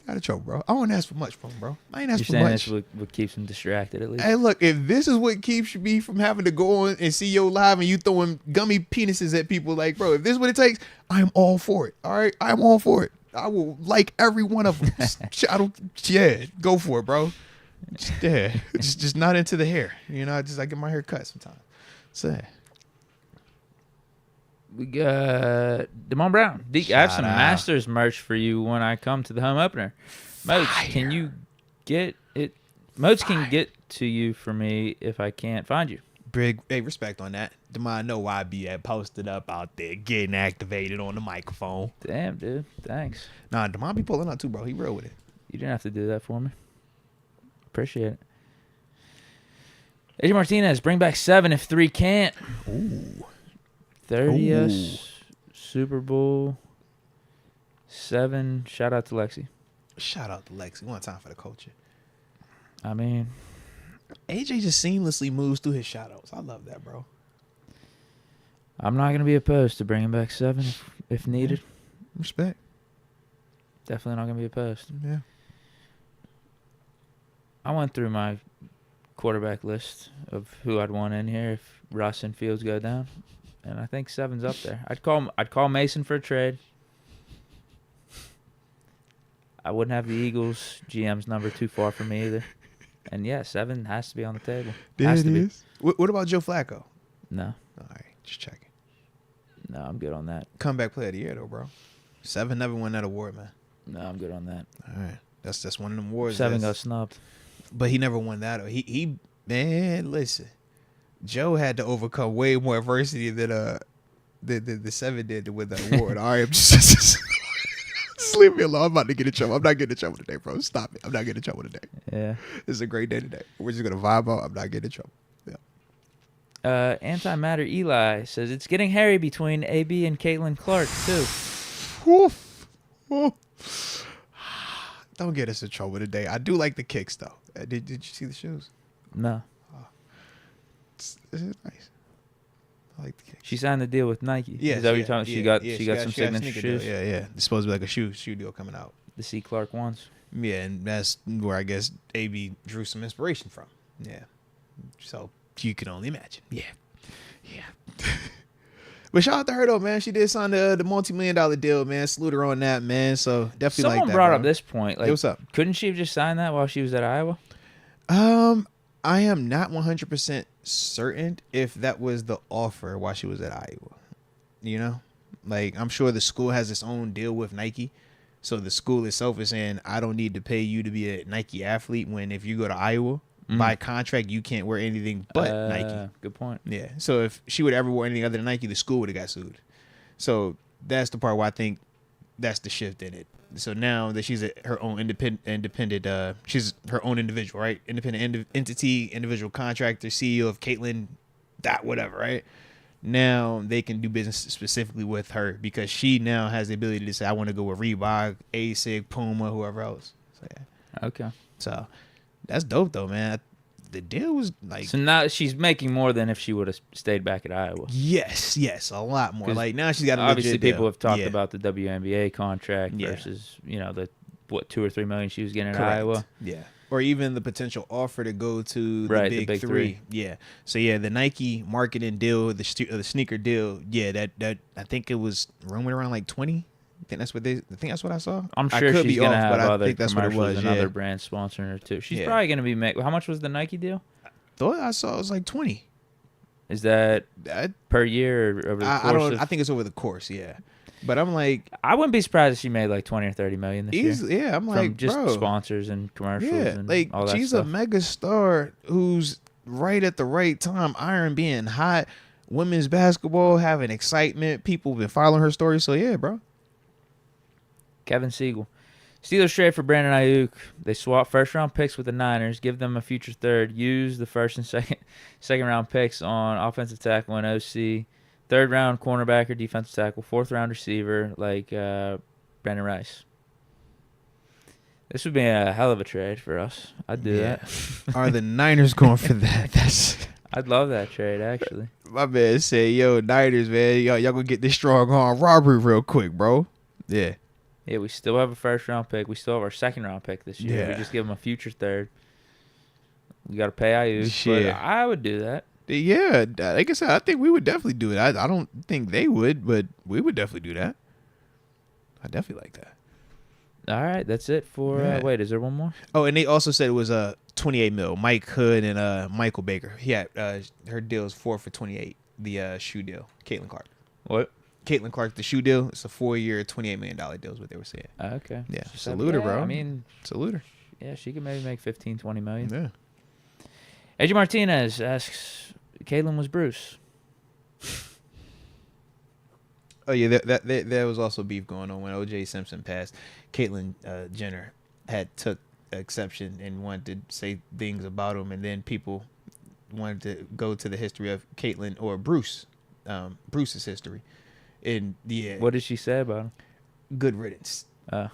Out of trouble, bro. I won't ask for much from him, bro. I ain't ask for much. You're saying that's what keeps him distracted, at least? Hey, look, if this is what keeps me from having to go on and see your live and you throwing gummy penises at people, like, bro, if this is what it takes, I'm all for it. All right? I'm all for it. I will like every one of them. Go for it, bro. Just not into the hair. I get my hair cut sometimes. So, we got Damon Brown. Deke, I have some Masters merch for you when I come to the home opener. Moats, can you get it? Moats can get to you for me if I can't find you. Big, hey, respect on that. DeMond know why I be at posted up out there getting activated on the microphone. Damn, dude. Thanks. Nah, DeMond be pulling up too, bro. He real with it. You didn't have to do that for me. Appreciate it. AJ Martinez, bring back 7 if 3 can't. Ooh. 30th Super Bowl 7. Shout out to Lexi. Shout out to Lexi. One time for the culture. I mean, AJ just seamlessly moves through his shadows. I love that, bro. I'm not going to be opposed to bringing back 7 if needed. Respect. Definitely not going to be opposed. Yeah. I went through my quarterback list of who I'd want in here if Russ and Fields go down, and I think 7's up there. I'd call Mason for a trade. I wouldn't have the Eagles GM's number too far from me either. And yeah, 7 has to be on the table. There it is. What about Joe Flacco? No. All right, just checking. No, I'm good on that. Comeback player of the year though, bro. 7 never won that award, man. No, I'm good on that. All right, that's one of them awards. 7 got snubbed. But he never won that. He man, listen. Joe had to overcome way more adversity than the 7 did to win that award. All right, I'm just leave me alone. I'm about to get in trouble. I'm not getting in trouble today, bro. Stop it. I'm not getting in trouble today. Yeah. This is a great day today. We're just gonna vibe out. I'm not getting in trouble. Yeah. Antimatter Eli says it's getting hairy between AB and Caitlin Clark too. Woof. Woof. Don't get us in trouble today. I do like the kicks though. Did you see the shoes? No. This is nice. I like the kicks. She signed the deal with Nike. Yeah, Is that what you're talking? She got some signature shoes. Deal. Yeah. It's supposed to be like a shoe deal coming out. The C. Clark ones. Yeah, and that's where I guess AB drew some inspiration from. Yeah. So you can only imagine. Yeah. But shout out to her though, man. She did sign the multi-million-dollar deal, man. Salute her on that, man. So definitely Someone like that. brought bro. up this point. Like, Hey, what's up? Couldn't she have just signed that while she was at Iowa? I am not 100% certain if that was the offer while she was at Iowa. You know, like I'm sure the school has its own deal with Nike. So the school itself is saying, I don't need to pay you to be a Nike athlete when if you go to Iowa, by contract, you can't wear anything but Nike. Good point. Yeah. So if she would ever wear anything other than Nike, the school would have got sued. So that's the part where I think that's the shift in it. So now that she's her own independent, she's her own individual, right? Independent entity, individual contractor, CEO of Caitlin, that whatever, right? Now they can do business specifically with her because she now has the ability to say, I want to go with Reebok, ASIC, Puma, whoever else. So yeah. Okay. So that's dope though, man. The deal was like, so now she's making more than if she would have stayed back at Iowa. yes, a lot more. Like now she's got a obviously legit people deal. have talked Yeah. about the WNBA contract Yeah. versus the $2 or $3 million she was getting at Correct. Iowa. Yeah. Or even the potential offer to go to the Right, big, the big three. three. Yeah. So yeah, the Nike marketing deal, the sneaker deal. Yeah, that I think it was rumored around like 20. I think that's what I saw. I'm I sure could she's be gonna off, have but I other think that's what it commercials was. and Yeah. other brands sponsoring her too. She's Yeah. probably gonna be how much was the Nike deal? Thought I saw it was like 20. Is that I per year or over the course? I don't. of, I think it's over the course. Yeah. But I'm like, I wouldn't be surprised if she made like 20 or 30 million this year. easy. Yeah. I'm From like, just bro. sponsors and commercials Yeah, and like all that she's stuff. a mega star who's right at the right time. Iron being hot, women's basketball having excitement. People been following her story. So yeah, bro. Kevin Siegel. Steelers trade for Brandon Ayuk. They swap first-round picks with the Niners, give them a future third, use the first and second-round picks on offensive tackle and OC, third-round cornerback or defensive tackle, fourth-round receiver like Brandon Rice. This would be a hell of a trade for us. I'd do that. Are the Niners going for that? That's I'd love that trade, actually. my man said, yo, Niners, man, y'all gonna get this strong arm robbery real quick, bro. Yeah. Yeah, we still have a first-round pick. We still have our second-round pick this year. Yeah. We just give them a future third. We got to pay Ayuk, Shit. but I would do that. Yeah, like I said, I think we would definitely do it. I don't think they would, but we would definitely do that. I definitely like that. All right, that's it for. Yeah. Wait, is there one more? Oh, and they also said it was 28 mil. Mike Hood and Michael Baker. Yeah, her deal is 4 for 28. The shoe deal. Caitlin Clark. What? Caitlin Clark, the shoe deal. It's a 4-year, $28 million deal is what they were saying. Okay. Yeah, So, salute her, bro. I mean, salute her. yeah, she could maybe make 15, 20 million. Yeah. AJ Martinez asks, Caitlyn was Bruce. Oh yeah, there was also beef going on when O.J. Simpson passed. Caitlyn Jenner had took exception and wanted to say things about him, and then people wanted to go to the history of Caitlyn or Bruce, Bruce's history. And yeah, What did she say about him? Good riddance.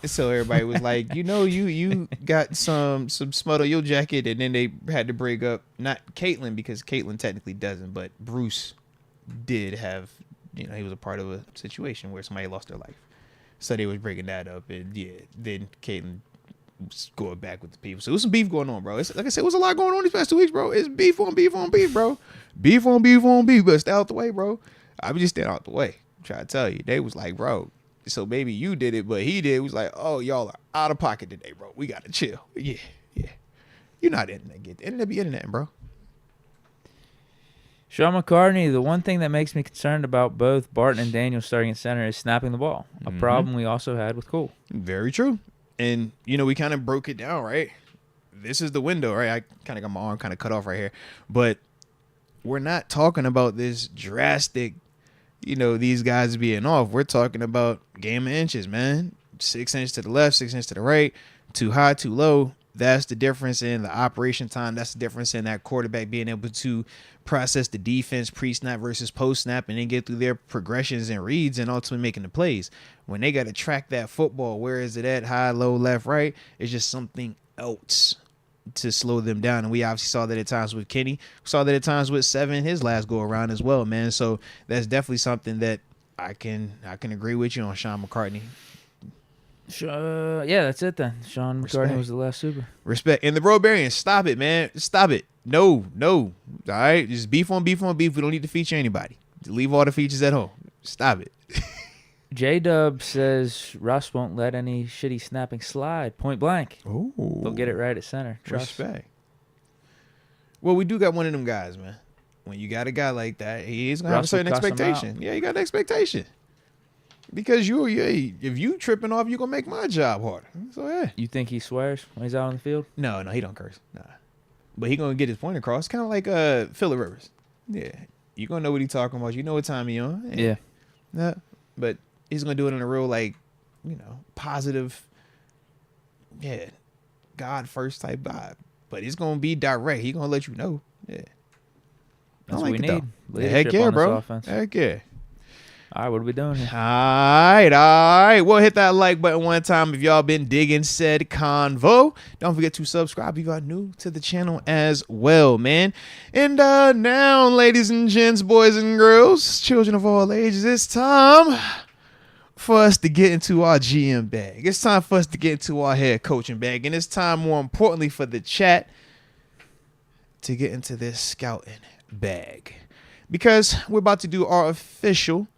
So everybody was like, you got some smut on your jacket, and then they had to break up not Caitlyn because Caitlyn technically doesn't, but Bruce did have, he was a part of a situation where somebody lost their life. So they was breaking that up, and yeah, then Caitlyn was going back with the people. So it was some beef going on, bro. It's, like I said, it was a lot going on these past 2 weeks, bro. It's beef on beef on beef, bro. Beef on beef on beef, but stay out the way, bro. I was just staying out the way. I'm trying to tell you, they was like, bro. So maybe you did it, but he did. It was like, oh, y'all are out of pocket today, bro. We gotta chill. Yeah. You're not internet. Get the internet be internet, bro. Sean McCartney, the one thing that makes me concerned about both Barton and Daniel starting at center is snapping the ball. A problem we also had with Cole. Very true. And, we kind of broke it down, right? This is the window, right? I kind of got my arm kind of cut off right here. But we're not talking about this drastic, these guys being off. We're talking about game of inches, man. 6 inches to the left, 6 inches to the right, too high, too low. That's the difference in the operation time. That's the difference in that quarterback being able to process the defense pre-snap versus post-snap and then get through their progressions and reads and ultimately making the plays. When they got to track that football, where is it at? High, low, left, right? It's just something else to slow them down. And we obviously saw that at times with Kenny. We saw that at times with Seven, his last go around as well, man. So that's definitely something that I can agree with you on, Sean McCartney. Yeah, that's it then. Sean McCartney was the last Super. Respect. And the Barbarians, stop it, man. Stop it. No. All right? Just beef on beef on beef. We don't need to feature anybody. Leave all the features at home. Stop it. J-Dub says Russ won't let any shitty snapping slide. Point blank. Ooh. They'll get it right at center. Trust. Respect. Well, we do got one of them guys, man. When you got a guy like that, he's going to have a certain expectation. Yeah, you got an expectation. Because if you tripping off, you're going to make my job harder. So, yeah. You think he swears when he's out on the field? No, he don't curse. Nah. But he going to get his point across. Kind of like Phillip Rivers. Yeah. You going to know what he's talking about. You know what time he on. And, yeah. But he's going to do it in a real, positive, God first type vibe. But it's going to be direct. He's going to let you know. Yeah. That's what we need. Heck yeah, bro. Heck yeah. All right, what are we doing here? All right. Well, hit that like button one time if y'all been digging said convo. Don't forget to subscribe if you are new to the channel as well, man. And now, ladies and gents, boys and girls, children of all ages, it's time for us to get into our GM bag. It's time for us to get into our head coaching bag. And it's time, more importantly, for the chat to get into this scouting bag. Because we're about to do our official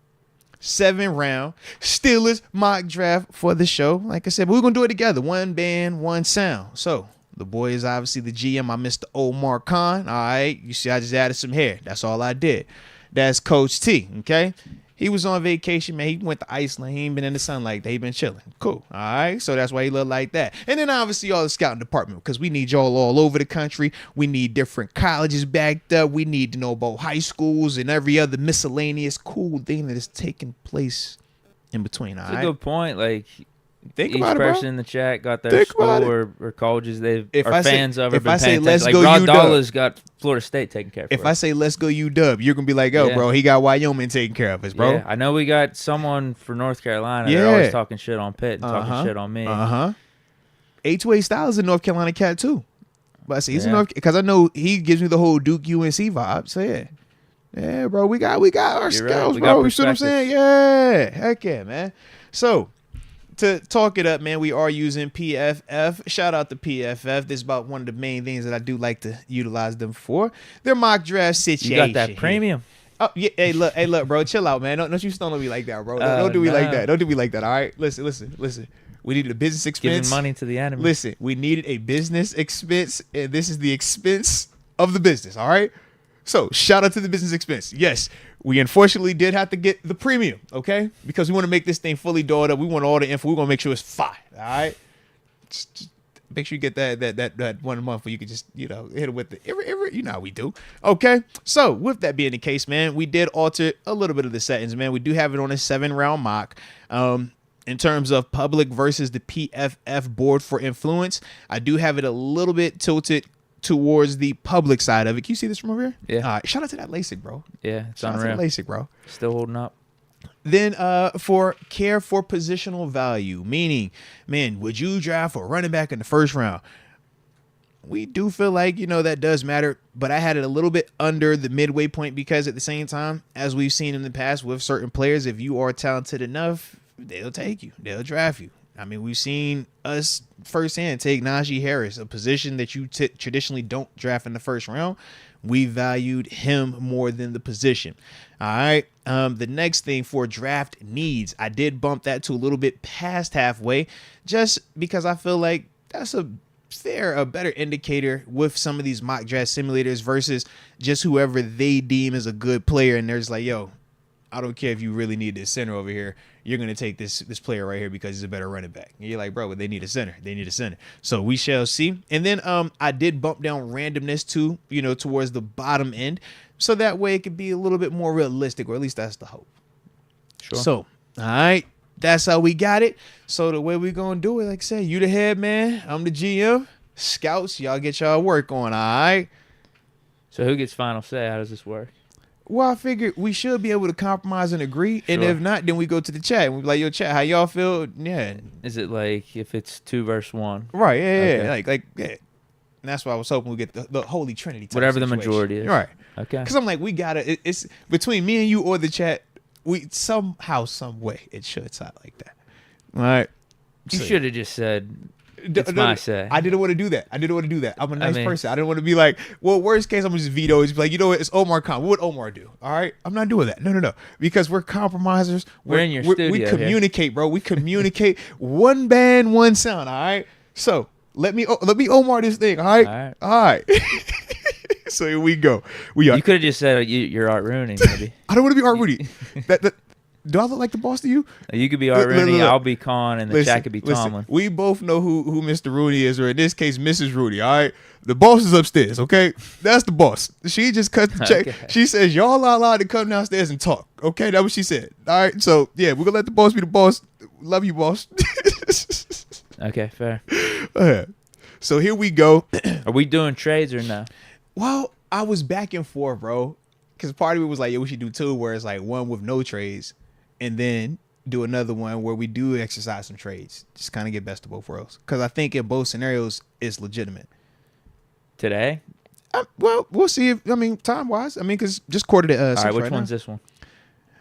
7-round Steelers mock draft for the show. Like I said, but we're going to do it together. One band, one sound. So the boy is obviously the GM. I Mr. Omar Khan. All right. You see, I just added some hair. That's all I did. That's Coach T. Okay. He was on vacation, man. He went to Iceland. He ain't been in the sun like that. He been chilling. Cool. All right. So that's why he look like that. And then obviously y'all the scouting department, because we need y'all all over the country. We need different colleges backed up. We need to know about high schools and every other miscellaneous cool thing that is taking place in between. All right. That's a good point. Like, think each about person it, in the chat got their school or colleges they are fans of or if been I say paying let's attention. go Like, Rod UW. Dahla's got Florida State taken care of. If I say let's go UW, you're gonna be like, oh, Yeah. bro, he got Wyoming taken care of us, bro. Yeah, I know we got someone for North Carolina. They're always talking shit on Pitt and talking shit on me. H2A Styles is a North Carolina cat too. But I see he's a North, because I know he gives me the whole Duke UNC vibe. So yeah, bro, we got our skills, right. bro. You see what I'm saying? Yeah, heck yeah, man. So to talk it up, man, we are using PFF. Shout out to PFF. This is about one of the main things that I do like to utilize them for. Their mock draft situation. You got that premium. Oh yeah, hey look, bro, chill out, man. Don't you stun on me like that, bro. Don't do me like that. Don't do me like that. All right, listen. We needed a business expense. Giving money to the enemy. Listen, we needed a business expense, and this is the expense of the business. All right. So shout out to the business expense. Yes, we unfortunately did have to get the premium, okay? Because we want to make this thing fully dolled up. We want all the info. We're going to make sure it's fire, all right? Make sure you get that 1 month where you can just, hit it with the you know how we do. Okay. So with that being the case, man, we did alter a little bit of the settings, man. We do have it on a 7-round mock. In terms of public versus the PFF board for influence, I do have it a little bit tilted towards the public side of it. Can you see this from over here? Yeah. All right. Shout out to that LASIK, bro. Yeah, it's Shout unreal. out to the LASIK, bro. Still holding up. Then for care for positional value, meaning, man, would you draft a running back in the first round? We do feel like, that does matter, but I had it a little bit under the midway point because at the same time, as we've seen in the past with certain players, if you are talented enough, they'll take you. They'll draft you. I mean, we've seen us firsthand take Najee Harris, a position that you traditionally don't draft in the first round. We valued him more than the position. All right. The next thing for draft needs, I did bump that to a little bit past halfway just because I feel like that's a better indicator with some of these mock draft simulators versus just whoever they deem as a good player. And there's like, yo, I don't care if you really need this center over here. You're going to take this player right here because he's a better running back. And you're like, bro, but they need a center. They need a center. So we shall see. And then I did bump down randomness too, towards the bottom end. So that way it could be a little bit more realistic, or at least that's the hope. Sure. So, all right. That's how we got it. So the way we going to do it, like I said, you the head man. I'm the GM. Scouts, y'all get y'all work on, all right? So who gets final say? How does this work? Well, I figured we should be able to compromise and agree. Sure. And if not, then we go to the chat. And we be like, yo, chat, how y'all feel? Yeah. Is it like if it's 2 versus 1? Right, yeah, Okay. yeah. Like, yeah. And that's why I was hoping we get the Holy Trinity type Whatever the situation. majority is. Right. Okay. Because I'm like, we got to, it's between me and you or the chat, we somehow, some way, it should sound like that. All right. You So, should have just said, it's my say. I didn't want to do that. I'm a nice person. I didn't want to be like, well, worst case, I'm going to just veto it. Just be like, you know what? It's Omar Khan. What would Omar do? All right? I'm not doing that. No. Because we're compromisers. We're in your studio We communicate, bro. We communicate. One band, one sound. All right? So let me Omar this thing. All right? All right. So here we go. You could have just said you're Art Rooney, maybe. I don't want to be Art Rooney. Do I look like the boss to you? You could be Art Rooney, look. I'll be Khan, and the chat could be Tomlin. We both know who Mr. Rooney is, or in this case, Mrs. Rooney. All right, the boss is upstairs. Okay, that's the boss. She just cut the check. Okay. She says y'all are allowed to come downstairs and talk. Okay, that's what she said. All right, so yeah, we're gonna let the boss be the boss. Love you, boss. Okay, fair. So here we go. Are we doing trades or no? Well, I was back and forth, bro, because part of it was like, yeah, we should do 2, where it's like one with no trades. And then do another one where we do exercise some trades. Just kind of get best of both worlds. Because I think in both scenarios, it's legitimate. Today? Well, we'll see if, time-wise. because just quartered it. All right, which one's this one?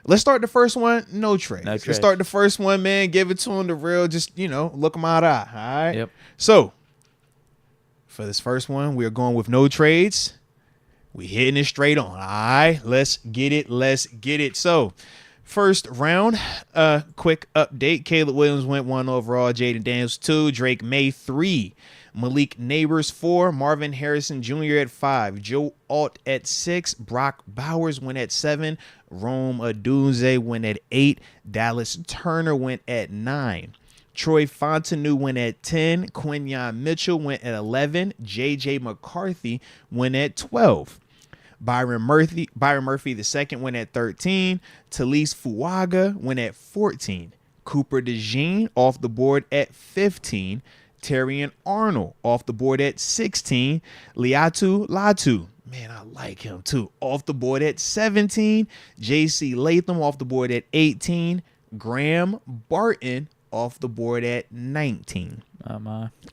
Let's start the first one. No trades. No trades. Let's start the first one, man. Give it to him the real. Just, look him eye to eye. All right? Yep. So, for this first one, we're going with no trades. We hitting it straight on. All right? Let's get it. So, first round, quick update. Caleb Williams went 1 overall. Jaden Daniels 2. Drake May 3. Malik Neighbors 4. Marvin Harrison Jr. at 5. Joe Alt at 6. Brock Bowers went at 7. Rome Odunze went at 8. Dallas Turner went at 9. Troy Fontenot went at 10. Quinyon Mitchell went at 11. J.J. McCarthy went at 12. Byron Murphy II went at 13. Talise Fuaga went at 14. Cooper DeJean off the board at 15. Terrian Arnold off the board at 16. Liatu Latu, man, I like him too, off the board at 17. J.C. Latham off the board at 18. Graham Barton off the board at 19.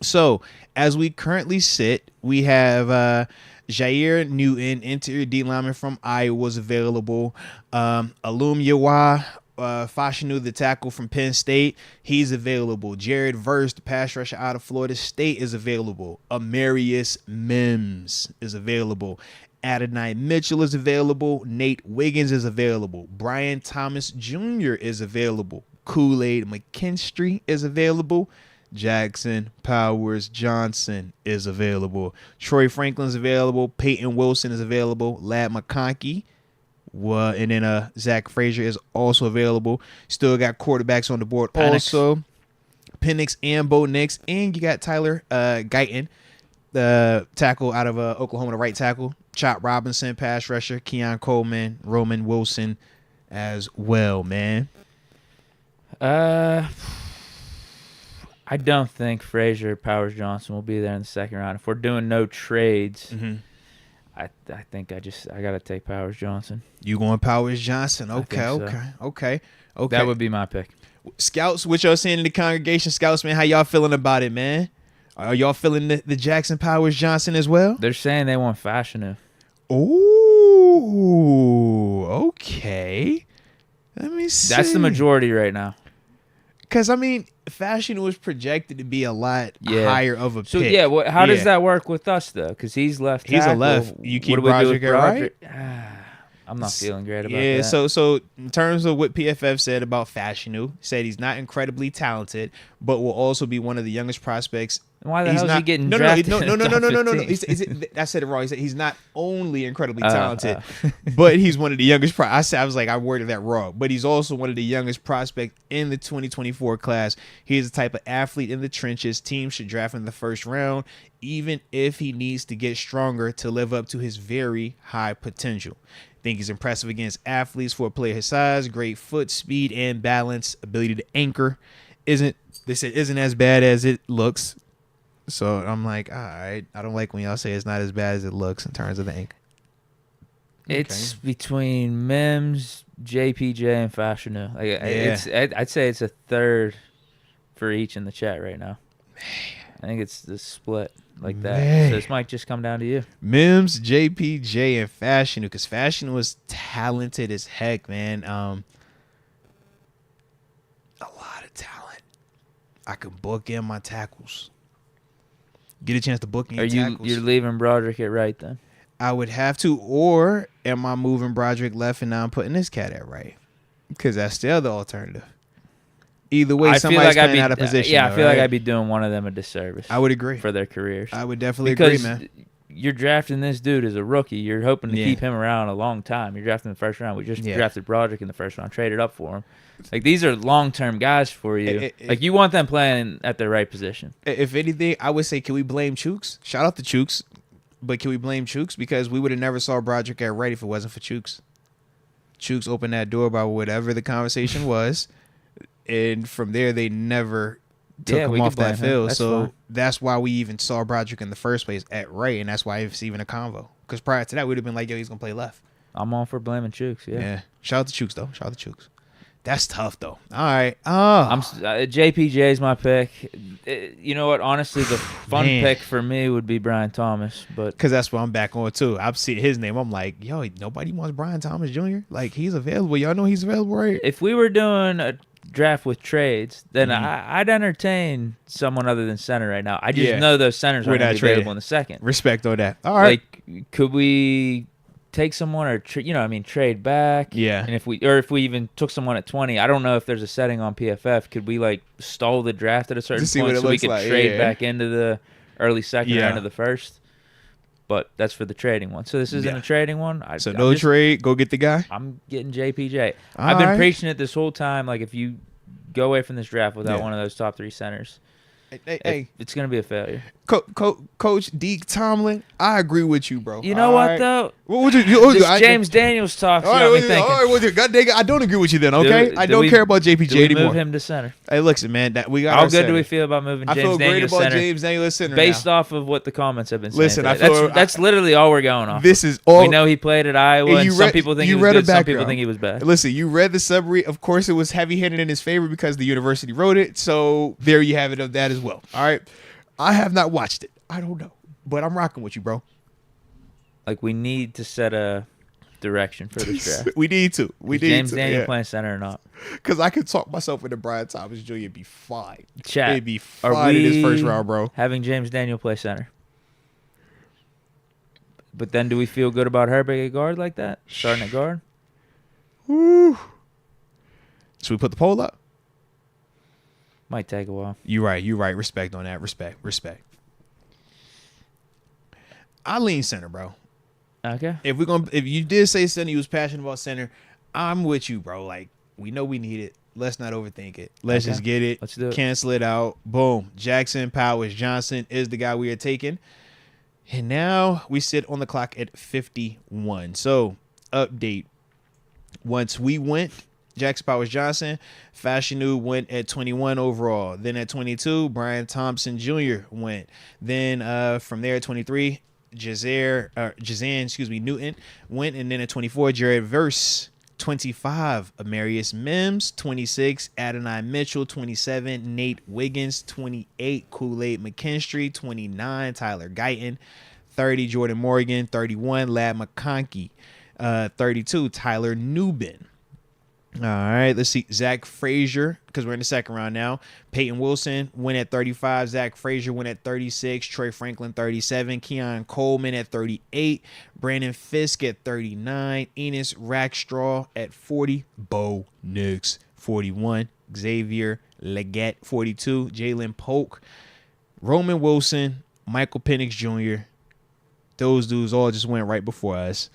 So as we currently sit, we have Jair Newton, interior D lineman from Iowa, was available. Alum Yawa Fashanu, the tackle from Penn State, he's available. Jared Verse, the pass rusher out of Florida State, is available. Amarius Mims is available. Adonai Mitchell is available. Nate Wiggins is available. Brian Thomas Jr. is available. Kool-Aid McKinstry is available. Jackson Powers Johnson is available. Troy Franklin's available. Peyton Wilson is available. Lad McConkey. And then Zach Frazier is also available. Still got quarterbacks on the board. Penix. Also, Penix and Bo Nix, and you got Tyler Guyton, the tackle out of Oklahoma, the right tackle. Chop Robinson, pass rusher. Keon Coleman, Roman Wilson as well, man. I don't think Frazier or Powers Johnson will be there in the second round. If we're doing no trades, I think I gotta take Powers Johnson. You going Powers Johnson? Okay, okay. That would be my pick. Scouts, what y'all saying in the congregation? Scouts, man, how y'all feeling about it, man? Are y'all feeling the Jackson Powers Johnson as well? They're saying they want Fashanu. Ooh, okay. Let me see. That's the majority right now. Because, I mean, Fashion was projected to be a lot higher of a pick. So, yeah, how does that work with us, though? Because he's left tackle. He's a left. You keep Broderick at right? I'm not feeling great about that. Yeah, so in terms of what PFF said about Fashanu, said he's not incredibly talented, but will also be one of the youngest prospects. Why the hell is he getting drafted? No. I said it wrong. He said he's not only incredibly talented, but he's one of the youngest. I worded that wrong. But he's also one of the youngest prospects in the 2024 class. He is the type of athlete in the trenches teams should draft in the first round, even if he needs to get stronger to live up to his very high potential. Think he's impressive against athletes for a player his size. Great foot speed and balance, ability to anchor. Isn't as bad as it looks. So I'm like, all right. I don't like when y'all say it's not as bad as it looks in terms of the anchor. It's between Mims, JPJ, and Fashanu. I'd say it's a third for each in the chat right now. Man. I think it's the split like that. Man. So this might just come down to you. Mims, JPJ, and Fashanu, because Fashanu was talented as heck, man. A lot of talent. I could book in my tackles. Get a chance to book in your tackles. You're leaving Broderick at right then? I would have to, or am I moving Broderick left and now I'm putting this cat at right? Because that's the other alternative. Either way, somebody's playing out of position. I feel like I'd be doing one of them a disservice. I would agree. For their careers. I would definitely agree, man. You're drafting this dude as a rookie. You're hoping to keep him around a long time. You're drafting in the first round. We just drafted Broderick in the first round, traded up for him. Like, these are long-term guys for you. You want them playing at their right position. If anything, I would say, can we blame Chooks? Shout out to Chooks. But can we blame Chooks? Because we would have never saw Broderick at right if it wasn't for Chooks. Chooks opened that door by whatever the conversation was. And from there, they never took him off that field. So that's why we even saw Broderick in the first place at right. And that's why it's even a convo. Because prior to that, we'd have been like, yo, he's going to play left. I'm all for blaming Chooks, yeah. Shout out to Chooks, though. Shout out to Chooks. That's tough, though. All right. JPJ's my pick. You know what? Honestly, the fun pick for me would be Brian Thomas, but because that's what I'm back on too. I've seen his name. I'm like, yo, nobody wants Brian Thomas Jr. Like, he's available. Y'all know he's available, right? If we were doing a draft with trades, then I'd entertain someone other than center right now. I just know those centers aren't going to be available in the second. Respect on that. All right. Like, could we take someone or trade back? Yeah. And if we even took someone at 20, I don't know if there's a setting on PFF. Could we like stall the draft at a certain point so we could trade back into the early second round of the first? But that's for the trading one. So this isn't a trading one. No trade. Go get the guy. I'm getting JPJ. I've been preaching it this whole time. Like, if you go away from this draft without one of those top three centers, it's going to be a failure. Coach Deke Tomlin, I agree with you, bro. You know what, though? What would you this James Daniels talk got me thinking. All right, God dang it, I don't agree with you then, okay? I don't care about JPJ anymore. Move him to center? Hey, listen, man. We got How good do we feel about moving James Daniels center? I feel great about James Daniels center based off of what the comments have been saying. Listen, that's literally all we're going off. This is all. We know he played at Iowa, and some people think he was good, some people think he was bad. Listen, you read the summary. Of course, it was heavy-handed in his favor because the university wrote it, so there you have it of that as well. All right? I have not watched it. I don't know. But I'm rocking with you, bro. Like, we need to set a direction for this draft. We need to. James Daniels playing center or not? Because I could talk myself into Brian Thomas Jr. It'd be fine. Chat. It'd be fine in his first round, bro. Having James Daniels play center. But then do we feel good about Herbig at guard like that? Starting at guard? Woo. Should we put the poll up? Might take a while. You're right. Respect on that. Respect. I lean center, bro. Okay. If you did say center, you was passionate about center, I'm with you, bro. Like, we know we need it. let's not overthink it. Let's Okay. just get it. Let's do it. Cancel it out. Boom. Jackson Powers Johnson is the guy we are taking. And now we sit on the clock at 51. So, update. Once we went, Jackson Powers Johnson, Fashanu went at 21 overall. Then at 22, Brian Thompson Jr. went. Then from there at 23, Jazan Newton went. And then at 24, Jared Verse. 25, Amarius Mims. 26, Adonai Mitchell. 27, Nate Wiggins. 28, Kool-Aid McKinstry. 29, Tyler Guyton. 30, Jordan Morgan. 31, Lad McConkey. 32, Tyler Newbin. All right, let's see. Zach Frazier, because we're in the second round now. Peyton Wilson went at 35. Zach Frazier went at 36. Troy Franklin, 37. Keon Coleman at 38. Brandon Fisk at 39. Enos Rackstraw at 40. Bo Nix, 41. Xavier Leggett, 42. Jalen Polk. Roman Wilson. Michael Penix Jr. Those dudes all just went right before us.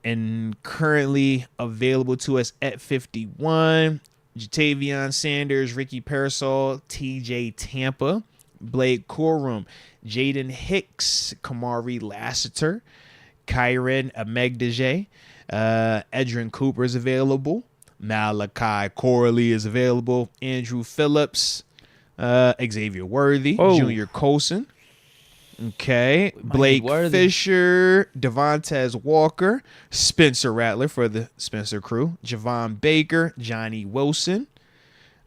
And currently available to us at 51, Jatavion Sanders, Ricky Parasol, TJ Tampa, Blake Corum, Jaden Hicks, Kamari Lassiter, Kyron Amegdaje, Edrin Cooper is available, Malachi Corley is available, Andrew Phillips, Xavier Worthy, Junior Colson. Okay, Blake Fisher, Devontae Walker, Spencer Rattler for the Spencer crew, Javon Baker, Johnny Wilson,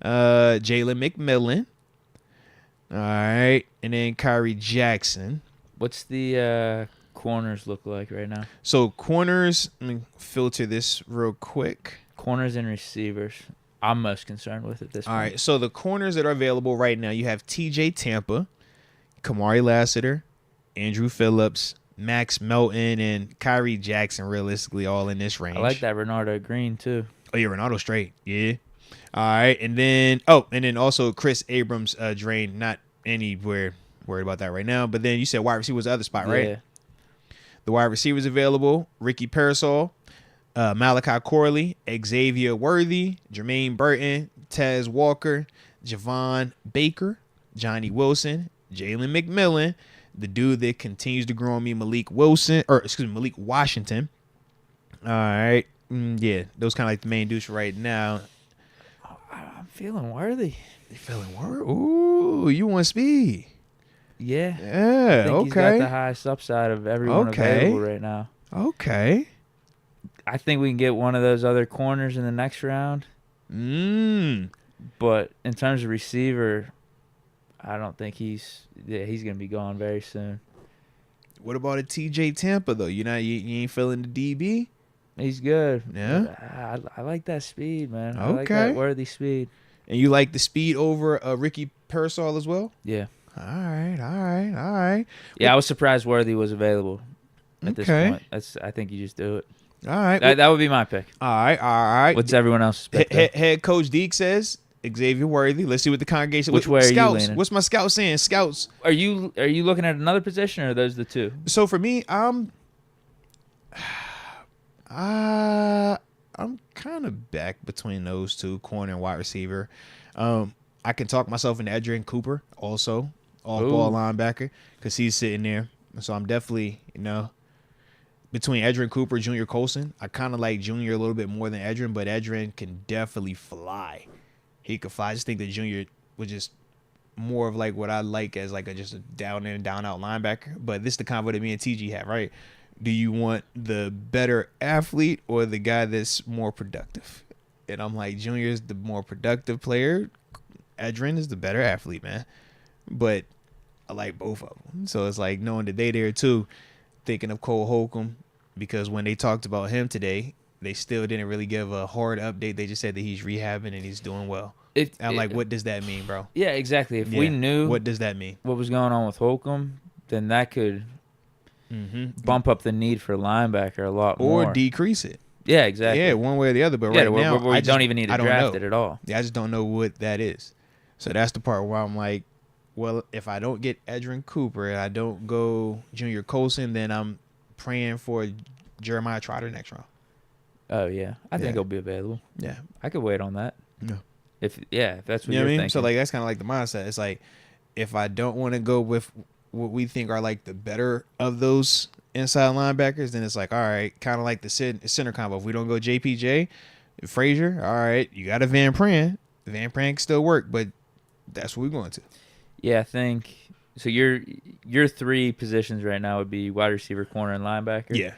Jalen McMillan. All right, and then Kyrie Jackson. What's the corners look like right now? So corners, let me filter this real quick. Corners and receivers. I'm most concerned with at this point. All right, so the corners that are available right now, you have TJ Tampa, Kamari Lassiter, Andrew Phillips, Max Melton, and Kyrie Jackson, realistically, all in this range. I like that Renardo Green, too. Oh, yeah, Ronaldo straight. Yeah. All right, and then also Chris Abrams drained. Not anywhere worried about that right now. But then you said wide receiver was the other spot, right? Yeah. The wide receivers available, Ricky Parasol, Malachi Corley, Xavier Worthy, Jermaine Burton, Tez Walker, Javon Baker, Johnny Wilson, Jalen McMillan, the dude that continues to grow on me, Malik Washington. All right. Yeah, those kind of like the main dudes right now. I'm feeling Worthy. You feeling Worthy? Ooh, you want speed. Yeah. Yeah, I think he's got the highest upside of everyone available right now. Okay. I think we can get one of those other corners in the next round. But in terms of receiver, I don't think he's going to be gone very soon. What about a TJ Tampa though? You ain't feeling the DB? He's good. Yeah. I like that speed, man. Okay. I like that Worthy speed. And you like the speed over Ricky Parasol as well? Yeah. All right. Yeah, I was surprised Worthy was available at this point. I think you just do it. All right. That would be my pick. All right. What's everyone else's pick? Head coach Deke says Xavier Worthy. Let's see what the congregation. Which way are scouts, you leaning? What's my scout saying? Scouts. Are you looking at another position, or are those the two? So for me, I'm kind of back between those two, corner and wide receiver. I can talk myself into Edrin Cooper also, off-ball linebacker, because he's sitting there. So I'm definitely, between Edrin Cooper, Junior Colson. I kind of like Junior a little bit more than Edrin, but Edrin can definitely fly. He could fly. I just think that Junior was just more of like what I like as like just a down in, down out linebacker. But this is the convo that me and TG have, right? Do you want the better athlete or the guy that's more productive? And I'm like, Junior's the more productive player. Edrin is the better athlete, man. But I like both of them. So it's like knowing that they there too, thinking of Cole Holcomb, because when they talked about him today, they still didn't really give a hard update. They just said that he's rehabbing and he's doing well. I'm like, what does that mean, bro? Yeah, exactly. If we knew what does that mean, what was going on with Holcomb, then that could bump up the need for linebacker a lot more. Or decrease it. Yeah, exactly. Yeah, one way or the other. But right now, we don't even need to draft it at all. Yeah, I just don't know what that is. So that's the part where I'm like, well, if I don't get Edrin Cooper and I don't go Junior Colson, then I'm praying for Jeremiah Trotter next round. Oh, yeah. I think he'll be available. Yeah. I could wait on that. No. If that's what You know you're what I mean? thinking. So like that's kind of like the mindset. It's like if I don't want to go with what we think are like the better of those inside linebackers, then it's like, all right, kind of like the center combo. If we don't go JPJ, Frazier, all right, you got a Van Pran. Van Pran can still work, but that's what we're going to. Yeah, I think so. Your three positions right now would be wide receiver, corner, and linebacker. Yeah.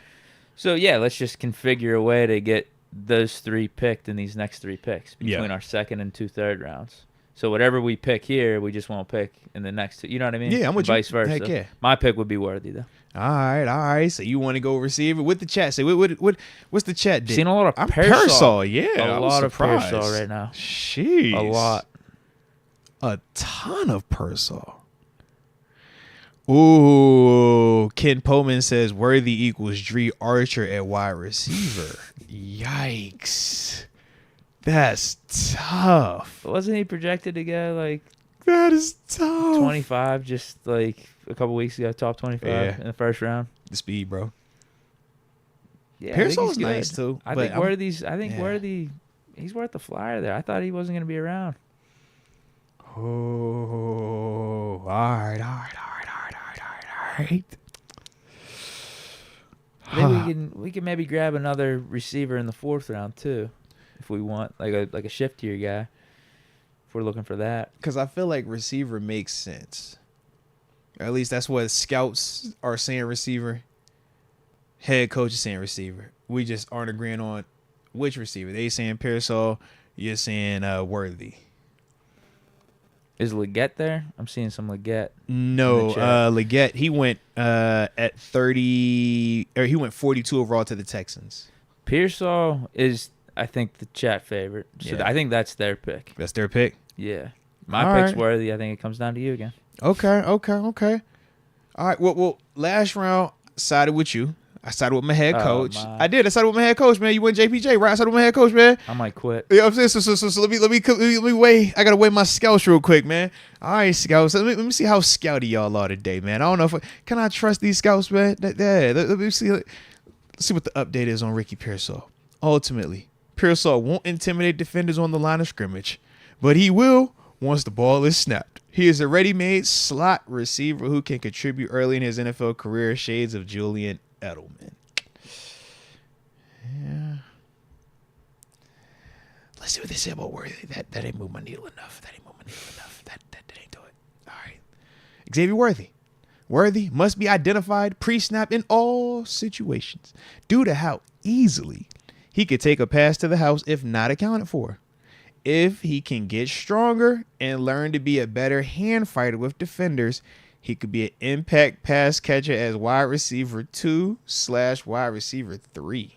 So yeah, let's just configure a way to get those three picked in these next three picks between our second and 2 third rounds. So whatever we pick here, we just won't pick in the next two. You know what I mean? Yeah, I'm with you. Vice versa. Heck yeah. My pick would be Worthy though. All right. So you want to go receiver with the chat? Say what's the chat? Seen a lot of Pearsall. Yeah, a lot of Pearsall right now. Jeez, a lot. A ton of Pearsall. Ooh, Ken Pullman says Worthy equals Dree Archer at wide receiver. Yikes. That's tough. Wasn't he projected to go like that is tough. 25 just like a couple weeks ago, top 25 in the first round? The speed, bro. Yeah, Pearsall's nice too. I think Worthy he's worth the flyer there. I thought he wasn't going to be around. Oh, all right. Maybe we can maybe grab another receiver in the 4th round too, if we want like a shiftier guy. If we're looking for that, because I feel like receiver makes sense. Or at least that's what scouts are saying. Receiver, head coach is saying receiver. We just aren't agreeing on which receiver. They saying Pearsall, you're saying Worthy. Is Leggett there? I'm seeing some Leggett. No, Leggett. He went at 30, or he went 42 overall to the Texans. Pearsall is, I think, the chat favorite. So I think that's their pick. That's their pick? Yeah. My pick's Worthy. I think it comes down to you again. Okay. All right. Well, last round, sided with you. I sided with my head coach. I did. I sided with my head coach, man. You went JPJ, right? I sided with my head coach, man. I might quit. Yeah, I'm saying so. Let me weigh. I gotta weigh my scouts real quick, man. All right, scouts. Let me see how scouty y'all are today, man. I don't know can I trust these scouts, man. Let me see. Let's see what the update is on Ricky Pearsall. Ultimately, Pearsall won't intimidate defenders on the line of scrimmage, but he will once the ball is snapped. He is a ready-made slot receiver who can contribute early in his NFL career. Shades of Julian Edelman. Yeah. Let's see what they say about Worthy. That ain't move my needle enough. That ain't do it. All right. Xavier Worthy. Worthy must be identified pre-snap in all situations due to how easily he could take a pass to the house if not accounted for. If he can get stronger and learn to be a better hand fighter with defenders, he could be an impact pass catcher as wide receiver 2/wide receiver 3.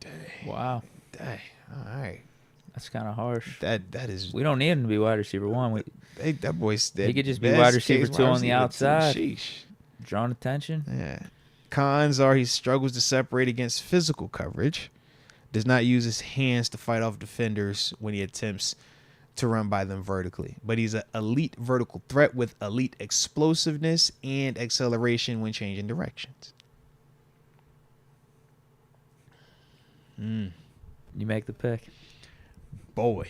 Dang. Wow. Dang. All right. That's kind of harsh. That is. We don't need him to be wide receiver 1. That boy's. He could just be wide receiver 2 on the outside. Sheesh. Drawing attention. Yeah. Cons are he struggles to separate against physical coverage. Does not use his hands to fight off defenders when he attempts to run by them vertically. But he's an elite vertical threat with elite explosiveness and acceleration when changing directions. You make the pick. Boy.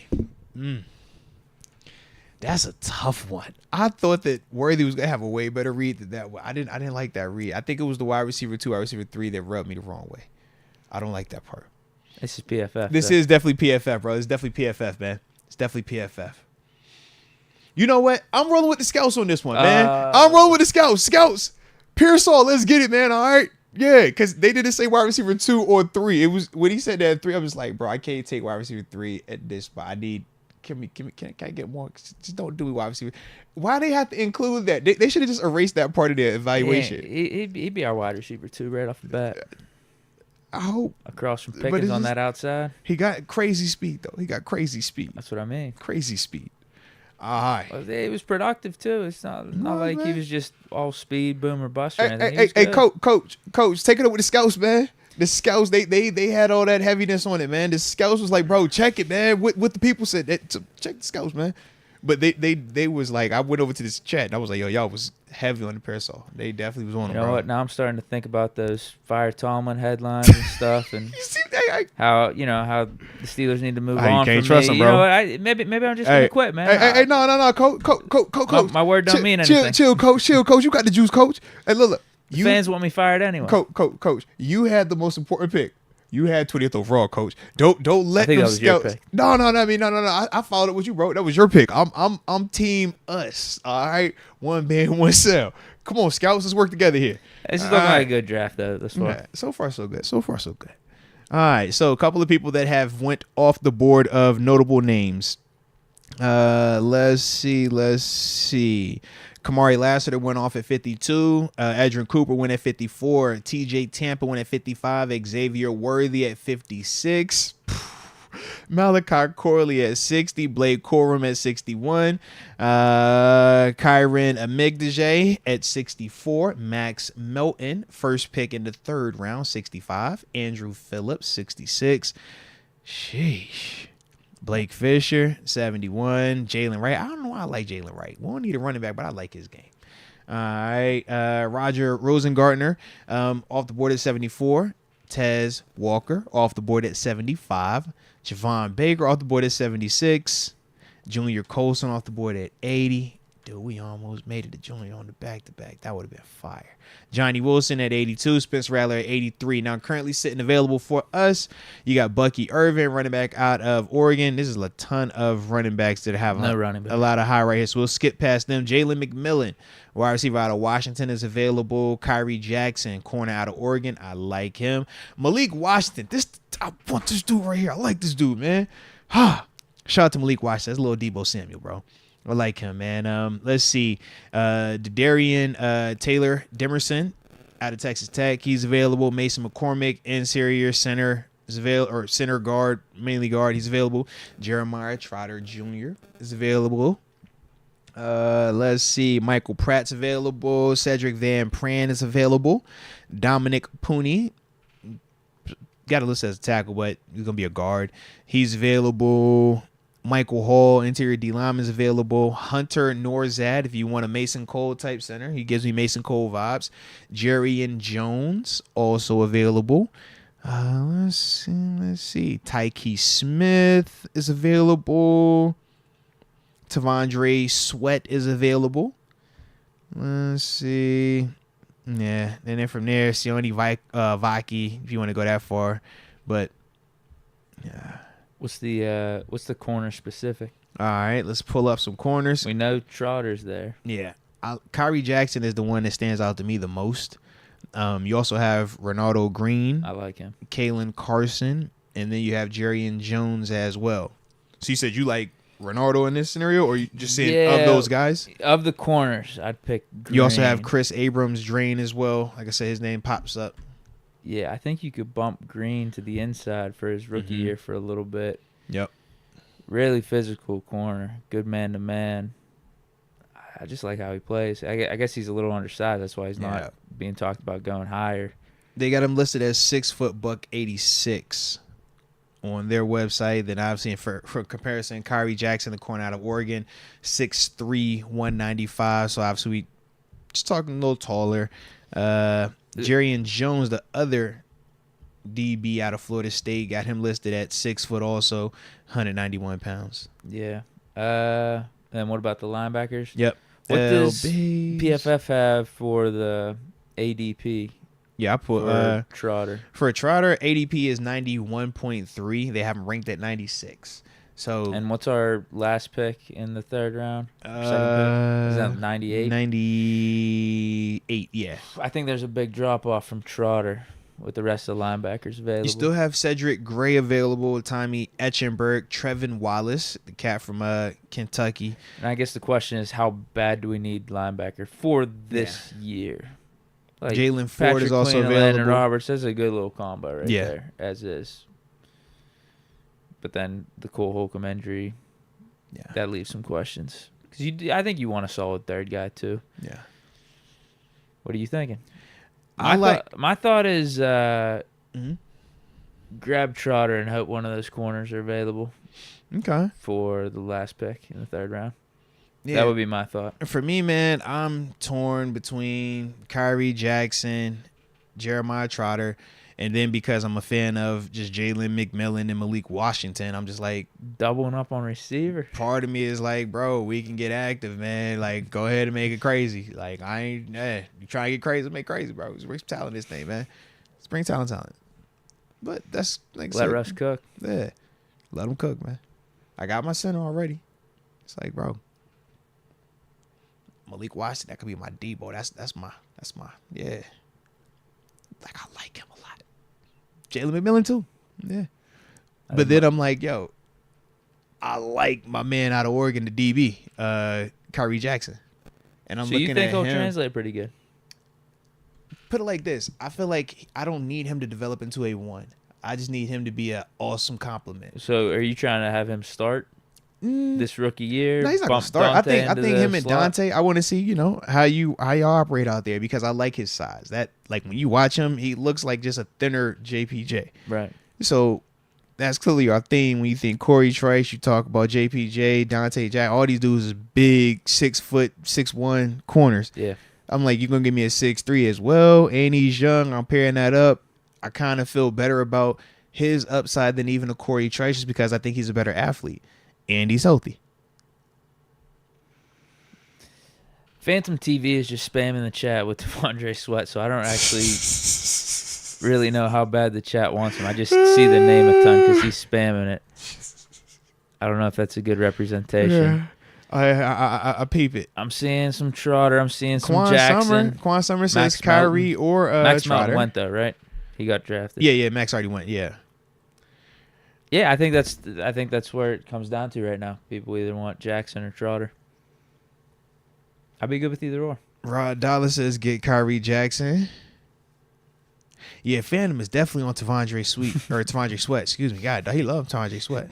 That's a tough one. I thought that Worthy was gonna have a way better read than that one. I didn't like that read. I think it was the wide receiver 2, wide receiver 3 that rubbed me the wrong way. I don't like that part. This is PFF. This is definitely PFF, bro. It's definitely PFF, man. It's definitely PFF. You know what? I'm rolling with the scouts on this one, man. I'm rolling with the scouts. Scouts. Pearsall, let's get it, man. All right. Yeah, because they didn't say wide receiver 2 or 3. It was when he said that 3, I was like, bro, I can't take wide receiver 3 at this spot. I need. Can I get more? Just don't do wide receiver. Why they have to include that? They should have just erased that part of their evaluation. Yeah, he'd be our wide receiver 2 right off the bat. I hope. Across from Pickens on that outside. He got crazy speed, though. He got crazy speed. That's what I mean. Crazy speed. All right. Well, he was productive, too. It's not like he was just all speed, boom, or bust or anything. Hey, coach, take it up with the scouts, man. The scouts, they had all that heaviness on it, man. The scouts was like, bro, check it, man. What the people said. Check the scouts, man. But they was like, I went over to this chat and I was like, yo, y'all was heavy on the parasol. They definitely was on You them, know bro. what? Now I'm starting to think about those Fire Tomlin headlines and stuff, and You see, how how the Steelers need to move you on can't from trust me. them, You bro. know what? Maybe I'm just gonna quit, man. Hey, no, coach. My word don't mean anything. Chill, coach. You got the juice, coach. Hey, look. The fans want me fired anyway. Coach, you had the most important pick. You had 20th overall, coach. Don't let I think them that was your scouts. pick. No. I followed what you wrote. That was your pick. I'm team us. All right, one band, one cell. Come on, scouts, let's work together here. This is looking like a good draft though. This far. Yeah, so far so good. All right, so a couple of people that have went off the board of notable names. Let's see. Kamari Lassiter went off at 52. Adrian Cooper went at 54. TJ Tampa went at 55. Xavier Worthy at 56. Malachi Corley at 60. Blake Corum at 61. Kyron Amigdaje at 64. Max Melton, first pick in the third round, 65. Andrew Phillips, 66. Sheesh. Blake Fisher, 71. Jalen Wright. I don't know why I like Jalen Wright. We don't need a running back, but I like his game. All right. Roger Rosengartner off the board at 74. Tez Walker off the board at 75. Javon Baker off the board at 76. Junior Colson off the board at 80. Dude, we almost made it to Junior on the back-to-back. That would have been fire. Johnny Wilson at 82. Spencer Rattler at 83. Now, currently sitting available for us, you got Bucky Irvin, running back out of Oregon. This is a ton of running backs that have a lot of high right here. So we'll skip past them. Jalen McMillan, wide receiver out of Washington, is available. Kyrie Jackson, corner out of Oregon. I like him. Malik Washington. I want this dude right here. I like this dude, man. Shout out to Malik Washington. That's a little Debo Samuel, bro. I like him, man. Let's see. Darian Taylor Demerson out of Texas Tech. He's available. Mason McCormick, interior center, is available, or center guard, mainly guard. He's available. Jeremiah Trotter Jr. is available. Let's see. Michael Pratt's available. Cedric Van Pran is available. Dominic Pooney. Got to list as a tackle, but he's going to be a guard. He's available. Michael Hall, interior D lineman, is available. Hunter Norzad, if you want a Mason Cole type center. He gives me Mason Cole vibes. Jerrion Jones, also available. Let's see. Tyke Smith is available. Tavondre Sweat is available. Let's see. Yeah, and then from there, Sione Vaki, if you want to go that far. But, yeah. What's the corner specific? All right, let's pull up some corners. We know Trotter's there. Yeah. Kyrie Jackson is the one that stands out to me the most. You also have Ronaldo Green. I like him. Kalen Carson. And then you have Jerrion Jones as well. So you said you like Ronaldo in this scenario, or you just saying of those guys? Of the corners, I'd pick Green. You also have Chris Abrams Drain as well. Like I said, his name pops up. Yeah, I think you could bump Green to the inside for his rookie year for a little bit. Yep. Really physical corner. Good man-to-man. I just like how he plays. I guess he's a little undersized. That's why he's not being talked about going higher. They got him listed as 6 foot buck 86 on their website. Then I've seen for comparison, Kyrie Jackson, the corner out of Oregon, 6'3", 195. So obviously we just talking a little taller. Jerrion Jones, the other DB out of Florida State, got him listed at 6 foot also, 191 pounds. Yeah. And what about the linebackers? Yep. What does PFF have for the ADP? Yeah, I put for Trotter. For a Trotter, ADP is 91.3. They have him ranked at 96. So, and what's our last pick in the third round? Is that 98? 98, yeah. I think there's a big drop-off from Trotter with the rest of the linebackers available. You still have Cedric Gray available, Tommy Etchenberg, Trevin Wallace, the cat from Kentucky. And I guess the question is, how bad do we need linebacker for this year? Like Jalen Ford Patrick is also Queen available. And Roberts, that's a good little combo right there, as is. But then the Cole Holcomb injury, that leaves some questions. Because I think you want a solid third guy too. Yeah. What are you thinking? My thought is grab Trotter and hope one of those corners are available. Okay. For the last pick in the third round. That would be my thought. For me, man, I'm torn between Kyrie Jackson, Jeremiah Trotter, and then because I'm a fan of just Jalen McMillan and Malik Washington, I'm just like doubling up on receiver. Part of me is like, bro, we can get active, man. Like, go ahead and make it crazy. Like, I ain't, you try to get crazy, make crazy, bro. Bring some talent in this thing, man. Bring talent. But that's like let Russ cook. Yeah, let him cook, man. I got my center already. It's like, bro, Malik Washington, that could be my Debo. That's my yeah. Like, I like him a lot. Jalen McMillan too. Yeah. But then I'm like, yo, I like my man out of Oregon, the DB, Kyrie Jackson. And I'm looking at him. So you think he'll translate pretty good? Put it like this. I feel like I don't need him to develop into a 1. I just need him to be an awesome compliment. So are you trying to have him start this rookie year? No, he's not going to start. I think him and Dante, I want to see, how y'all operate out there because I like his size. That, like, when you watch him, he looks like just a thinner JPJ. Right. So that's clearly our theme. When you think Corey Trice, you talk about JPJ, Dante Jack, all these dudes is big, 6', 6'1" corners. Yeah. I'm like, you're going to give me a 6'3" as well. And he's young. I'm pairing that up. I kind of feel better about his upside than even a Corey Trice just because I think he's a better athlete. And he's healthy. Phantom TV is just spamming the chat with Devondre Sweat, so I don't actually really know how bad the chat wants him. I just see the name a ton because he's spamming it. I don't know if that's a good representation. Yeah. I peep it. I'm seeing some Trotter. I'm seeing some Jackson. Quan Summer says Max Kyrie Melton. Or Max Trotter. Melton went though, right? He got drafted. Yeah. Max already went. Yeah. Yeah, I think that's where it comes down to right now. People either want Jackson or Trotter. I'd be good with either or. Rod Dollar says get Kyrie Jackson. Yeah, Phantom is definitely on Devondre Sweat. Excuse me. God, he loves Devondre Sweat.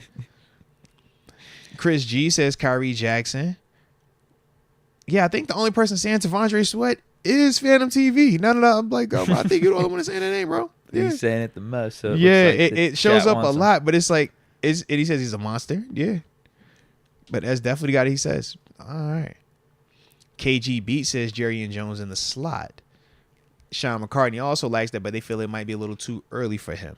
Chris G says Kyrie Jackson. Yeah, I think the only person saying Devondre Sweat is Phantom TV. No. I'm like, I think you're the only one that's saying that name, bro. Yeah. He's saying it the most. So it shows up a lot, but it's like, he says he's a monster. Yeah. But that's definitely the guy that he says. All right. KG Beat says Jerry and Jones in the slot. Sean McCartney also likes that, but they feel it might be a little too early for him.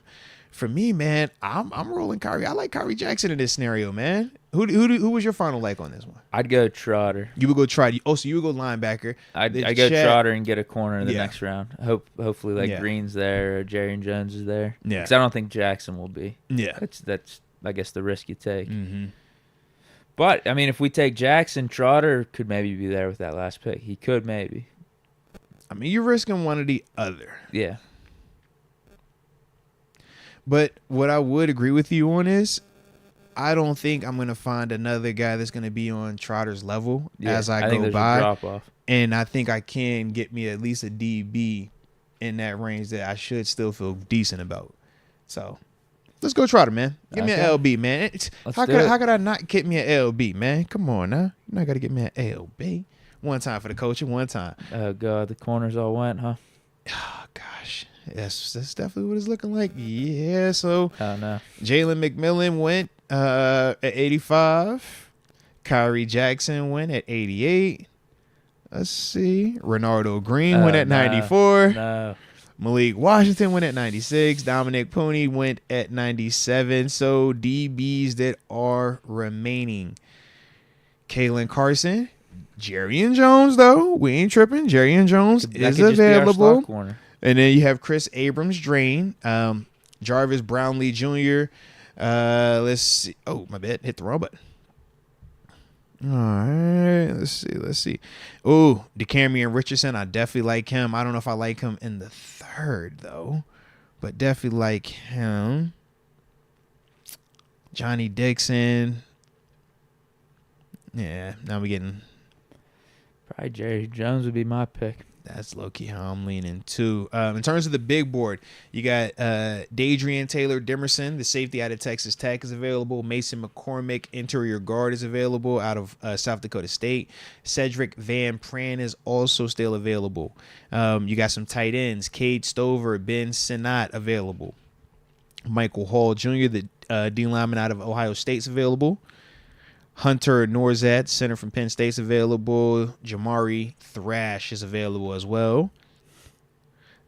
For me, man, I'm rolling Kyrie. I like Kyrie Jackson in this scenario, man. Who was your final like on this one? I'd go Trotter. You would go Trotter. Oh, so you would go linebacker. I'd go Trotter and get a corner in the next round. Hopefully Green's there or Jerry and Jones is there. Yeah. Because I don't think Jackson will be. Yeah. That's I guess the risk you take. Mm-hmm. But I mean, if we take Jackson, Trotter could maybe be there with that last pick. He could maybe. I mean, you're risking one or the other. Yeah. But what I would agree with you on is I don't think I'm going to find another guy that's going to be on Trotter's level as I go by. A drop off. And I think I can get me at least a DB in that range that I should still feel decent about. So let's go Trotter, man. Give me an LB, man. How could I not get me an LB, man? Come on now. You not got to get me an LB. One time for the coaching, one time. Oh, God. The corners all went, huh? Oh, gosh. Yes, that's definitely what it's looking like. Yeah, so no. Jalen McMillan went at 85. Kyrie Jackson went at 88. Let's see. Renardo Green went at 94. No. Malik Washington went at 96. Dominic Pooney went at 97. So DBs that are remaining. Kalen Carson. Jerry and Jones, though. We ain't tripping. Jerry and Jones is available. And then you have Chris Abrams, Drain, Jarvis Brownlee Jr. Let's see. Oh, my bad. Hit the wrong button. All right. Let's see. Oh, DeCamerion Richardson. I definitely like him. I don't know if I like him in the third, though. But definitely like him. Johnny Dixon. Yeah, now we're getting... Probably Jerry Jones would be my pick. That's low-key how I'm leaning, too. In terms of the big board, you got Dadrian Taylor Demerson, the safety out of Texas Tech, is available. Mason McCormick, interior guard, is available out of South Dakota State. Cedric Van Pran is also still available. You got some tight ends. Cade Stover, Ben Sinnott available. Michael Hall Jr., the D lineman out of Ohio State, is available. Hunter Norzad, center from Penn State, is available. Jamari Thrash is available as well.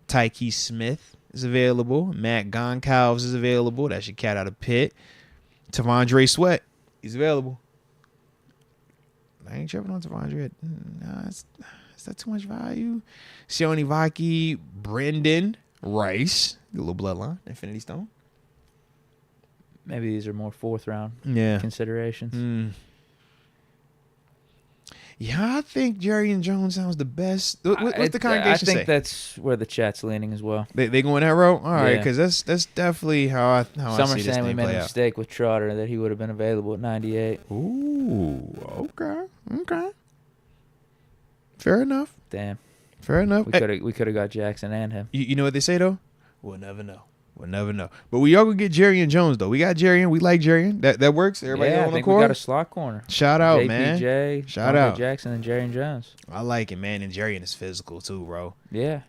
Tyke Smith is available. Matt Goncalves is available. That's your cat out of Pitt. Tavondre Sweat, he's available. I ain't tripping on Tavondre. Nah, is that too much value? Sione Vaki, Brendan Rice, a little bloodline, Infinity Stone. Maybe these are more fourth round considerations. Yeah, I think Jerry and Jones sounds the best. What's the congregation say? I think that's where the chat's leaning as well. They going that route? All right, because that's definitely how I see this Some are thing saying we made play a out. mistake with Trotter, that he would have been available at 98. Ooh, okay. Fair enough. Damn. Fair enough. We could have got Jackson and him. You know what they say though? We'll never know. But we are gonna get Jerry and Jones though. We got Jerry and we like Jerry. That works. Everybody on the court. We got a slot corner. Shout out, man. JPJ, Shout out Jackson and Jerry and Jones. I like it, man. And Jerry is physical too, bro. Yeah.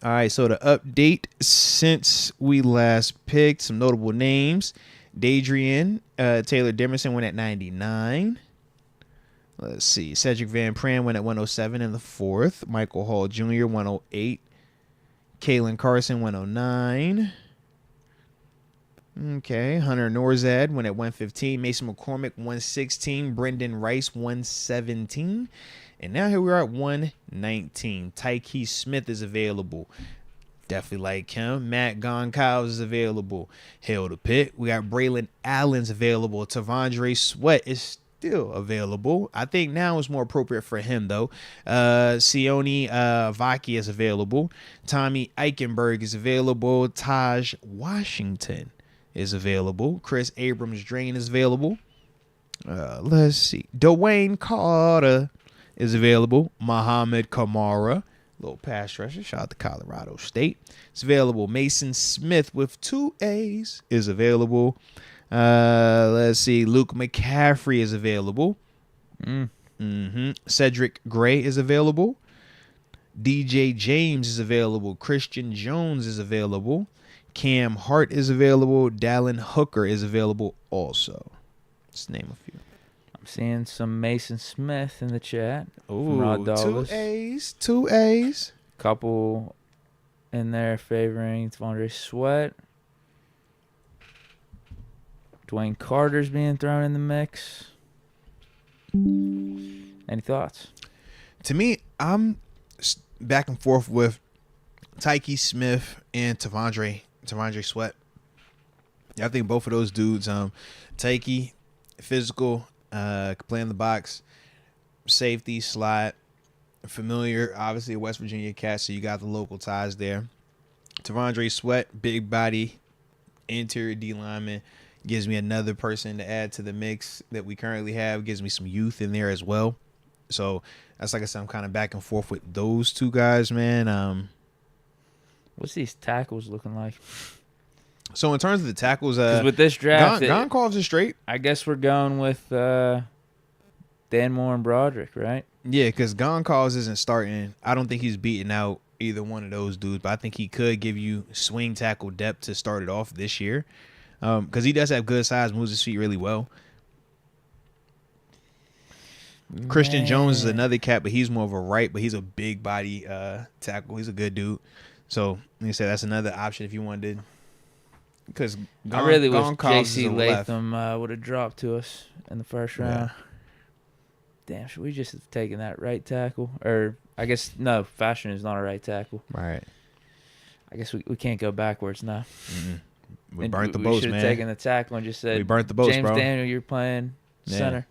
All right. So the update since we last picked some notable names. Dadrian Taylor Demerson went at 99. Let's see. Cedric Van Pran went at 107 in the fourth. Michael Hall Jr. 108. Kalen Carson 109. Okay. Hunter Norzad went at 115. Mason McCormick 116. Brendan Rice 117. And now here we are at 119. Tyke Smith is available. Definitely like him. Matt Goncalves is available. Hell to Pitt. We got Braylon Allen's available. Tavondre Sweat is still available. I think now is more appropriate for him though. Sione Vaki is available. Tommy Eichenberg is available. Taj Washington is available. Chris Abrams Drain is available. Let's see. Dwayne Carter is available. Muhammad Kamara, little pass rusher. Shout out to Colorado State. It's available. Mason Smith with 2 A's is available. Let's see. Luke McCaffrey is available. Cedric Gray is available. DJ James is available. Christian Jones is available. Cam Hart is available. Dallin Hooker is available also. Let's name a few. I'm seeing some Mason Smith in the chat. Ooh, Rod Douglas. 2 A's. Couple in there favoring Tavondre Sweat. Dwayne Carter's being thrown in the mix. Any thoughts? To me, I'm back and forth with Tyke Smith and Tavondre Sweat. I think both of those dudes, Tyke, physical, can play in the box, safety, slot, familiar, obviously a West Virginia cat, so you got the local ties there. Tavondre Sweat, big body, interior D lineman. Gives me another person to add to the mix that we currently have. Gives me some youth in there as well. So that's like I said, I'm kind of back and forth with those two guys, man. What's these tackles looking like? So in terms of the tackles, with this draft, Goncalves is straight. I guess we're going with Dan Moore and Broderick, right? Yeah, because Goncalves isn't starting. I don't think he's beating out either one of those dudes, but I think he could give you swing tackle depth to start it off this year. Because he does have good size, moves his feet really well. Man. Christian Jones is another cat, but he's more of a right, but he's a big body tackle. He's a good dude. So, like I said, that's another option if you wanted. Because I really wish J.C. Latham would have dropped to us in the first round. Yeah. Damn, should we just have taken that right tackle? Or, I guess, no, Fashion is not a right tackle. Right. I guess we can't go backwards now. Mm-hmm. We burnt the boats, man. We should have taken the tackle and just said, we burnt the boats, James bro. Daniel, you're playing center.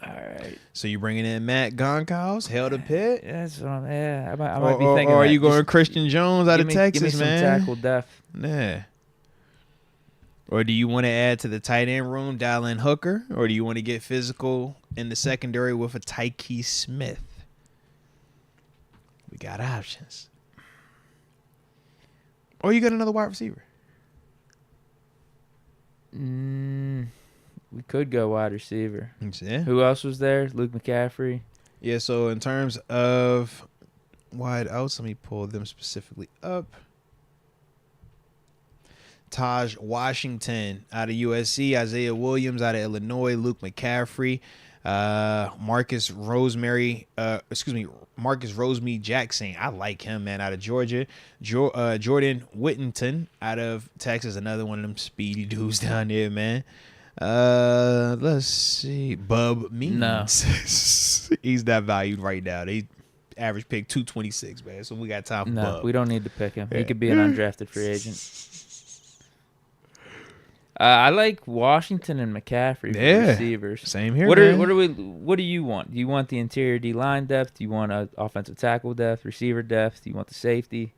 All right. So you bringing in Matt Goncalves, Hell to Pitt? Yeah, that's what I might be thinking. Or are you going Christian Jones out of Texas, give me man? some tackle depth. Yeah. Or do you want to add to the tight end room, Dallin Hooker? Or do you want to get physical in the secondary with a Tyke Smith? We got options. Or you got another wide receiver? We could go wide receiver. Yeah. Who else was there? Luke McCaffrey. Yeah, so in terms of wide outs, let me pull them specifically up. Taj Washington out of USC, Isaiah Williams out of Illinois, Luke McCaffrey, Marcus Rosemary Jackson. I like him, man, out of Georgia. Jordan Whittington out of Texas, another one of them speedy dudes down there, man. Let's see. Bub Means. No. He's not valued right now. They average pick 226, man. So we got time for Bub. We don't need to pick him. He could be an undrafted free agent. I like Washington and McCaffrey for receivers. Same here. What do you want? Do you want the interior D line depth? Do you want offensive tackle depth, receiver depth? Do you want the safety?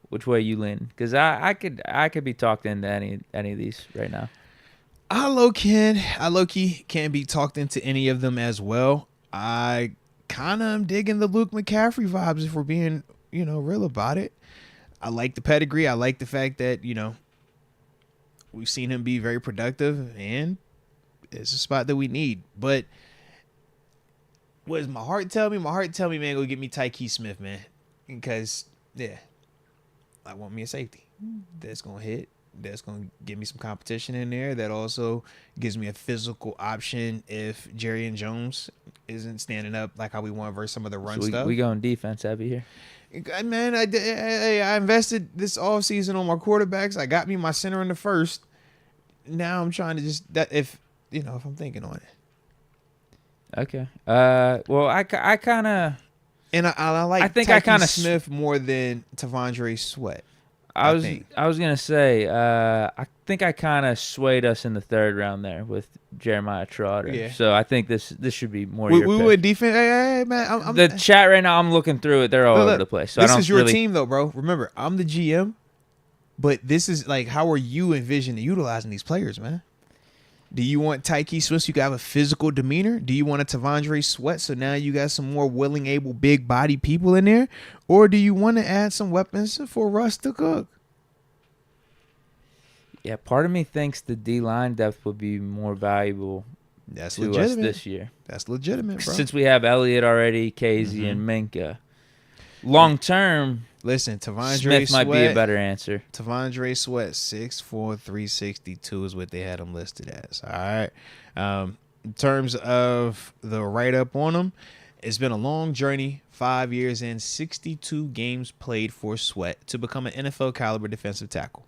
Which way you lean? Because I could be talked into any of these right now. I low-key can't be talked into any of them as well. I kind of am digging the Luke McCaffrey vibes if we're being, real about it. I like the pedigree. I like the fact that, we've seen him be very productive, and it's a spot that we need. But what does my heart tell me? My heart tell me, man, go get me Tyke Smith, man. Because, I want me a safety that's going to hit. That's going to give me some competition in there. That also gives me a physical option if Jerry and Jones isn't standing up like how we want versus some of the run stuff. We going defense heavy here. Man, I invested this offseason on my quarterbacks. I got me my center in the first. Now I'm trying to if I'm thinking on it. Okay. Well, I kind of. And I like. I think I kind of Smith more than Tavondre Sweat. I was gonna say. I think I kind of swayed us in the third round there with Jeremiah Trotter. Yeah. So I think this should be more. We went defense. Hey, man. The chat right now. I'm looking through it. They're all over the place. So this is your team, though, bro. Remember, I'm the GM, but this is like, how are you envisioning utilizing these players, man? Do you want Tyke Smith so you can have a physical demeanor? Do you want a Tavondre Sweat so now you got some more willing, able, big body people in there? Or do you want to add some weapons for Russ to cook? Yeah, part of me thinks the D-line depth would be more valuable to us this year. That's legitimate, bro. Since we have Elliott already, Casey, and Minka. Long term, listen, Tavondre Smith might be a better answer. Tavondre Sweat, 6'4", 362 is what they had him listed as. All right. In terms of the write-up on him, it's been a long journey, 5 years and 62 games played for Sweat to become an NFL caliber defensive tackle.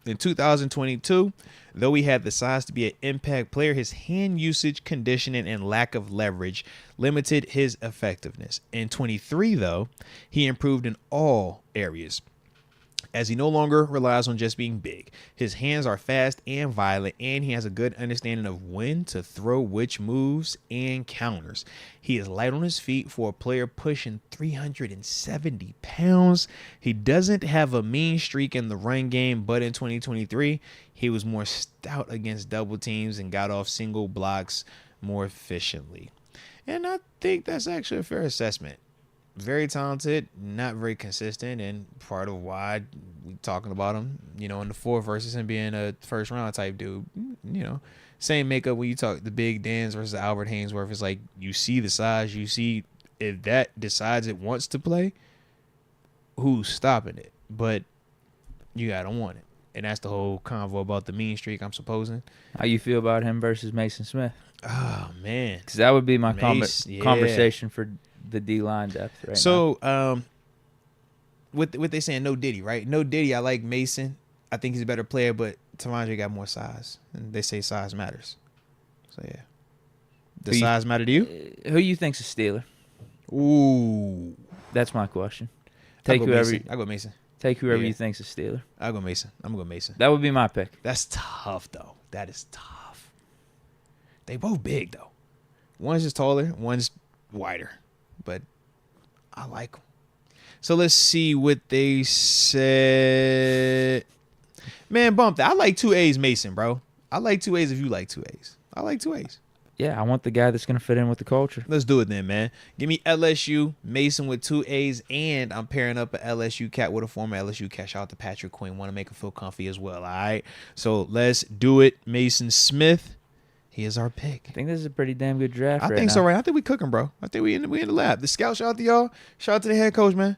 In 2022, though he had the size to be an impact player, his hand usage, conditioning, and lack of leverage limited his effectiveness. In 23, though, he improved in all areas, as he no longer relies on just being big. His hands are fast and violent, and he has a good understanding of when to throw which moves and counters. He is light on his feet for a player pushing 370 pounds. He doesn't have a mean streak in the run game, but in 2023, he was more stout against double teams and got off single blocks more efficiently. And I think that's actually a fair assessment. Very talented, not very consistent, and part of why we talking about him, in the fourth versus him being a first round type dude. Same makeup when you talk the big Dans versus Albert Hainsworth. It's like you see the size, you see if that decides it wants to play, who's stopping it? But you gotta want it, and that's the whole convo about the mean streak, I'm supposing. How you feel about him versus Mason Smith? Oh man, because that would be my conversation for the D-line depth right now. So, what they saying, no Diddy, right? No Diddy, I like Mason. I think he's a better player, but Tavondre got more size. And they say size matters. So, yeah. Does size matter to you? Who you think's a Steeler? Ooh. That's my question. I'll go Mason. Take whoever you think's a Steeler. I'll go Mason. I'm going to go Mason. That would be my pick. That's tough, though. That is tough. They both big, though. One's just taller, one's wider. But I like them. So let's see what they said. Man, bump that. I like 2A's Mason, bro. I like 2A's if you like 2A's. I like 2A's. Yeah, I want the guy that's going to fit in with the culture. Let's do it then, man. Give me LSU, Mason with 2A's, and I'm pairing up an LSU cat with a former LSU cat. Shout out to Patrick Quinn. Want to make him feel comfy as well, all right? So let's do it. Mason Smith. He is our pick. I think this is a pretty damn good draft. I think so, right? I think we cooking, bro. I think we in the lab. The scout, shout out to y'all. Shout out to the head coach, man.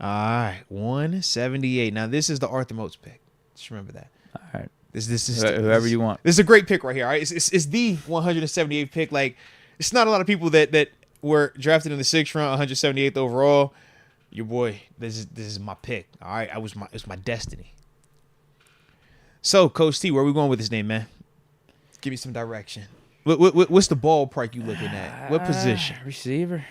All right, 178. Now this is the Arthur Moats pick. Just remember that. All right. This is Whoever you want. This is a great pick right here. All right, it's the 178th pick. Like, it's not a lot of people that were drafted in the 6th round, 178th overall. Your boy, this is my pick. All right, it's my destiny. So, Coach T, where are we going with this name, man? Give me some direction. What's the ballpark you looking at? What position? Receiver.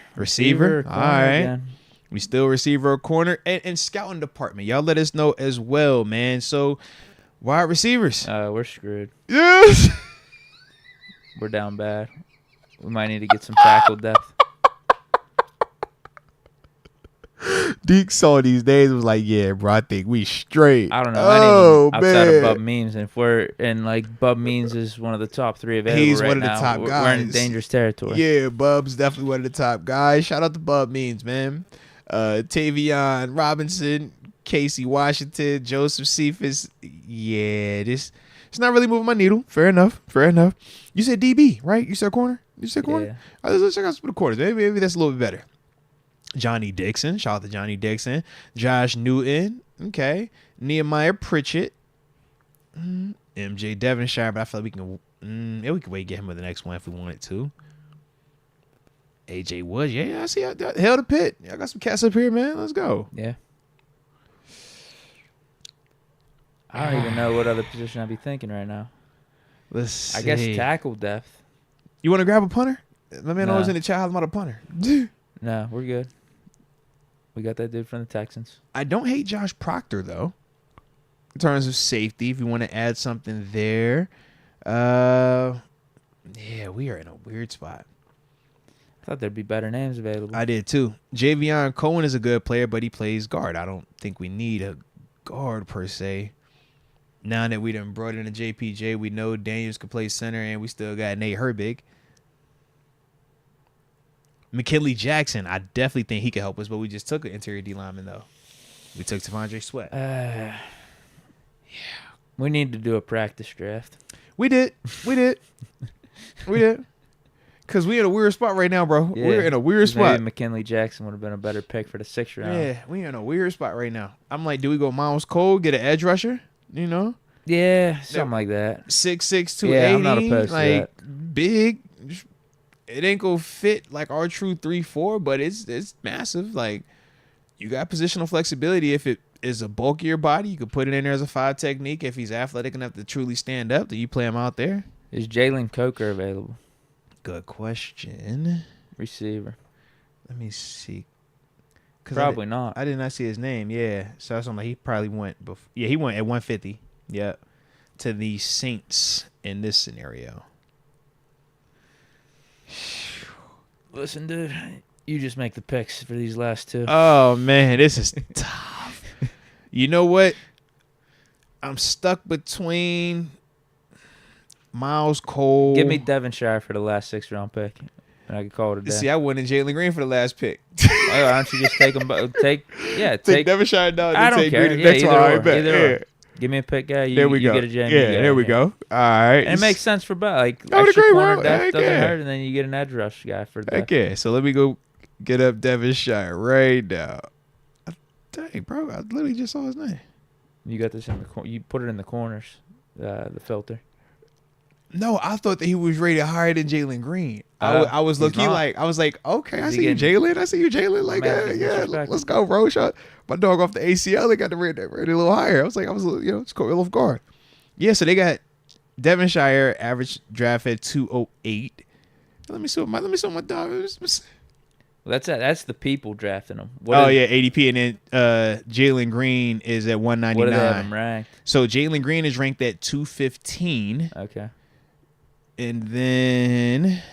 All right. Again. We still receiver or corner and scouting department. Y'all let us know as well, man. So, wide receivers. We're screwed. Yes. We're down bad. We might need to get some tackle depth. Deke saw these days and was like, yeah, bro, I think we straight. I don't know. Outside of Bub Means, and if we're in Bub Means is one of the top 3 available. He's right one of the now. top guys. We're in dangerous territory. Yeah, Bub's definitely one of the top guys. Shout out to Bub Means, man. Tavion Robinson, Casey Washington, Joseph Cephas. Yeah, it's not really moving my needle. Fair enough. You said DB, right? You said corner? Yeah. Let's check out some of the corners. Maybe that's a little bit better. Johnny Dixon. Shout out to Johnny Dixon. Josh Newton. Okay. Nehemiah Pritchett. MJ Devonshire, but I feel like we can wait and get him with the next one if we wanted to. AJ Woods. Yeah, I see. Hell the pit. I got some cats up here, man. Let's go. Yeah. I don't even know what other position I'd be thinking right now. Let's see. I guess tackle depth. You want to grab a punter? My man always in the child about a punter. No, we're good. We got that dude from the Texans. I don't hate Josh Proctor, though, in terms of safety, if you want to add something there. Yeah, we are in a weird spot. I thought there'd be better names available. I did, too. Javion Cohen is a good player, but he plays guard. I don't think we need a guard, per se. Now that we done brought in a JPJ, we know Daniels can play center, and we still got Nate Herbig. McKinley Jackson, I definitely think he could help us, but we just took an interior D lineman, though. We took T'Vondre Sweat. Yeah. We need to do a practice draft. We did. Because we in a weird spot right now, bro. Yeah. We're in a weird spot. Maybe McKinley Jackson would have been a better pick for the 6th round. Yeah, we in a weird spot right now. I'm like, do we go Miles Cole, get an edge rusher? You know? Yeah, something like that. 6'6", 280. Yeah, I'm not opposed to that. Big. It ain't gonna fit like our true 3-4, but it's massive. Like, you got positional flexibility. If it is a bulkier body, you could put it in there as a 5 technique. If he's athletic enough to truly stand up, then you play him out there. Is Jalen Coker available? Good question. Receiver. Let me see. Probably not. I did not see his name. Yeah, so that's like he probably went before. Yeah, he went at 150. Yep, to the Saints in this scenario. Listen, dude, you just make the picks for these last 2. Oh, man, this is tough. You know what? I'm stuck between Miles Cole. Give me Devonshire for the last 6th round pick, and I can call it a day. See, I went in Jalen Green for the last pick. Why don't you just take them? Take Devonshire down. I don't care. Green. Yeah, that's either or. Give me a pick guy. There we go. Get a JMU yeah, guy. there we go. All right. And it makes sense for both. Like, I would extra agree, corner bro. depth doesn't hurt, and then you get an edge rush guy for depth. Okay, so let me go get up Devonshire right now. Dang, bro, I literally just saw his name. You got this in the corner. You put it in the corners, the filter. No, I thought that he was rated higher than Jalen Green. I was looking like, I was like, okay, I see you, Jalen. I see you, Jalen. Like, yeah, let's go, bro. Shot my dog off the ACL. They got the rated a little higher. I was it's called off guard. Yeah, so they got Devonshire average draft at 208. Let me see what my dog is. Well, that's the people drafting them. ADP, and then Jalen Green is at 199. What do they have him ranked? So Jalen Green is ranked at 215. Okay. And then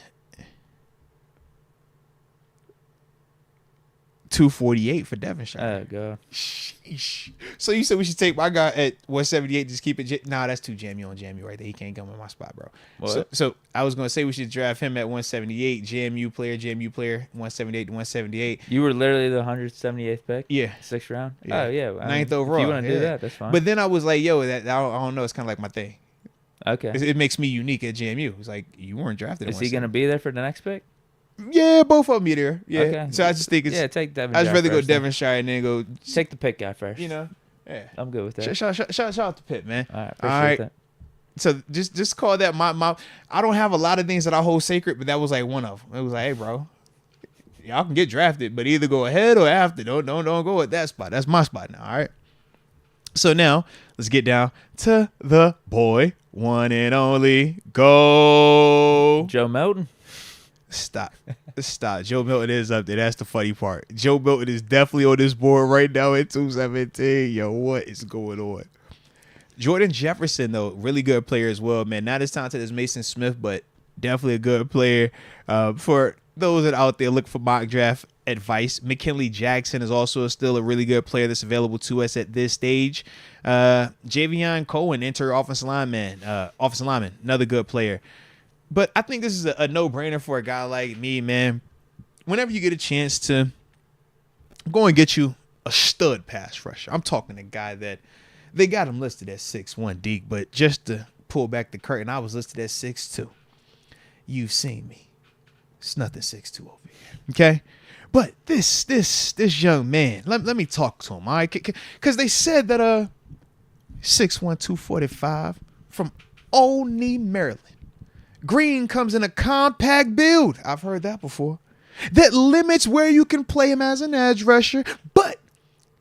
248 for Devonshire. Oh, God. Sheesh. So you said we should take my guy at 178, just keep it. Nah, that's too jammy on JMU right there. He can't come in my spot, bro. What? So I was going to say we should draft him at 178. JMU player, 178 to 178. You were literally the 178th pick? Yeah. 6th round? Yeah. Oh, yeah. 9th overall. If you want to do that, that's fine. But then I was like, yo, I don't know. It's kind of like my thing. Okay. It makes me unique at JMU. It's like, you weren't drafted. Is he going to be there for the next pick? Yeah, both of them be there. Yeah. Okay. So I just think it's. Yeah, take Devonshire. I'd rather go Devonshire and then go. Take the pick guy first. You know, Yeah. I'm good with that. Shout out to Pitt, man. All right, appreciate that. So just call that my. I don't have a lot of things that I hold sacred, but that was like one of them. It was like, hey, bro, y'all can get drafted, but either go ahead or after. Don't go at that spot. That's my spot now. All right. So now let's get down to the boy, one and only, go Joe Milton. Stop. Joe Milton is up there. That's the funny part. Joe Milton is definitely on this board right now at 217. Yo, what is going on? Jordan Jefferson, though, really good player as well, man. Not as talented as Mason Smith, but definitely a good player. For those that are out there looking for mock draft advice, McKinley Jackson is also still a really good player that's available to us at this stage. Javion Cohen, interior offensive lineman, another good player. But I think this is a no-brainer for a guy like me, man. Whenever you get a chance to go and get you a stud pass rusher, I'm talking a guy that they got him listed at 6'1", Deke, but just to pull back the curtain, I was listed at 6'2". You've seen me. It's nothing 6'2" over here, okay? But this young man, let me talk to him, all right? Because they said that 6'1", 245 from Olney, Maryland. Green comes in a compact build. I've heard that before. That limits where you can play him as an edge rusher, but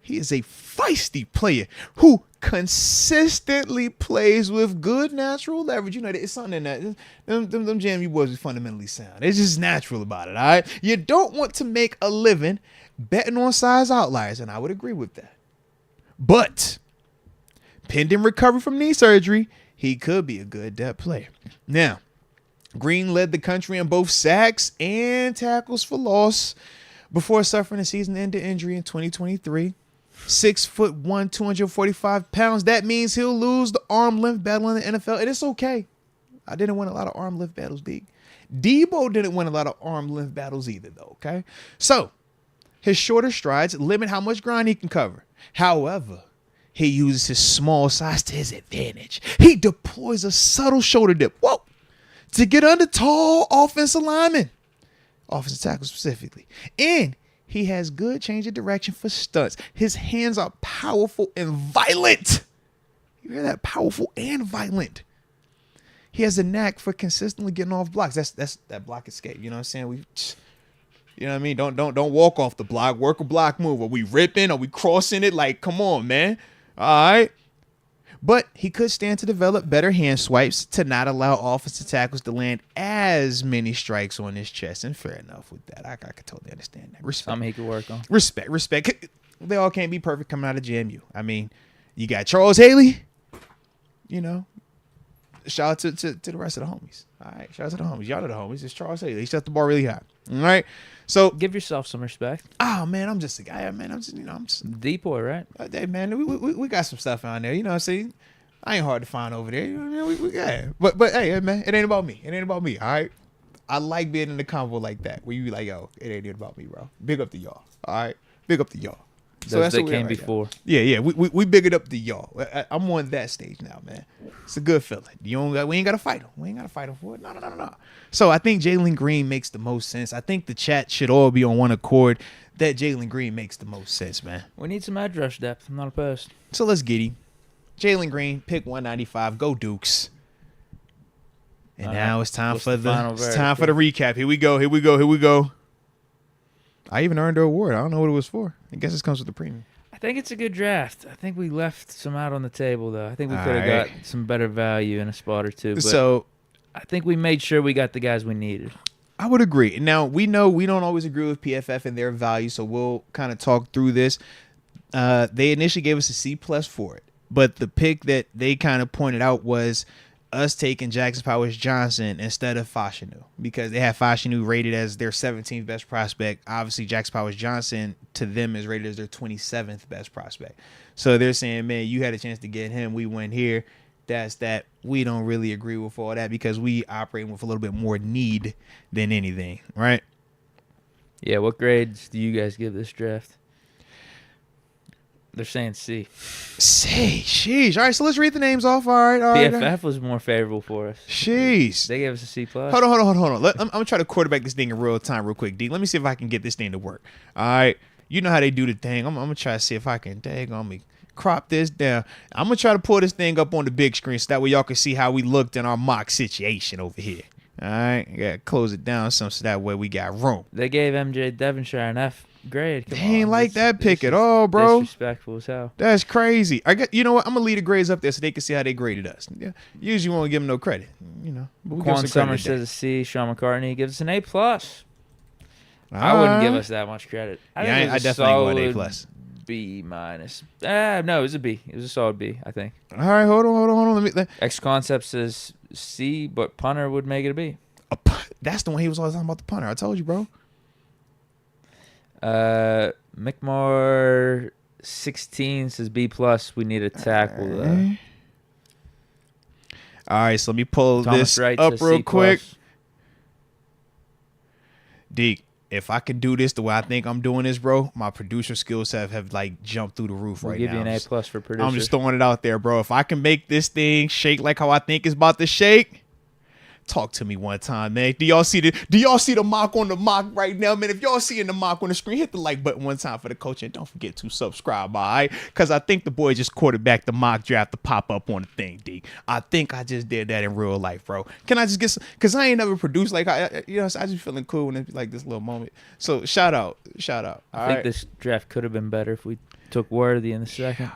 he is a feisty player who consistently plays with good natural leverage. You know, it's something in that. Them JMU boys are fundamentally sound. It's just natural about it, all right? You don't want to make a living betting on size outliers, and I would agree with that. But pending recovery from knee surgery, he could be a good depth player. Now, Green led the country in both sacks and tackles for loss before suffering a season-ending injury in 2023. 6'1", 245 pounds. That means he'll lose the arm length battle in the NFL, and it's okay. I didn't win a lot of arm length battles, Deke. Debo didn't win a lot of arm length battles either, though, okay? So, his shorter strides limit how much ground he can cover. However, he uses his small size to his advantage. He deploys a subtle shoulder dip. Whoa! To get under tall offensive linemen. Offensive tackle specifically. And he has good change of direction for stunts. His hands are powerful and violent. You hear that? Powerful and violent. He has a knack for consistently getting off blocks. That's that block escape. You know what I'm saying? You know what I mean? Don't walk off the block. Work a block move. Are we ripping? Are we crossing it? Like, come on, man. All right. But he could stand to develop better hand swipes to not allow offensive tackles to land as many strikes on his chest. And fair enough with that. I could totally understand that. Respect. Something he could work on. Respect. They all can't be perfect coming out of JMU. I mean, you got Charles Haley. You know, shout out to the rest of the homies. All right, shout out to the homies. Y'all are the homies. It's Charles Haley. He set the bar really high. All right. So give yourself some respect. Oh man, I'm just a guy, man. I'm just D-boy, right? Hey man, we got some stuff on there. You know what I'm saying? I ain't hard to find over there. You know, we got it. But hey man, it ain't about me. It ain't about me. All right. I like being in the convo like that, where you be like, yo, it ain't about me, bro. Big up to y'all. All right. Big up to y'all. So that's what came before. Yeah. We big it up to y'all. I'm on that stage now, man. It's a good feeling. We ain't got to fight him. We ain't got to fight him for it. No. So I think Jalen Green makes the most sense. I think the chat should all be on one accord that Jalen Green makes the most sense, man. We need some edge rush depth. I'm not opposed. So let's get him. Jalen Green, pick 195. Go Dukes. And now it's time for the recap. Here we go. I even earned an award. I don't know what it was for. I guess this comes with the premium. I think it's a good draft. I think we left some out on the table, though. I think we could have got some better value in a spot or two. But so I think we made sure we got the guys we needed. I would agree. Now, we know we don't always agree with PFF and their value, so we'll kind of talk through this. They initially gave us a C+ for it, but the pick that they kind of pointed out was us taking Jackson Powers Johnson instead of Fashanu, because they have Fashanu rated as their 17th best prospect. Obviously, Jackson Powers Johnson to them is rated as their 27th best prospect. So they're saying, man, you had a chance to get him. We went here. That's that. We don't really agree with all that because we operate with a little bit more need than anything, right? Yeah, what grades do you guys give this draft? They're saying C. C. Sheesh. All right, so let's read the names off. All right. PFF was more favorable for us. Sheesh. They gave us a C+. Hold on. I'm going to try to quarterback this thing in real time real quick, D. Let me see if I can get this thing to work. All right. You know how they do the thing. I'm going to try to see if I can crop this down. I'm going to try to pull this thing up on the big screen so that way y'all can see how we looked in our mock situation over here. All right? You got to close it down some so that way we got room. They gave MJ Devonshire an F grade. They ain't like that pick at all, bro. Disrespectful as hell. That's crazy. You know what? I'm going to leave the grades up there so they can see how they graded us. Yeah. Usually won't give them no credit, you know. But we Quan Summers says a C. Sean McCartney gives us an A+. I wouldn't give us that much credit. I definitely go an A+. B-. No, it was a B. It was a solid B, I think. All right, hold on. Let me. X-Concept says C, but punter would make it a B. That's the one he was always talking about, the punter. I told you, bro. McMore 16 says B+. We need a tackle. All right, so let me pull Thomas this Wright up real C+. quick. Deke, if I could do this the way I think I'm doing this, bro, my producer skills have like jumped through the roof right now. We'll give you an A+ for producer. I'm just throwing it out there, bro. If I can make this thing shake like how I think it's about to shake, talk to me one time, man. Do y'all see the mock on the mock right now, man? If y'all seeing the mock on the screen, hit the like button one time for the coach, and don't forget to subscribe, all right? Because I think the boy just quarterbacked the mock draft to pop up on the thing, D. I think I just did that in real life, bro. Can I just get some? Because I ain't never produced like I just feeling cool when it's like this little moment. So shout out. I think this draft could have been better if we took Worthy in the second.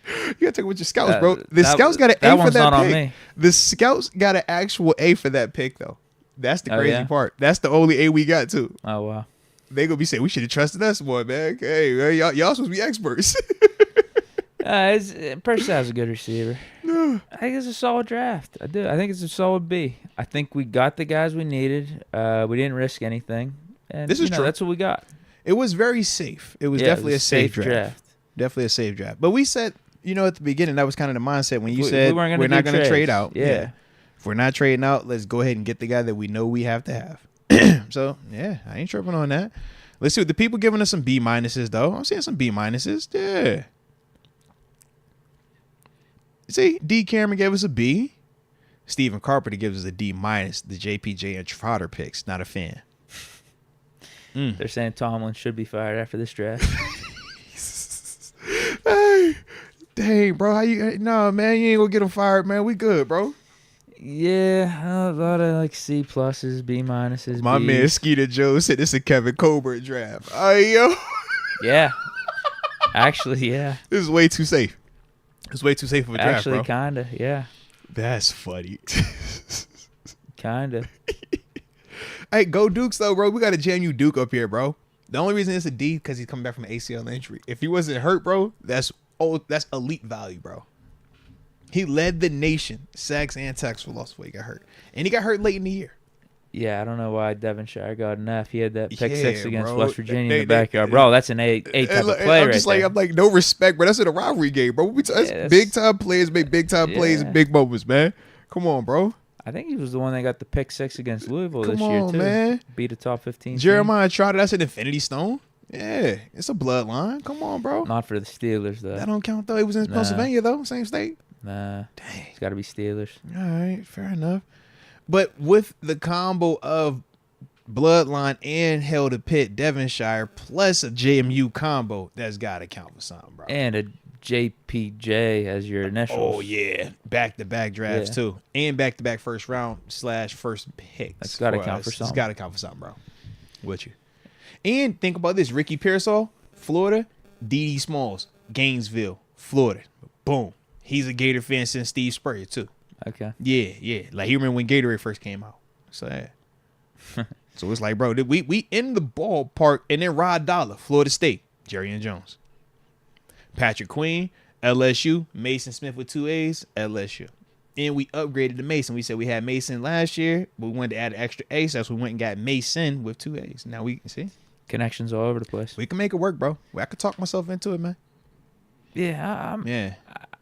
You gotta take it with your scouts, bro. The scouts got an A for that pick. The scouts got an actual A for that pick, though. That's the crazy part. That's the only A we got, too. Oh, wow. They gonna be saying, we should have trusted us more, man. Hey, y'all supposed to be experts. Purcell's a good receiver. I think it's a solid draft. I do. I think it's a solid B. I think we got the guys we needed. We didn't risk anything. And this is true. That's what we got. It was very safe. It was definitely a safe draft. Definitely a safe draft. But we said, at the beginning, that was kind of the mindset when you said we're not going to trade out. Yeah. If we're not trading out, let's go ahead and get the guy that we know we have to have. So, yeah, I ain't tripping on that. Let's see what the people giving us some B minuses, though. I'm seeing some B minuses. Yeah. See, D. Cameron gave us a B. Stephen Carpenter gives us a D minus. The JPJ and Trotter picks. Not a fan. They're saying Tomlin should be fired after this draft. Hey, dang, bro, no, man, you ain't gonna get him fired, man. We good, bro. Yeah, a lot of C pluses, B minuses. My B's. man Skeeter Joe said it's a Kevin Colbert draft. Yo. Yeah, actually, yeah. This is way too safe. It's way too safe of a draft, bro. Actually, kinda, yeah. That's funny. Kinda. Hey, go Dukes though, bro. We got a JMU Duke up here, bro. The only reason it's a D because he's coming back from an ACL injury. If he wasn't hurt, bro, that's elite value, bro. He led the nation, sacks and tackles for loss before he got hurt. And he got hurt late in the year. Yeah, I don't know why Devonshire got an F. He had that pick six against bro. West Virginia in the backyard. Bro, that's an A type of play right there. I'm like, no respect, bro. That's in a rivalry game, bro. That's big-time players make big-time plays in big moments, man. Come on, bro. I think he was the one that got the pick six against Louisville this year, too. Man. Beat a top 15 Jeremiah Trotter, that's an Infinity Stone. Yeah, it's a bloodline. Come on, bro. Not for the Steelers, though. That don't count, though. He was in Pennsylvania, though. Same state. Nah. Dang. It's got to be Steelers. All right, fair enough. But with the combo of bloodline and Hell to Pitt, Devonshire, plus a JMU combo, that's got to count for something, bro. And a JPJ as your initials. Oh, yeah. Back-to-back drafts, too. And back-to-back first round / first picks. That's got to count for something. It's got to count for something, bro. With you. And think about this. Ricky Pearsall, Florida. D.D. Smalls, Gainesville, Florida. Boom. He's a Gator fan since Steve Spurrier, too. Okay. Yeah. Like, he remember when Gatorade first came out. So, yeah. So, it's like, bro, we in the ballpark. And then Rod Dollar, Florida State, Jerry and Jones. Patrick Queen, LSU. Mason Smith with 2 A's, LSU. And we upgraded to Mason. We said we had Mason last year, but we wanted to add an extra A, so we went and got Mason with 2 A's. Now we can see. Connections all over the place. We can make it work, bro. I could talk myself into it, man. Yeah,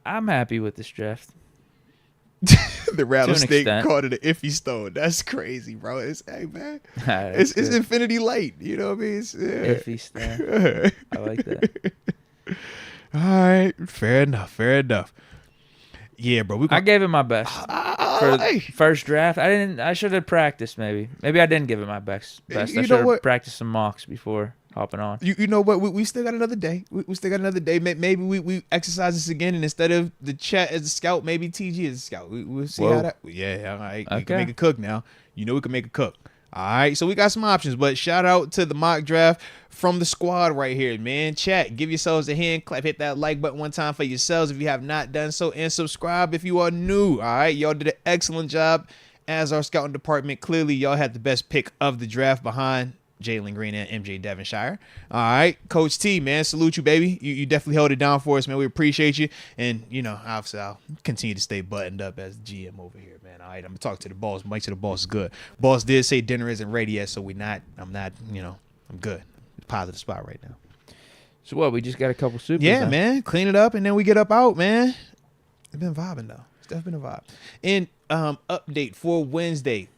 I'm happy with this draft. The rattlesnake called it an iffy stone. That's crazy, bro. Hey, man. It's Infinity Light. You know what I mean? Iffy stone. I like that. All right. Fair enough. Yeah, bro. I gave it my best for the first draft. I should have practiced. Maybe I didn't give it my best. I should have practiced some mocks before. hopping on. You know what? We still got another day. We still got another day. Maybe we exercise this again, and instead of the chat as a scout, maybe TG as a scout. We'll see how that. Yeah, all right. We can make a cook now. You know we can make a cook. All right, so we got some options, but shout out to the mock draft from the squad right here, man. Chat, give yourselves a hand clap, hit that like button one time for yourselves if you have not done so, and subscribe if you are new. All right, y'all did an excellent job as our scouting department. Clearly, y'all had the best pick of the draft behind Jalen Green and MJ Devonshire. All right, Coach T, man, salute you, baby. You definitely held it down for us, man. We appreciate you, and obviously I'll continue to stay buttoned up as GM over here, man. All right, I'm gonna talk to the boss. Mike to the boss is good. Boss did say dinner isn't ready yet, so I'm good. Positive spot right now. So what? We just got a couple supers. Yeah, man. Clean it up and then we get up out, man. It's been vibing though. It's definitely been a vibe. And update for Wednesday.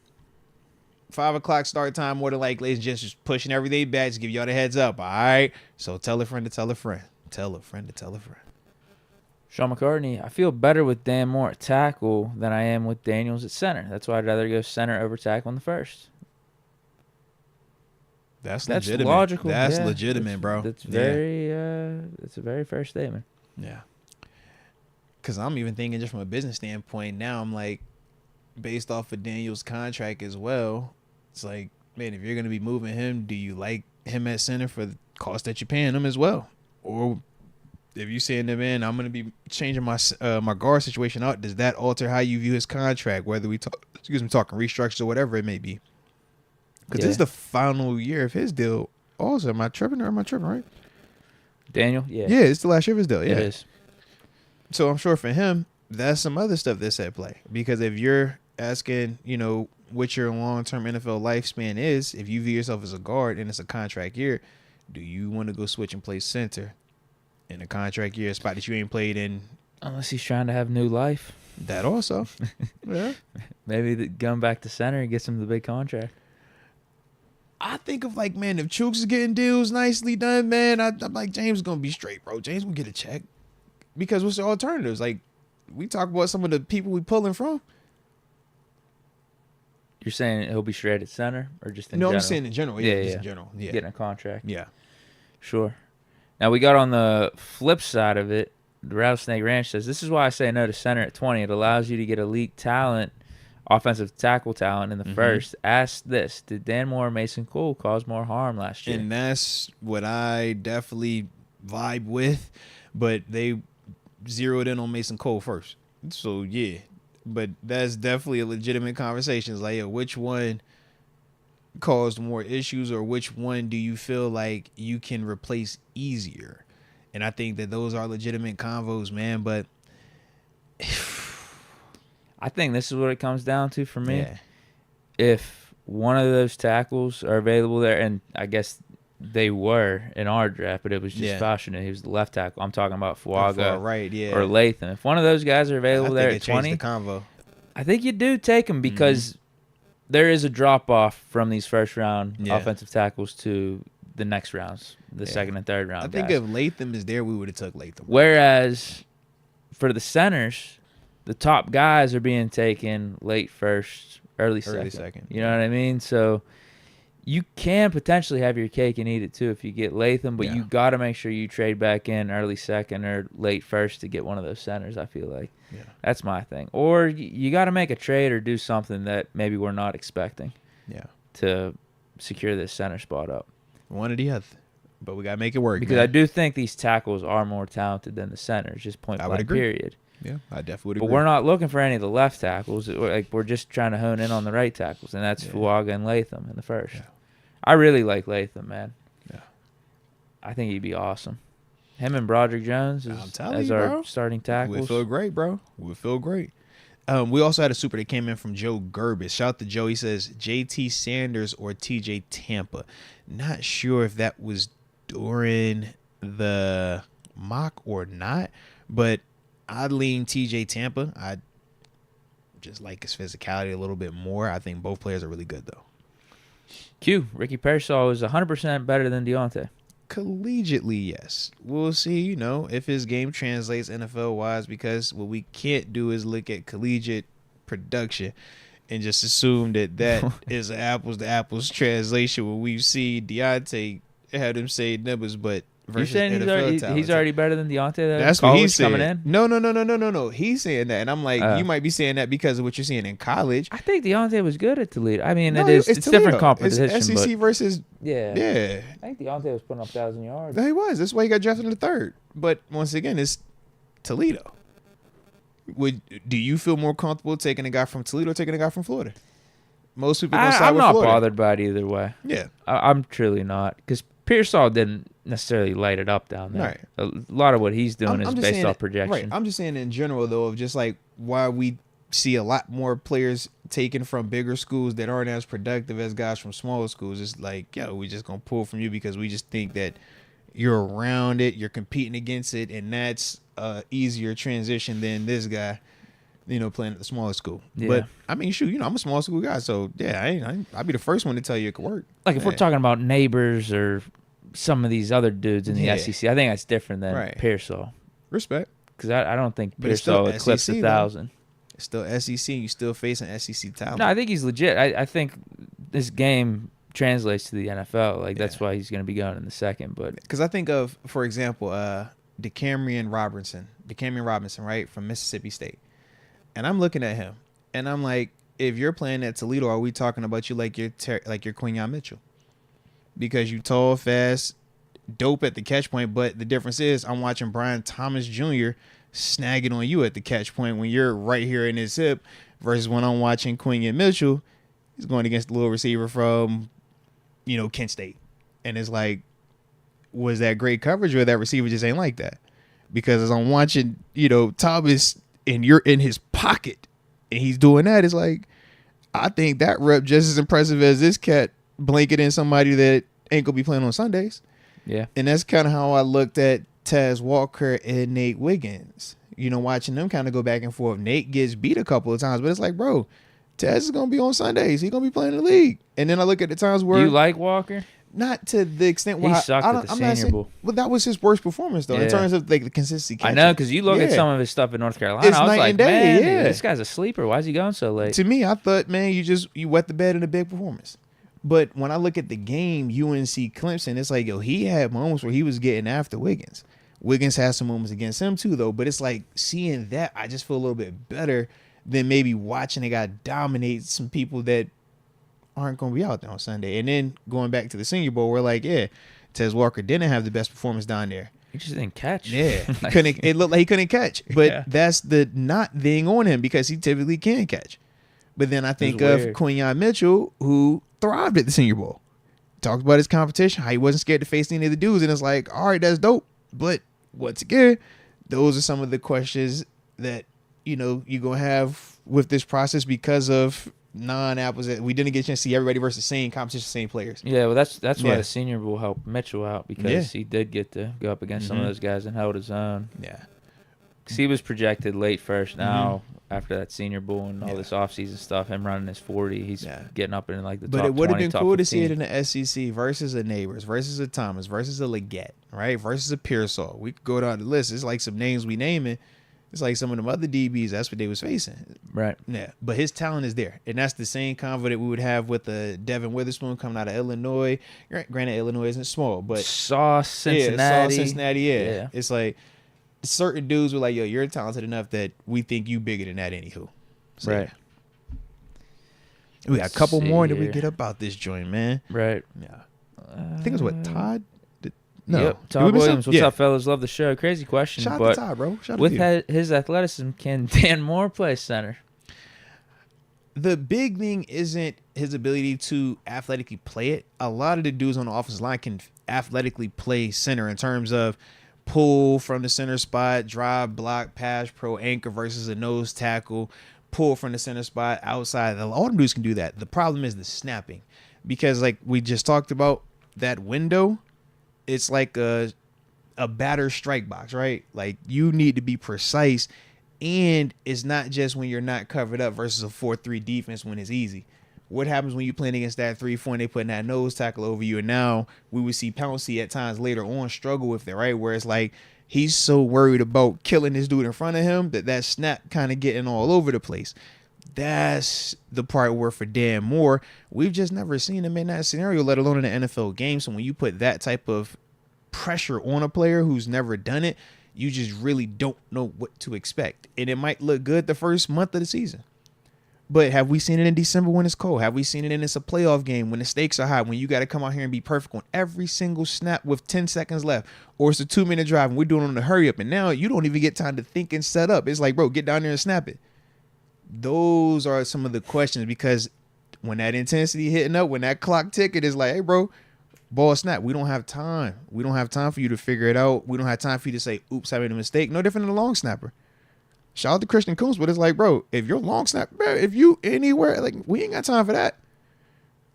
5 o'clock start time, more than likely. Ladies and gents, just pushing everything back. Just give y'all the heads up. All right. So tell a friend to tell a friend. Tell a friend to tell a friend. Sean McCartney, I feel better with Dan Moore at tackle than I am with Daniels at center. That's why I'd rather go center over tackle in the first. That's legitimate. Logical. That's legitimate, bro. That's very. That's a very fair statement. Yeah. Because I'm even thinking just from a business standpoint now. I'm like, based off of Daniel's contract as well, it's like, man, if you're gonna be moving him, do you like him at center for the cost that you're paying him as well, or if you saying to man, I'm gonna be changing my my guard situation out, does that alter how you view his contract? Whether we talking restructures or whatever it may be. Because this is the final year of his deal. Also, am I tripping, right? Daniel, yeah, it's the last year of his deal. Yeah, it is. So I'm sure for him, that's some other stuff that's at play. Because if you're asking, what your long-term NFL lifespan is, if you view yourself as a guard and it's a contract year, do you want to go switch and play center in a contract year, a spot that you ain't played in? Unless he's trying to have new life. That also. Yeah. Maybe going back to center and gets him the big contract. I think of like, man, if Chooks is getting deals nicely done, man, I'm like, James is going to be straight, bro. James will get a check. Because what's the alternatives? Like, we talk about some of the people we pulling from. You're saying he'll be straight at center or just in general? No, I'm saying in general. Yeah, just in general. Yeah. Getting a contract. Yeah. Sure. Now, we got on the flip side of it, the Rattlesnake Ranch says, this is why I say no to center at 20. It allows you to get elite talent, offensive tackle talent in the first. Ask this, did Dan Moore and Mason Cole cause more harm last year? And that's what I definitely vibe with, but they zeroed in on Mason Cole first. So, yeah. But that's definitely a legitimate conversation. It's like, which one caused more issues or which one do you feel like you can replace easier? And I think that those are legitimate convos, man. But I think this is what it comes down to for me. Yeah. If one of those tackles are available there, and I guess they were in our draft, but it was just Fashioned. He was the left tackle. I'm talking about Fuaga or Latham. If one of those guys are available there at 20, the convo. I think you do take them because there is a drop-off from these first-round offensive tackles to the next rounds, the second and third round I think guys. if Latham is there, we would have took Latham. Whereas for the centers, the top guys are being taken late first, early second. You know what I mean? So you can potentially have your cake and eat it too if you get Latham, but you got to make sure you trade back in early second or late first to get one of those centers, I feel like. Yeah. That's my thing. Or you got to make a trade or do something that maybe we're not expecting to secure this center spot up. One or the other. But we got to make it work. Because I do think these tackles are more talented than the centers, just point blank, period. Yeah, I definitely would agree. But we're not looking for any of the left tackles. We're just trying to hone in on the right tackles, and that's Fuaga and Latham in the first. Yeah. I really like Latham, man. Yeah. I think he'd be awesome. Him and Broderick Jones as our starting tackles. We'd feel great, bro. We'd feel great. We also had a super that came in from Joe Gerbis. Shout out to Joe. He says, JT Sanders or TJ Tampa. Not sure if that was during the mock or not, but I'd lean TJ Tampa. I just like his physicality a little bit more. I think both players are really good, though. Ricky Pearsall is 100% better than Deontay. Collegiately, yes. We'll see, if his game translates NFL-wise, because what we can't do is look at collegiate production and just assume that is an apples-to-apples translation when we see Deontay had him say Nibbles, but You're saying he's already better than Deontay? That's what he's saying. Coming in? No. He's saying that, and I'm like, you might be saying that because of what you're seeing in college. I think Deontay was good at Toledo. I mean, it's different competition. It's SEC versus yeah. I think Deontay was putting up 1,000 yards. He was. That's why he got drafted in the third. But once again, it's Toledo. Do you feel more comfortable taking a guy from Toledo or taking a guy from Florida? Most people gonna side with Florida. I'm not bothered by it either way. Yeah, I'm truly not, because Pearsall didn't necessarily light it up down there. Right. A lot of what he's doing is based off projection. Right. I'm just saying in general, though, of just like why we see a lot more players taken from bigger schools that aren't as productive as guys from smaller schools. It's like, we just gonna pull from you because we just think that you're around it, you're competing against it, and that's a easier transition than this guy, playing at the smaller school. Yeah. But I mean, shoot, I'm a small school guy, so I'd be the first one to tell you it could work. Like if we're talking about Neighbors or some of these other dudes in the SEC, I think that's different than Pearsall. Respect, because I don't think Pearsall eclipsed 1,000. It's still SEC. You still facing SEC talent. No, I think he's legit. I think this game translates to the NFL. Like that's why he's going to be going in the second. But because I think of, for example, Decamerion Robinson, right, from Mississippi State. And I'm looking at him, and I'm like, if you're playing at Toledo, are we talking about you like you're Quinyon Mitchell? Because you tall, fast, dope at the catch point, but the difference is I'm watching Brian Thomas Jr. snagging on you at the catch point when you're right here in his hip, versus when I'm watching Quinyon Mitchell, he's going against the little receiver from, Kent State. And it's like, was that great coverage or that receiver just ain't like that? Because as I'm watching, Thomas, and you're in his pocket and he's doing that, it's like, I think that rep just as impressive as this cat blanketing somebody that ain't gonna be playing on Sundays. Yeah. And that's kind of how I looked at Taz Walker and Nate Wiggins. Watching them kind of go back and forth. Nate gets beat a couple of times, but it's like, bro, Taz is gonna be on Sundays. He's gonna be playing in the league. And then I look at the times where you like Walker? Not to the extent where he sucked at the Senior Bowl. Well, that was his worst performance, though, in terms of like the consistency. I know, because you look at some of his stuff in North Carolina. It's I was night like, and day, man, this guy's a sleeper. Why is he going so late? To me, I thought, man, you wet the bed in a big performance. But when I look at the game, UNC Clemson, it's like, he had moments where he was getting after Wiggins. Wiggins has some moments against him too, though. But it's like seeing that, I just feel a little bit better than maybe watching a guy dominate some people that aren't going to be out there on Sunday. And then going back to the Senior Bowl, we're like, Tez Walker didn't have the best performance down there. He just didn't catch. Yeah. It looked like he couldn't catch. But that's the not thing on him, because he typically can catch. But then I think of Quinyon Mitchell, who thrived at the Senior Bowl. Talked about his competition, how he wasn't scared to face any of the dudes. And it's like, all right, that's dope. But once again, those are some of the questions that, you're going to have with this process because of non-apples. We didn't get a chance to see everybody versus same competition, same players. Yeah, well, that's why the Senior Bowl helped Mitchell out, because he did get to go up against some of those guys and held his own. Yeah. Because he was projected late first now after that Senior Bowl and all this offseason stuff, him running his 40, he's getting up in like the top 20, But it would have been cool 15. to see it in the SEC versus a Neighbors, versus a Thomas, versus a Leggett, right? Versus a Pearsall. We could go down the list. It's like some names we naming. It's like some of them other DBs, that's what they was facing. Right. Yeah. But his talent is there. And that's the same convo that we would have with the Devin Witherspoon coming out of Illinois. Granted, Illinois isn't small, but Sauce Cincinnati. Yeah. It's like certain dudes were like, yo, you're talented enough that we think you bigger than that anywho. So, right. We got a couple more that we get about this joint, man. Right. Yeah. I think it was what, Todd? No. Yep. Todd Williams. What's up, fellas? Love the show. Crazy question. Shout out to Todd, bro. Shout out with to his athleticism, can Dan Moore play center? The big thing isn't his ability to athletically play it. A lot of the dudes on the offensive line can athletically play center in terms of pull from the center spot, drive, block, pass, pro, anchor versus a nose tackle, pull from the center spot, outside. All the dudes can do that. The problem is the snapping, because like we just talked about, that window, it's like a batter strike box, right? Like you need to be precise, and it's not just when you're not covered up versus a 4-3 defense when it's easy. What happens when you're playing against that 3-4 and they putting that nose tackle over you? And now we would see Pouncey at times later on struggle with it, right? Where it's like he's so worried about killing this dude in front of him that snap kind of getting all over the place. That's the part where for Dan Moore, we've just never seen him in that scenario, let alone in an NFL game. So when you put that type of pressure on a player who's never done it, you just really don't know what to expect. And it might look good the first month of the season. But have we seen it in December when it's cold? Have we seen it in it's a playoff game when the stakes are high, when you got to come out here and be perfect on every single snap with 10 seconds left? Or it's a 2-minute drive and we're doing it on the hurry up. And now you don't even get time to think and set up. It's like, bro, get down there and snap it. Those are some of the questions, because when that intensity hitting up, when that clock ticking is like, hey, bro, ball snap. We don't have time. We don't have time for you to figure it out. We don't have time for you to say, oops, I made a mistake. No different than a long snapper. Shout out to Christian Coombs, but it's like, bro, if you're long snap, bro, if you anywhere, like, we ain't got time for that.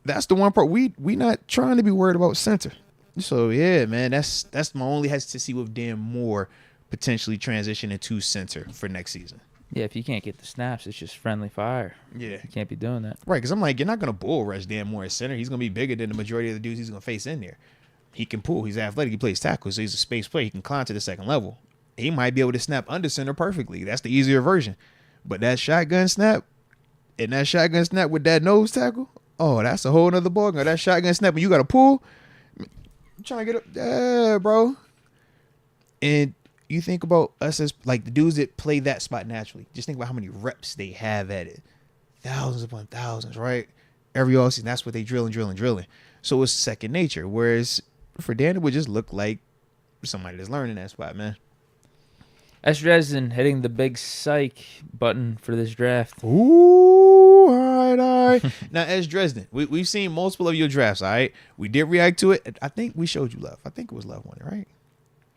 That's the one part we not trying to be worried about center. So yeah, man, that's my only hesitancy with Dan Moore potentially transitioning to center for next season. Yeah, if you can't get the snaps, it's just friendly fire. Yeah. You can't be doing that. Right, because I'm like, you're not going to bull rush Dan Moore at center. He's going to be bigger than the majority of the dudes he's going to face in there. He can pull. He's athletic. He plays tackle, so he's a space player. He can climb to the second level. He might be able to snap under center perfectly. That's the easier version. But that shotgun snap, and that shotgun snap with that nose tackle, oh, that's a whole nother ballgame. That shotgun snap, and you got to pull. I'm trying to get up. Yeah, bro. And you think about us as like the dudes that play that spot naturally. Just think about how many reps they have at it. Thousands upon thousands, right? Every offseason, that's what they drilling. So it's second nature. Whereas for Dan, it would just look like somebody that's learning that spot, man. S. Dresden hitting the big psych button for this draft. Ooh, all right. Now, S. Dresden, we've seen multiple of your drafts, all right? We did react to it. I think we showed you love. I think it was Love One, right?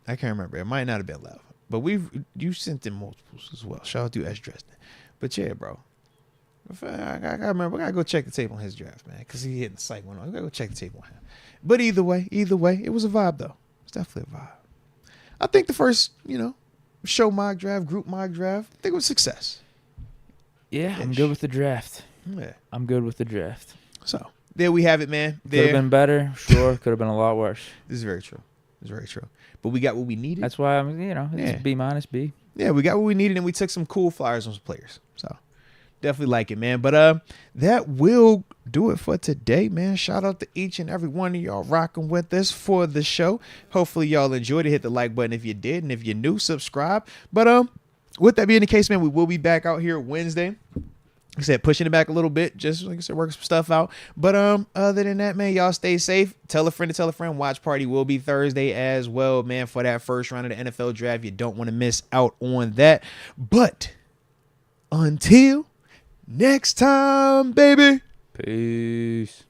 I can't remember. It might not have been Love. But you sent in multiples as well. Shout out to S. Dresden. But yeah, bro. I remember. I gotta go check the tape on his draft, man, because he hitting the psych one on. I gotta go check the tape on him. But either way, it was a vibe though. It's definitely a vibe. I think the first, show mock draft, group mock draft, I think it was a success. Yeah, I'm good with the draft. Yeah, I'm good with the draft. So there we have it, man. Could have been better, sure. Could have been a lot worse. This is very true. It's very true. But we got what we needed. That's why it's B minus B. Yeah, we got what we needed, and we took some cool flyers on some players. So definitely like it, man. But that will do it for today, man. Shout out to each and every one of y'all rocking with us for the show. Hopefully y'all enjoyed it. Hit the like button if you did, and if you're new, subscribe. But with that being the case, man, we will be back out here Wednesday. Like I said, pushing it back a little bit, just like I said, working some stuff out. But other than that, man, y'all stay safe. Tell a friend to tell a friend. Watch party will be Thursday as well, man, for that first round of the NFL draft. You don't want to miss out on that. But until next time, baby. Peace.